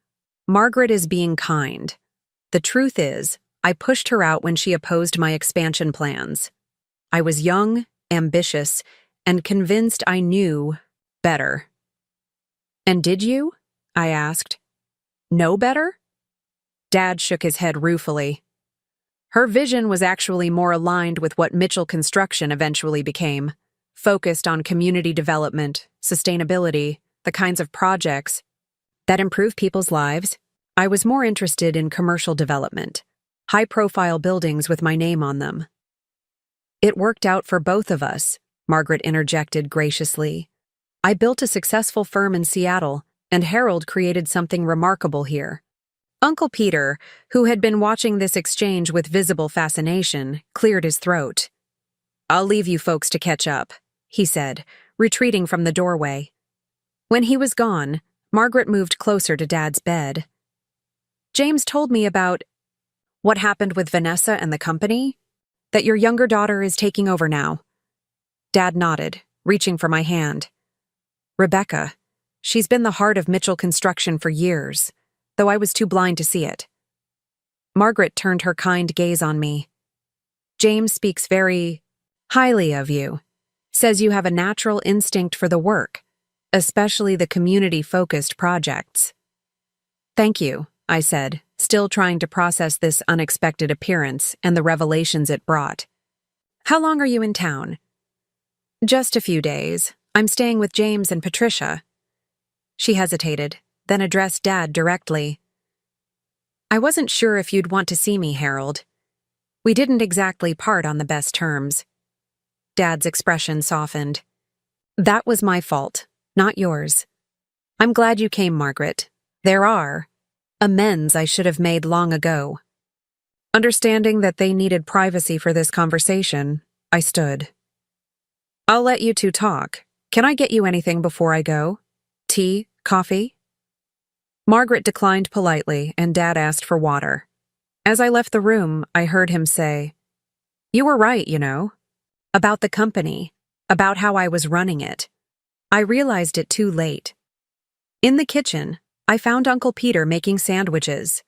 "Margaret is being kind. The truth is, I pushed her out when she opposed my expansion plans. I was young, ambitious, and convinced I knew better." "And did you?" I asked. "Know better?" Dad shook his head ruefully. "Her vision was actually more aligned with what Mitchell Construction eventually became, focused on community development, sustainability, the kinds of projects that improve people's lives. I was more interested in commercial development, high-profile buildings with my name on them." "It worked out for both of us," Margaret interjected graciously. "I built a successful firm in Seattle, and Harold created something remarkable here." Uncle Peter, who had been watching this exchange with visible fascination, cleared his throat. "I'll leave you folks to catch up," he said, retreating from the doorway. When he was gone, Margaret moved closer to Dad's bed. "James told me about what happened with Vanessa and the company, that your younger daughter is taking over now." Dad nodded, reaching for my hand. "Rebecca. She's been the heart of Mitchell Construction for years, though I was too blind to see it." Margaret turned her kind gaze on me. "James speaks very highly of you, says you have a natural instinct for the work, especially the community-focused projects." "Thank you," I said, still trying to process this unexpected appearance and the revelations it brought. "How long are you in town?" "Just a few days. I'm staying with James and Patricia." She hesitated, then addressed Dad directly. "I wasn't sure if you'd want to see me, Harold. We didn't exactly part on the best terms." Dad's expression softened. "That was my fault, not yours. I'm glad you came, Margaret. There are amends I should have made long ago." Understanding that they needed privacy for this conversation, I stood. "I'll let you two talk. Can I get you anything before I go? Tea? Coffee?" Margaret declined politely, and Dad asked for water. As I left the room, I heard him say, "You were right, you know. About the company, about how I was running it. I realized it too late." In the kitchen, I found Uncle Peter making sandwiches.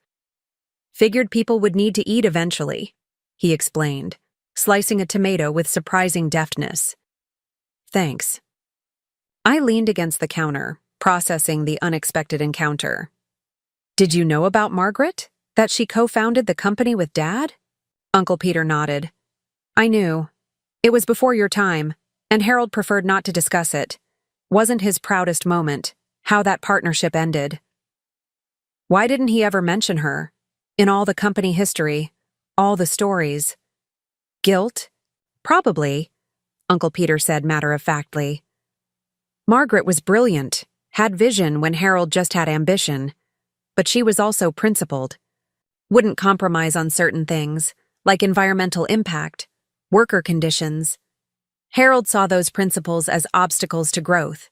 "Figured people would need to eat eventually," he explained, slicing a tomato with surprising deftness. "Thanks." I leaned against the counter, processing the unexpected encounter. "Did you know about Margaret? That she co-founded the company with Dad?" Uncle Peter nodded. "I knew. It was before your time, and Harold preferred not to discuss it. Wasn't his proudest moment, how that partnership ended." Why didn't he ever mention her? In all the company history, all the stories. Guilt? Probably, Uncle Peter said matter-of-factly. Margaret was brilliant, had vision when Harold just had ambition, but she was also principled. Wouldn't compromise on certain things, like environmental impact, worker conditions. Harold saw those principles as obstacles to growth.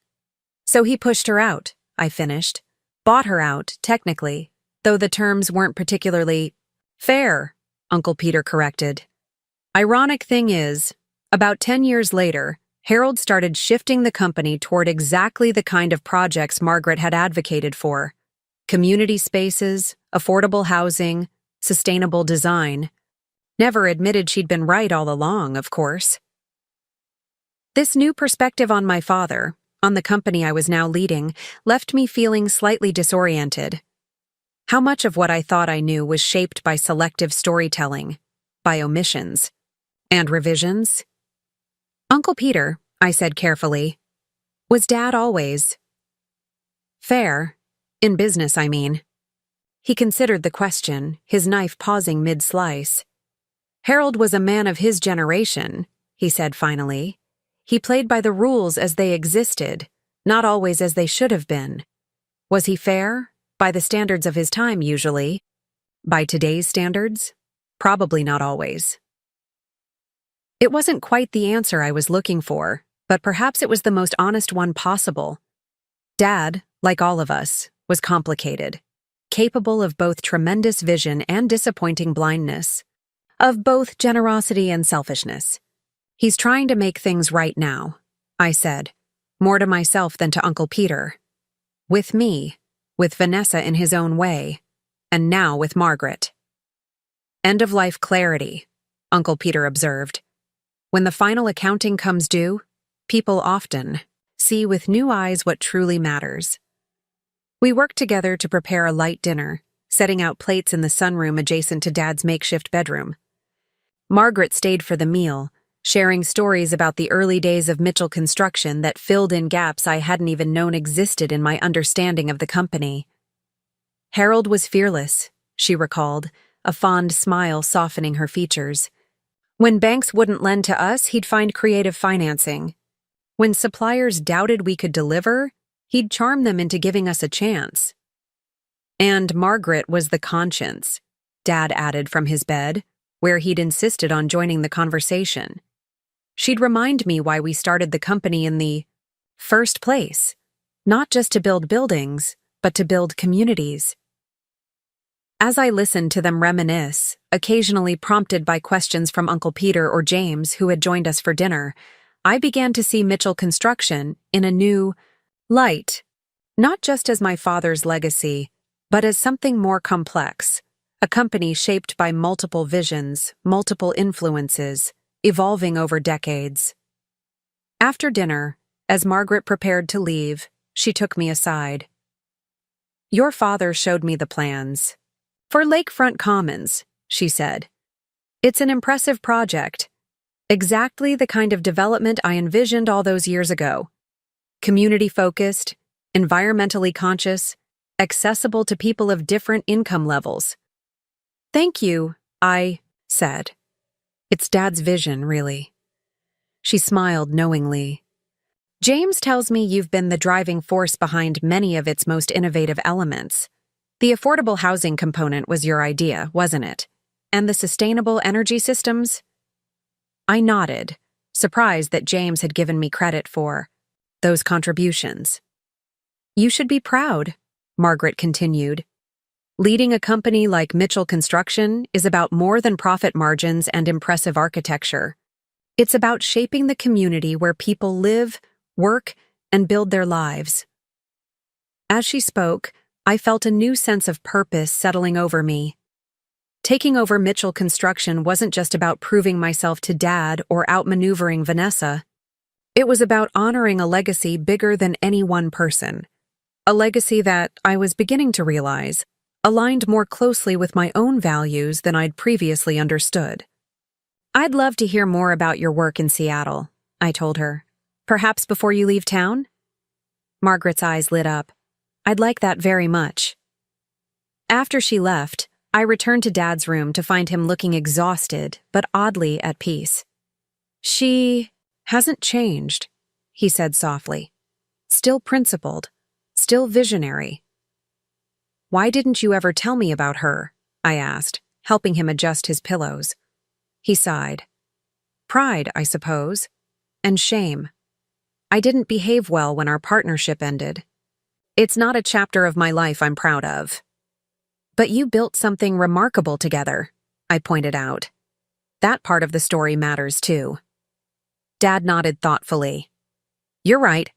So he pushed her out, I finished. Bought her out, technically, though the terms weren't particularly fair, Uncle Peter corrected. Ironic thing is, about 10 years later, Harold started shifting the company toward exactly the kind of projects Margaret had advocated for: community spaces, affordable housing, sustainable design. Never admitted she'd been right all along, of course. This new perspective on my father, on the company I was now leading, left me feeling slightly disoriented. How much of what I thought I knew was shaped by selective storytelling, by omissions, and revisions? Uncle Peter, I said carefully, was Dad always fair? In business, I mean. He considered the question, his knife pausing mid-slice. Harold was a man of his generation, he said finally. He played by the rules as they existed, not always as they should have been. Was he fair? By the standards of his time, usually. By today's standards? Probably not always. It wasn't quite the answer I was looking for, but perhaps it was the most honest one possible. Dad, like all of us, was complicated, capable of both tremendous vision and disappointing blindness, of both generosity and selfishness. He's trying to make things right now, I said, more to myself than to Uncle Peter. With me, with Vanessa in his own way, and now with Margaret. End-of-life clarity, Uncle Peter observed. When the final accounting comes due, people often see with new eyes what truly matters. We worked together to prepare a light dinner, setting out plates in the sunroom adjacent to Dad's makeshift bedroom. Margaret stayed for the meal, sharing stories about the early days of Mitchell Construction that filled in gaps I hadn't even known existed in my understanding of the company. Harold was fearless, she recalled, a fond smile softening her features. When banks wouldn't lend to us, he'd find creative financing. When suppliers doubted we could deliver, he'd charm them into giving us a chance. And Margaret was the conscience, Dad added from his bed, where he'd insisted on joining the conversation. She'd remind me why we started the company in the first place, not just to build buildings, but to build communities. As I listened to them reminisce, occasionally prompted by questions from Uncle Peter or James, who had joined us for dinner, I began to see Mitchell Construction in a new light, not just as my father's legacy, but as something more complex, a company shaped by multiple visions, multiple influences, evolving over decades. After dinner, as Margaret prepared to leave, she took me aside. "Your father showed me the plans. For Lakefront Commons," she said. "It's an impressive project. Exactly the kind of development I envisioned all those years ago. Community-focused, environmentally conscious, accessible to people of different income levels." "Thank you," I said. "It's Dad's vision, really." She smiled knowingly. "James tells me you've been the driving force behind many of its most innovative elements. The affordable housing component was your idea, wasn't it? And the sustainable energy systems?" I nodded, surprised that James had given me credit for those contributions. "You should be proud," Margaret continued. "Leading a company like Mitchell Construction is about more than profit margins and impressive architecture. It's about shaping the community where people live, work, and build their lives." As she spoke, I felt a new sense of purpose settling over me. Taking over Mitchell Construction wasn't just about proving myself to Dad or outmaneuvering Vanessa. It was about honoring a legacy bigger than any one person. A legacy that, I was beginning to realize, aligned more closely with my own values than I'd previously understood. "I'd love to hear more about your work in Seattle," I told her. "Perhaps before you leave town?" Margaret's eyes lit up. "I'd like that very much." After she left, I returned to Dad's room to find him looking exhausted, but oddly at peace. She hasn't changed, he said softly. Still principled, still visionary. Why didn't you ever tell me about her? I asked, helping him adjust his pillows. He sighed. Pride, I suppose, and shame. I didn't behave well when our partnership ended. It's not a chapter of my life I'm proud of. But you built something remarkable together, I pointed out. That part of the story matters too. Dad nodded thoughtfully. You're right.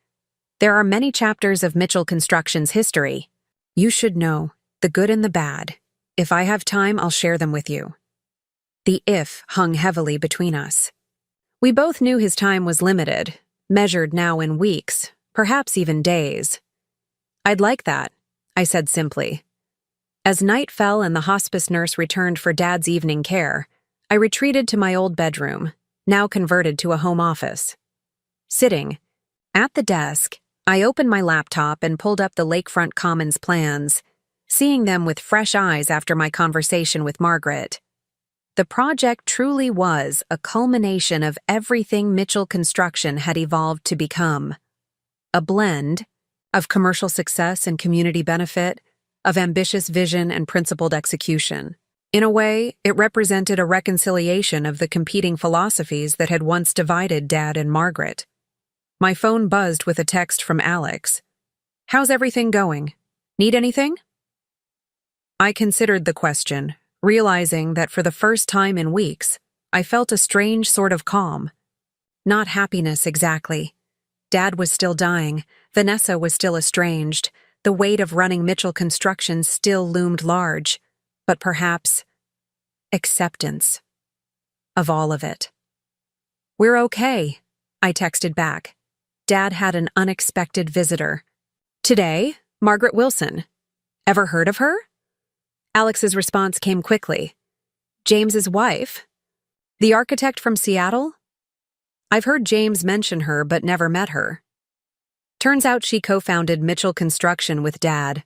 There are many chapters of Mitchell Construction's history. You should know, the good and the bad. If I have time, I'll share them with you. The if hung heavily between us. We both knew his time was limited, measured now in weeks, perhaps even days. I'd like that, I said simply. As night fell and the hospice nurse returned for Dad's evening care, I retreated to my old bedroom, now converted to a home office. Sitting at the desk, I opened my laptop and pulled up the Lakefront Commons plans, seeing them with fresh eyes after my conversation with Margaret. The project truly was a culmination of everything Mitchell Construction had evolved to become. A blend of commercial success and community benefit, of ambitious vision and principled execution. In a way, it represented a reconciliation of the competing philosophies that had once divided Dad and Margaret. My phone buzzed with a text from Alex. How's everything going? Need anything? I considered the question, realizing that for the first time in weeks, I felt a strange sort of calm. Not happiness exactly. Dad was still dying, Vanessa was still estranged, the weight of running Mitchell Construction still loomed large, but perhaps acceptance of all of it. We're okay, I texted back. Dad had an unexpected visitor. Today, Margaret Wilson. Ever heard of her? Alex's response came quickly. James's wife? The architect from Seattle? I've heard James mention her but never met her. Turns out she co-founded Mitchell Construction with Dad.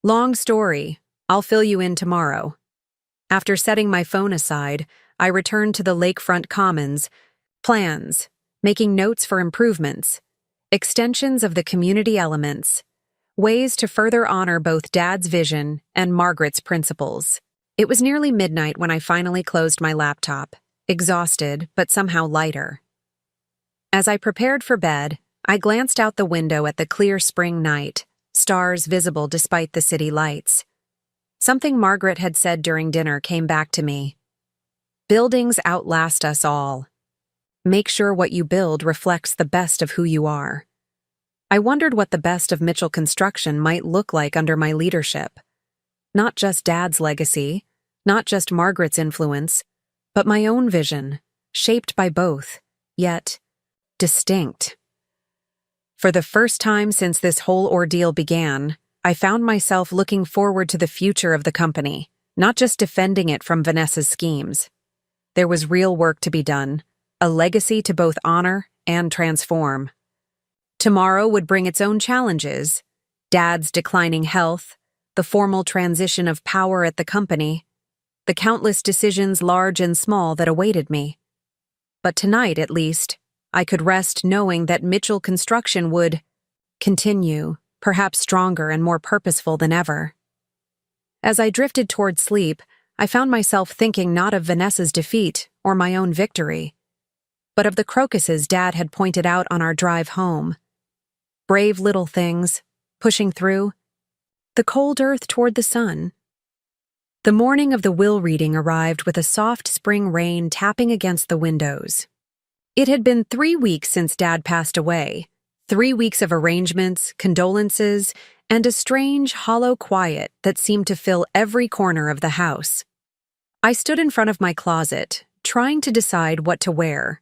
Long story, I'll fill you in tomorrow. After setting my phone aside, I returned to the Lakefront Commons, plans, making notes for improvements, extensions of the community elements, ways to further honor both Dad's vision and Margaret's principles. It was nearly midnight when I finally closed my laptop, exhausted but somehow lighter. As I prepared for bed, I glanced out the window at the clear spring night, stars visible despite the city lights. Something Margaret had said during dinner came back to me. Buildings outlast us all. Make sure what you build reflects the best of who you are. I wondered what the best of Mitchell Construction might look like under my leadership. Not just Dad's legacy, not just Margaret's influence, but my own vision, shaped by both, yet distinct. For the first time since this whole ordeal began, I found myself looking forward to the future of the company, not just defending it from Vanessa's schemes. There was real work to be done, a legacy to both honor and transform. Tomorrow would bring its own challenges, Dad's declining health, the formal transition of power at the company, the countless decisions large and small that awaited me. But tonight, at least, I could rest knowing that Mitchell Construction would continue, perhaps stronger and more purposeful than ever. As I drifted toward sleep, I found myself thinking not of Vanessa's defeat or my own victory, but of the crocuses Dad had pointed out on our drive home. Brave little things, pushing through, the cold earth toward the sun. The morning of the will reading arrived with a soft spring rain tapping against the windows. It had been 3 weeks since Dad passed away, 3 weeks of arrangements, condolences, and a strange, hollow quiet that seemed to fill every corner of the house. I stood in front of my closet, trying to decide what to wear.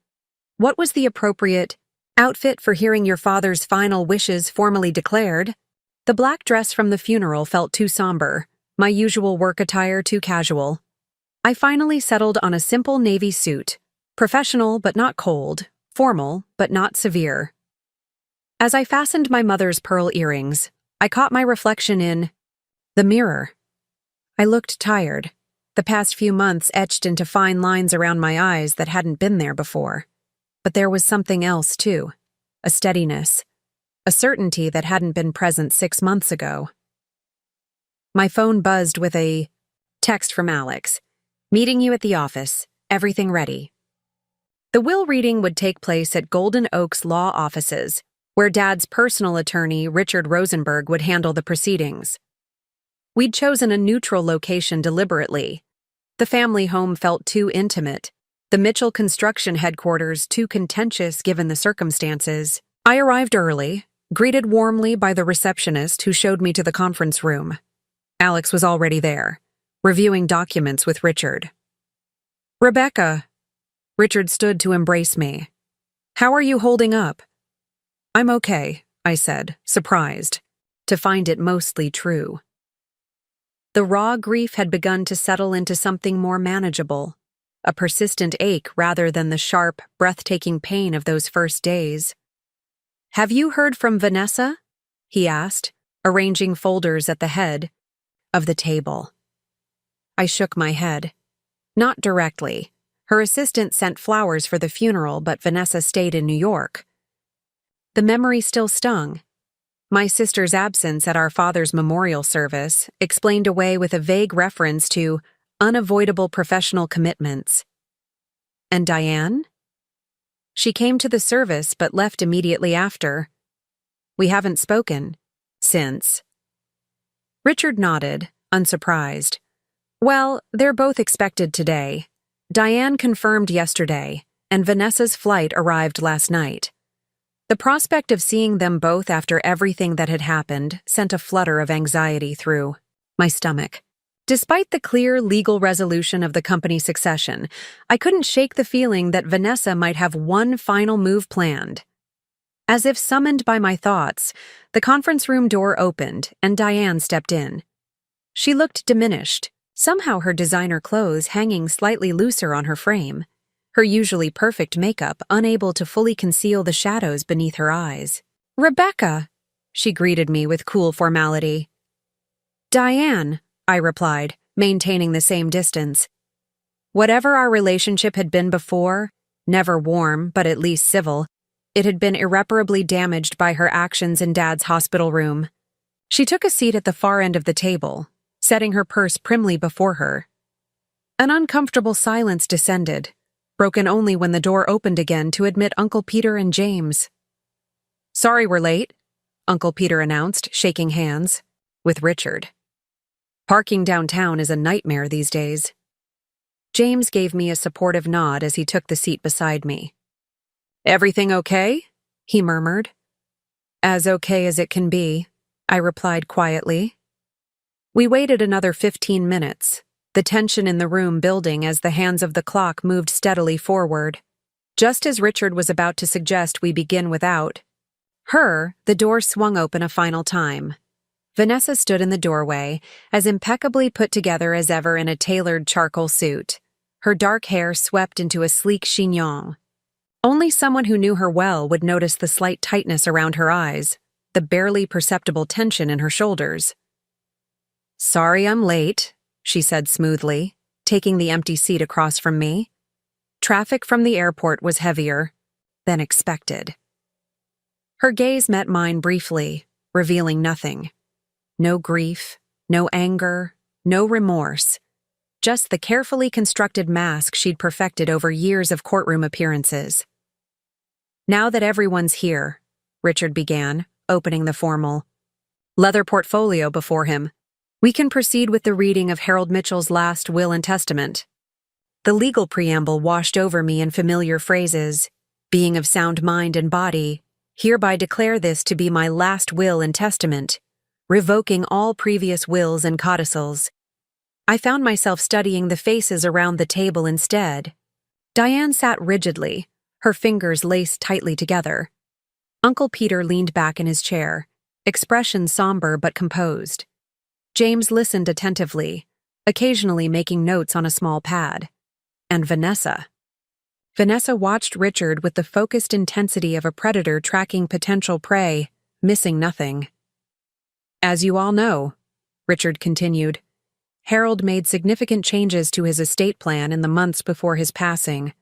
What was the appropriate outfit for hearing your father's final wishes formally declared? The black dress from the funeral felt too somber, my usual work attire too casual. I finally settled on a simple navy suit, professional but not cold, formal but not severe. As I fastened my mother's pearl earrings, I caught my reflection in the mirror. I looked tired, the past few months etched into fine lines around my eyes that hadn't been there before. But there was something else, too. A steadiness. A certainty that hadn't been present 6 months ago. My phone buzzed with a text from Alex. "Meeting you at the office. Everything ready." The will reading would take place at Golden Oaks Law Offices, where Dad's personal attorney, Richard Rosenberg, would handle the proceedings. We'd chosen a neutral location deliberately. The family home felt too intimate, the Mitchell construction headquarters too contentious given the circumstances. I arrived early, greeted warmly by the receptionist who showed me to the conference room. Alex was already there, reviewing documents with Richard. "Rebecca." Richard stood to embrace me. "How are you holding up?" "I'm okay," I said, surprised, to find it mostly true. The raw grief had begun to settle into something more manageable, a persistent ache rather than the sharp, breathtaking pain of those first days. "Have you heard from Vanessa?" he asked, arranging folders at the head of the table. I shook my head. Not directly. Her assistant sent flowers for the funeral, but Vanessa stayed in New York. The memory still stung. My sister's absence at our father's memorial service explained away with a vague reference to unavoidable professional commitments. And Diane? She came to the service but left immediately after. We haven't spoken since. Richard nodded, unsurprised. Well, they're both expected today. Diane confirmed yesterday, and Vanessa's flight arrived last night. The prospect of seeing them both after everything that had happened sent a flutter of anxiety through my stomach. Despite the clear legal resolution of the company succession, I couldn't shake the feeling that Vanessa might have one final move planned. As if summoned by my thoughts, the conference room door opened and Diane stepped in. She looked diminished, somehow her designer clothes hanging slightly looser on her frame, her usually perfect makeup unable to fully conceal the shadows beneath her eyes. "Rebecca," she greeted me with cool formality. "Diane," I replied, maintaining the same distance. Whatever our relationship had been before, never warm but at least civil, it had been irreparably damaged by her actions in Dad's hospital room. She took a seat at the far end of the table, setting her purse primly before her. An uncomfortable silence descended, broken only when the door opened again to admit Uncle Peter and James. "Sorry we're late," Uncle Peter announced, shaking hands with Richard. "Parking downtown is a nightmare these days." James gave me a supportive nod as he took the seat beside me. "Everything okay?" he murmured. "As okay as it can be," I replied quietly. We waited another 15 minutes, the tension in the room building as the hands of the clock moved steadily forward. Just as Richard was about to suggest we begin without her, the door swung open a final time. Vanessa stood in the doorway, as impeccably put together as ever in a tailored charcoal suit, her dark hair swept into a sleek chignon. Only someone who knew her well would notice the slight tightness around her eyes, the barely perceptible tension in her shoulders. "Sorry I'm late," she said smoothly, taking the empty seat across from me. Traffic from the airport was heavier than expected. Her gaze met mine briefly, revealing nothing. No grief, no anger, no remorse. Just the carefully constructed mask she'd perfected over years of courtroom appearances. "Now that everyone's here," Richard began, opening the formal leather portfolio before him, "we can proceed with the reading of Harold Mitchell's last will and testament." The legal preamble washed over me in familiar phrases. "Being of sound mind and body, hereby declare this to be my last will and testament, revoking all previous wills and codicils." I found myself studying the faces around the table instead. Diane sat rigidly, her fingers laced tightly together. Uncle Peter leaned back in his chair, expression somber but composed. James listened attentively, occasionally making notes on a small pad. And Vanessa. Vanessa watched Richard with the focused intensity of a predator tracking potential prey, missing nothing. "As you all know," Richard continued, Harold made significant changes to his estate plan in the months before his passing.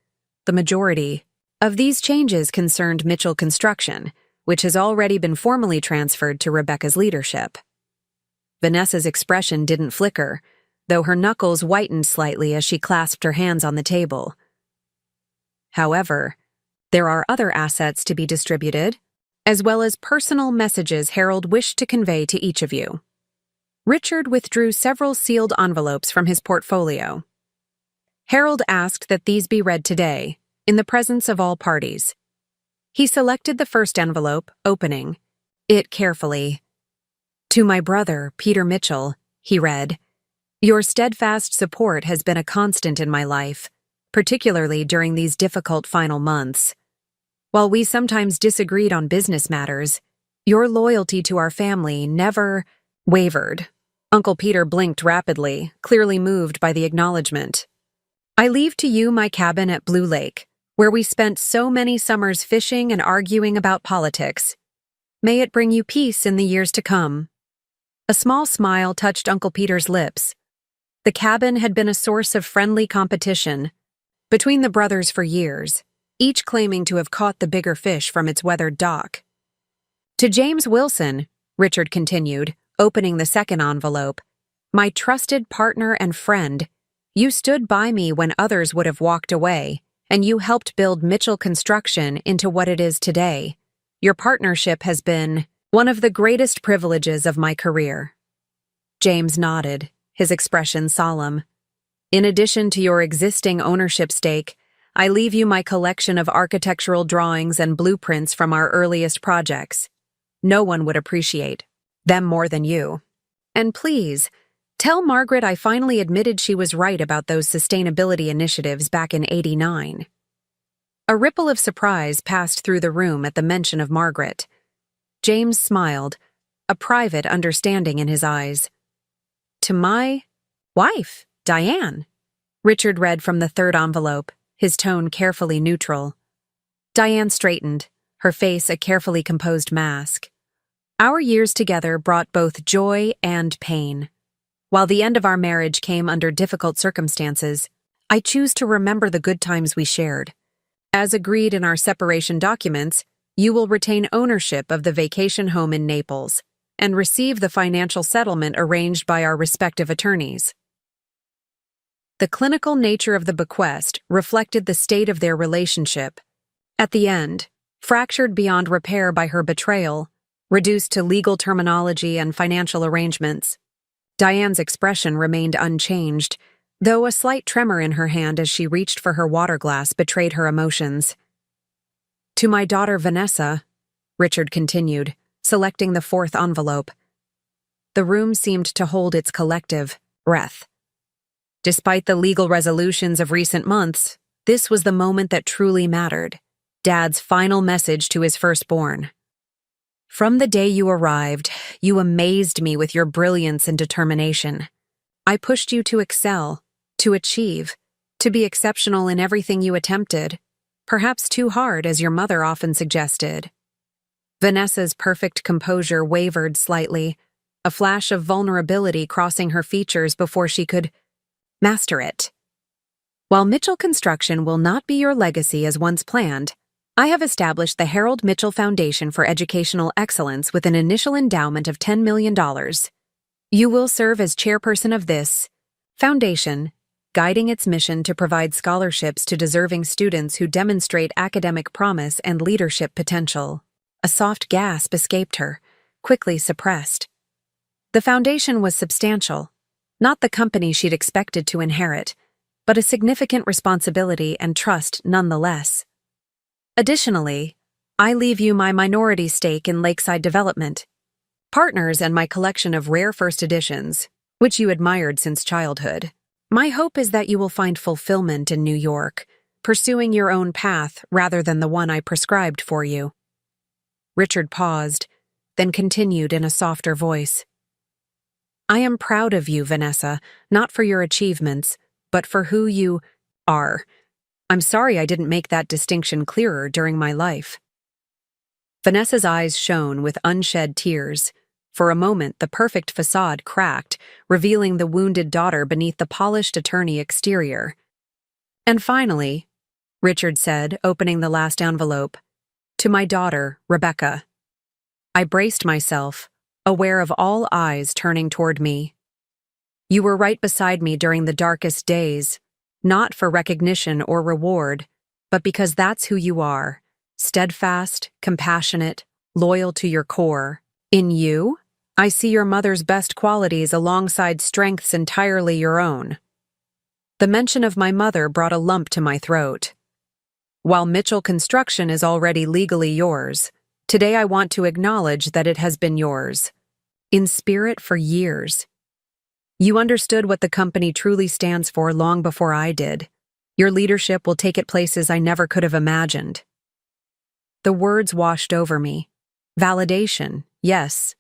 The majority of these changes concerned Mitchell Construction, which has already been formally transferred to Rebecca's leadership. Vanessa's expression didn't flicker, though her knuckles whitened slightly as she clasped her hands on the table. However, there are other assets to be distributed, as well as personal messages Harold wished to convey to each of you. Richard withdrew several sealed envelopes from his portfolio. Harold asked that these be read today, in the presence of all parties. He selected the first envelope, opening it carefully. "To my brother, Peter Mitchell," he read, "your steadfast support has been a constant in my life, particularly during these difficult final months. While we sometimes disagreed on business matters, your loyalty to our family never wavered." Uncle Peter blinked rapidly, clearly moved by the acknowledgement. "I leave to you my cabin at Blue Lake, where we spent so many summers fishing and arguing about politics. May it bring you peace in the years to come." A small smile touched Uncle Peter's lips. The cabin had been a source of friendly competition between the brothers for years, each claiming to have caught the bigger fish from its weathered dock. "To James Wilson," Richard continued, opening the second envelope, "my trusted partner and friend, you stood by me when others would have walked away, and you helped build Mitchell Construction into what it is today. Your partnership has been one of the greatest privileges of my career." James nodded, his expression solemn. "In addition to your existing ownership stake, I leave you my collection of architectural drawings and blueprints from our earliest projects. No one would appreciate them more than you. And please, tell Margaret I finally admitted she was right about those sustainability initiatives back in '89. A ripple of surprise passed through the room at the mention of Margaret. James smiled, a private understanding in his eyes. "To my wife, Diane," Richard read from the third envelope, his tone carefully neutral. Diane straightened, her face a carefully composed mask. "Our years together brought both joy and pain. While the end of our marriage came under difficult circumstances, I choose to remember the good times we shared. As agreed in our separation documents, you will retain ownership of the vacation home in Naples and receive the financial settlement arranged by our respective attorneys." The clinical nature of the bequest reflected the state of their relationship. At the end, fractured beyond repair by her betrayal, reduced to legal terminology and financial arrangements, Diane's expression remained unchanged, though a slight tremor in her hand as she reached for her water glass betrayed her emotions. "To my daughter Vanessa," Richard continued, selecting the fourth envelope. The room seemed to hold its collective breath. Despite the legal resolutions of recent months, this was the moment that truly mattered. Dad's final message to his firstborn. "From the day you arrived, you amazed me with your brilliance and determination. I pushed you to excel, to achieve, to be exceptional in everything you attempted, perhaps too hard, as your mother often suggested." Vanessa's perfect composure wavered slightly, a flash of vulnerability crossing her features before she could master it. "While Mitchell Construction will not be your legacy as once planned, I have established the Harold Mitchell Foundation for Educational Excellence with an initial endowment of $10 million. You will serve as chairperson of this foundation, guiding its mission to provide scholarships to deserving students who demonstrate academic promise and leadership potential." A soft gasp escaped her, quickly suppressed. The foundation was substantial, not the company she'd expected to inherit, but a significant responsibility and trust nonetheless. "Additionally, I leave you my minority stake in Lakeside Development, partners, and my collection of rare first editions, which you admired since childhood. My hope is that you will find fulfillment in New York, pursuing your own path rather than the one I prescribed for you." Richard paused, then continued in a softer voice. "I am proud of you, Vanessa, not for your achievements, but for who you are. I'm sorry I didn't make that distinction clearer during my life." Vanessa's eyes shone with unshed tears, For a moment, the perfect facade cracked, revealing the wounded daughter beneath the polished attorney exterior. And finally, Richard said, opening the last envelope, to my daughter, Rebecca. I braced myself, aware of all eyes turning toward me. You were right beside me during the darkest days, not for recognition or reward, but because that's who you are, steadfast, compassionate, loyal to your core. In you, I see your mother's best qualities alongside strengths entirely your own. The mention of my mother brought a lump to my throat. While Mitchell Construction is already legally yours, today I want to acknowledge that it has been yours, in spirit for years. You understood what the company truly stands for long before I did. Your leadership will take it places I never could have imagined. The words washed over me. Validation, yes,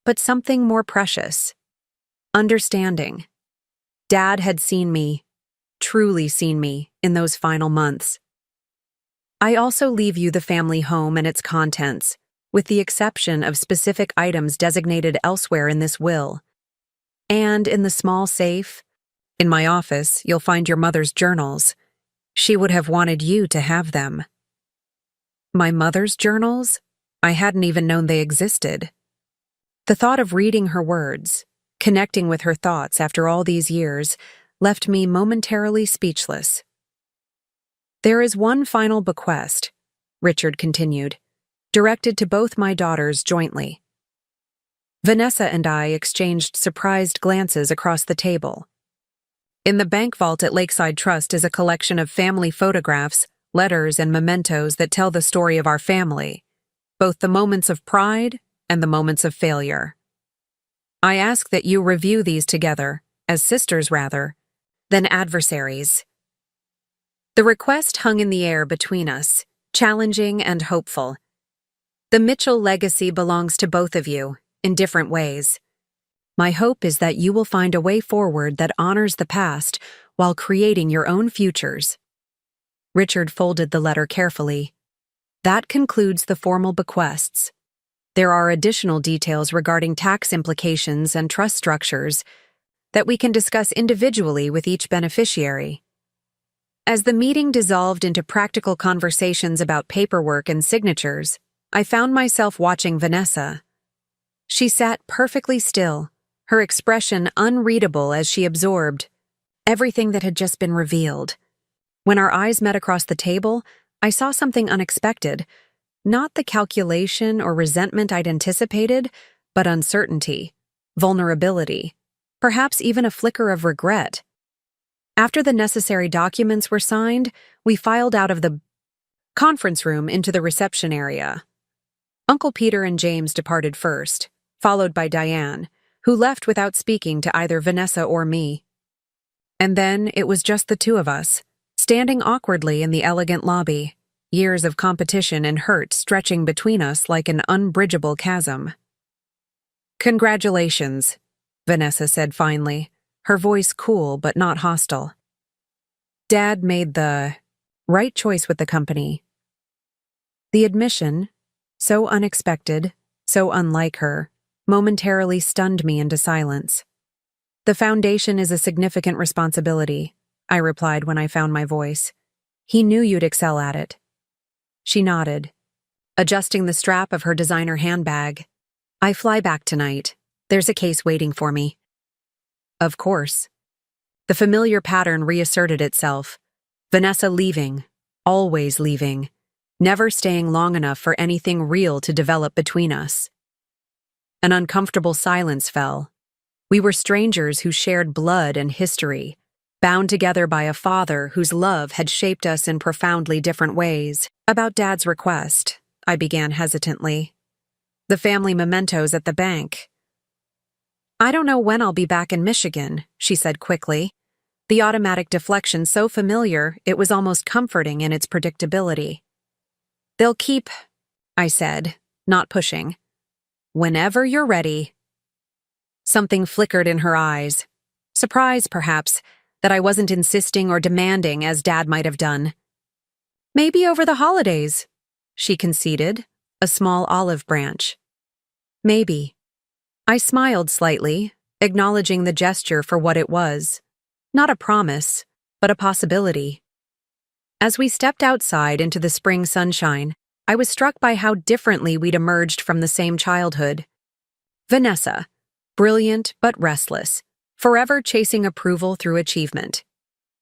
but something more precious. Understanding. Dad had seen me, truly seen me, in those final months. I also leave you the family home and its contents, with the exception of specific items designated elsewhere in this will. And in the small safe, in my office, you'll find your mother's journals. She would have wanted you to have them. My mother's journals? I hadn't even known they existed. The thought of reading her words, connecting with her thoughts after all these years, left me momentarily speechless. There is one final bequest, Richard continued, directed to both my daughters jointly. Vanessa and I exchanged surprised glances across the table. In the bank vault at Lakeside Trust is a collection of family photographs, letters, and mementos that tell the story of our family, both the moments of pride and the moments of failure. I ask that you review these together, as sisters rather, than adversaries. The request hung in the air between us, challenging and hopeful. The Mitchell legacy belongs to both of you, in different ways. My hope is that you will find a way forward that honors the past while creating your own futures. Richard folded the letter carefully. That concludes the formal bequests. There are additional details regarding tax implications and trust structures that we can discuss individually with each beneficiary. As the meeting dissolved into practical conversations about paperwork and signatures, I found myself watching Vanessa. She sat perfectly still, her expression unreadable as she absorbed everything that had just been revealed. When our eyes met across the table, I saw something unexpected, not the calculation or resentment I'd anticipated, but uncertainty, vulnerability, perhaps even a flicker of regret. After the necessary documents were signed, we filed out of the conference room into the reception area. Uncle Peter and James departed first, followed by Diane, who left without speaking to either Vanessa or me. And then it was just the two of us, standing awkwardly in the elegant lobby, years of competition and hurt stretching between us like an unbridgeable chasm. "Congratulations," Vanessa said finally, her voice cool but not hostile. "Dad made the right choice with the company." The admission, so unexpected, so unlike her, momentarily stunned me into silence. "The foundation is a significant responsibility," I replied when I found my voice. "He knew you'd excel at it." She nodded, adjusting the strap of her designer handbag. "I fly back tonight. There's a case waiting for me." Of course. The familiar pattern reasserted itself. Vanessa leaving, always leaving, never staying long enough for anything real to develop between us. An uncomfortable silence fell. We were strangers who shared blood and history, bound together by a father whose love had shaped us in profoundly different ways. "About Dad's request," I began hesitantly. "The family mementos at the bank." "I don't know when I'll be back in Michigan," she said quickly, the automatic deflection so familiar it was almost comforting in its predictability. "They'll keep," I said, not pushing. "Whenever you're ready." Something flickered in her eyes. Surprise, perhaps, that I wasn't insisting or demanding as Dad might have done. "Maybe over the holidays," she conceded, a small olive branch. "Maybe." I smiled slightly, acknowledging the gesture for what it was. Not a promise, but a possibility. As we stepped outside into the spring sunshine, I was struck by how differently we'd emerged from the same childhood. Vanessa, brilliant but restless, forever chasing approval through achievement.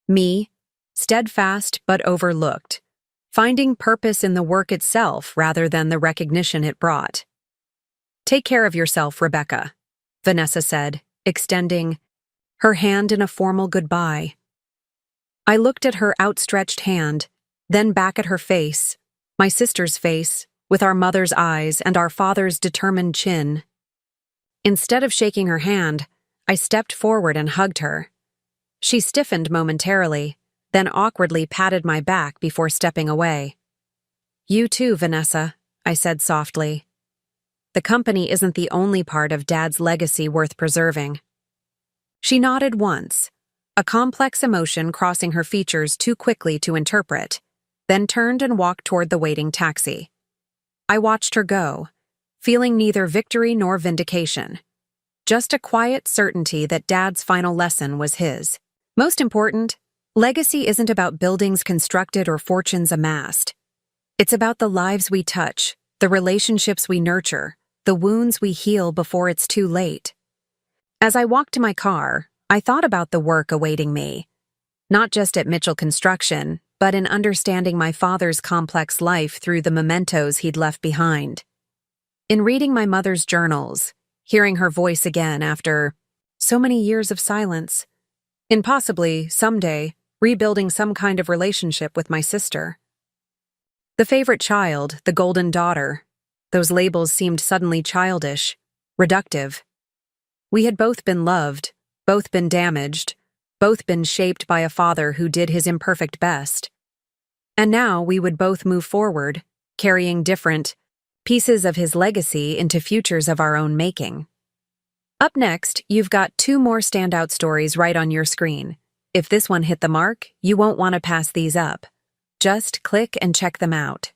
Me, steadfast but overlooked, finding purpose in the work itself rather than the recognition it brought. "Take care of yourself, Rebecca," Vanessa said, extending her hand in a formal goodbye. I looked at her outstretched hand, then back at her face, my sister's face, with our mother's eyes and our father's determined chin. Instead of shaking her hand, I stepped forward and hugged her. She stiffened momentarily, then awkwardly patted my back before stepping away. "You too, Vanessa," I said softly. "The company isn't the only part of Dad's legacy worth preserving." She nodded once, a complex emotion crossing her features too quickly to interpret, then turned and walked toward the waiting taxi. I watched her go, feeling neither victory nor vindication. Just a quiet certainty that Dad's final lesson was his. Most important, legacy isn't about buildings constructed or fortunes amassed. It's about the lives we touch, the relationships we nurture, the wounds we heal before it's too late. As I walked to my car, I thought about the work awaiting me. Not just at Mitchell Construction, but in understanding my father's complex life through the mementos he'd left behind. In reading my mother's journals, hearing her voice again after so many years of silence, in possibly, someday, rebuilding some kind of relationship with my sister. The favorite child, the golden daughter, those labels seemed suddenly childish, reductive. We had both been loved, both been damaged, both been shaped by a father who did his imperfect best. And now we would both move forward, carrying different pieces of his legacy into futures of our own making. Up next, you've got 2 more standout stories right on your screen. If this one hit the mark, you won't want to pass these up. Just click and check them out.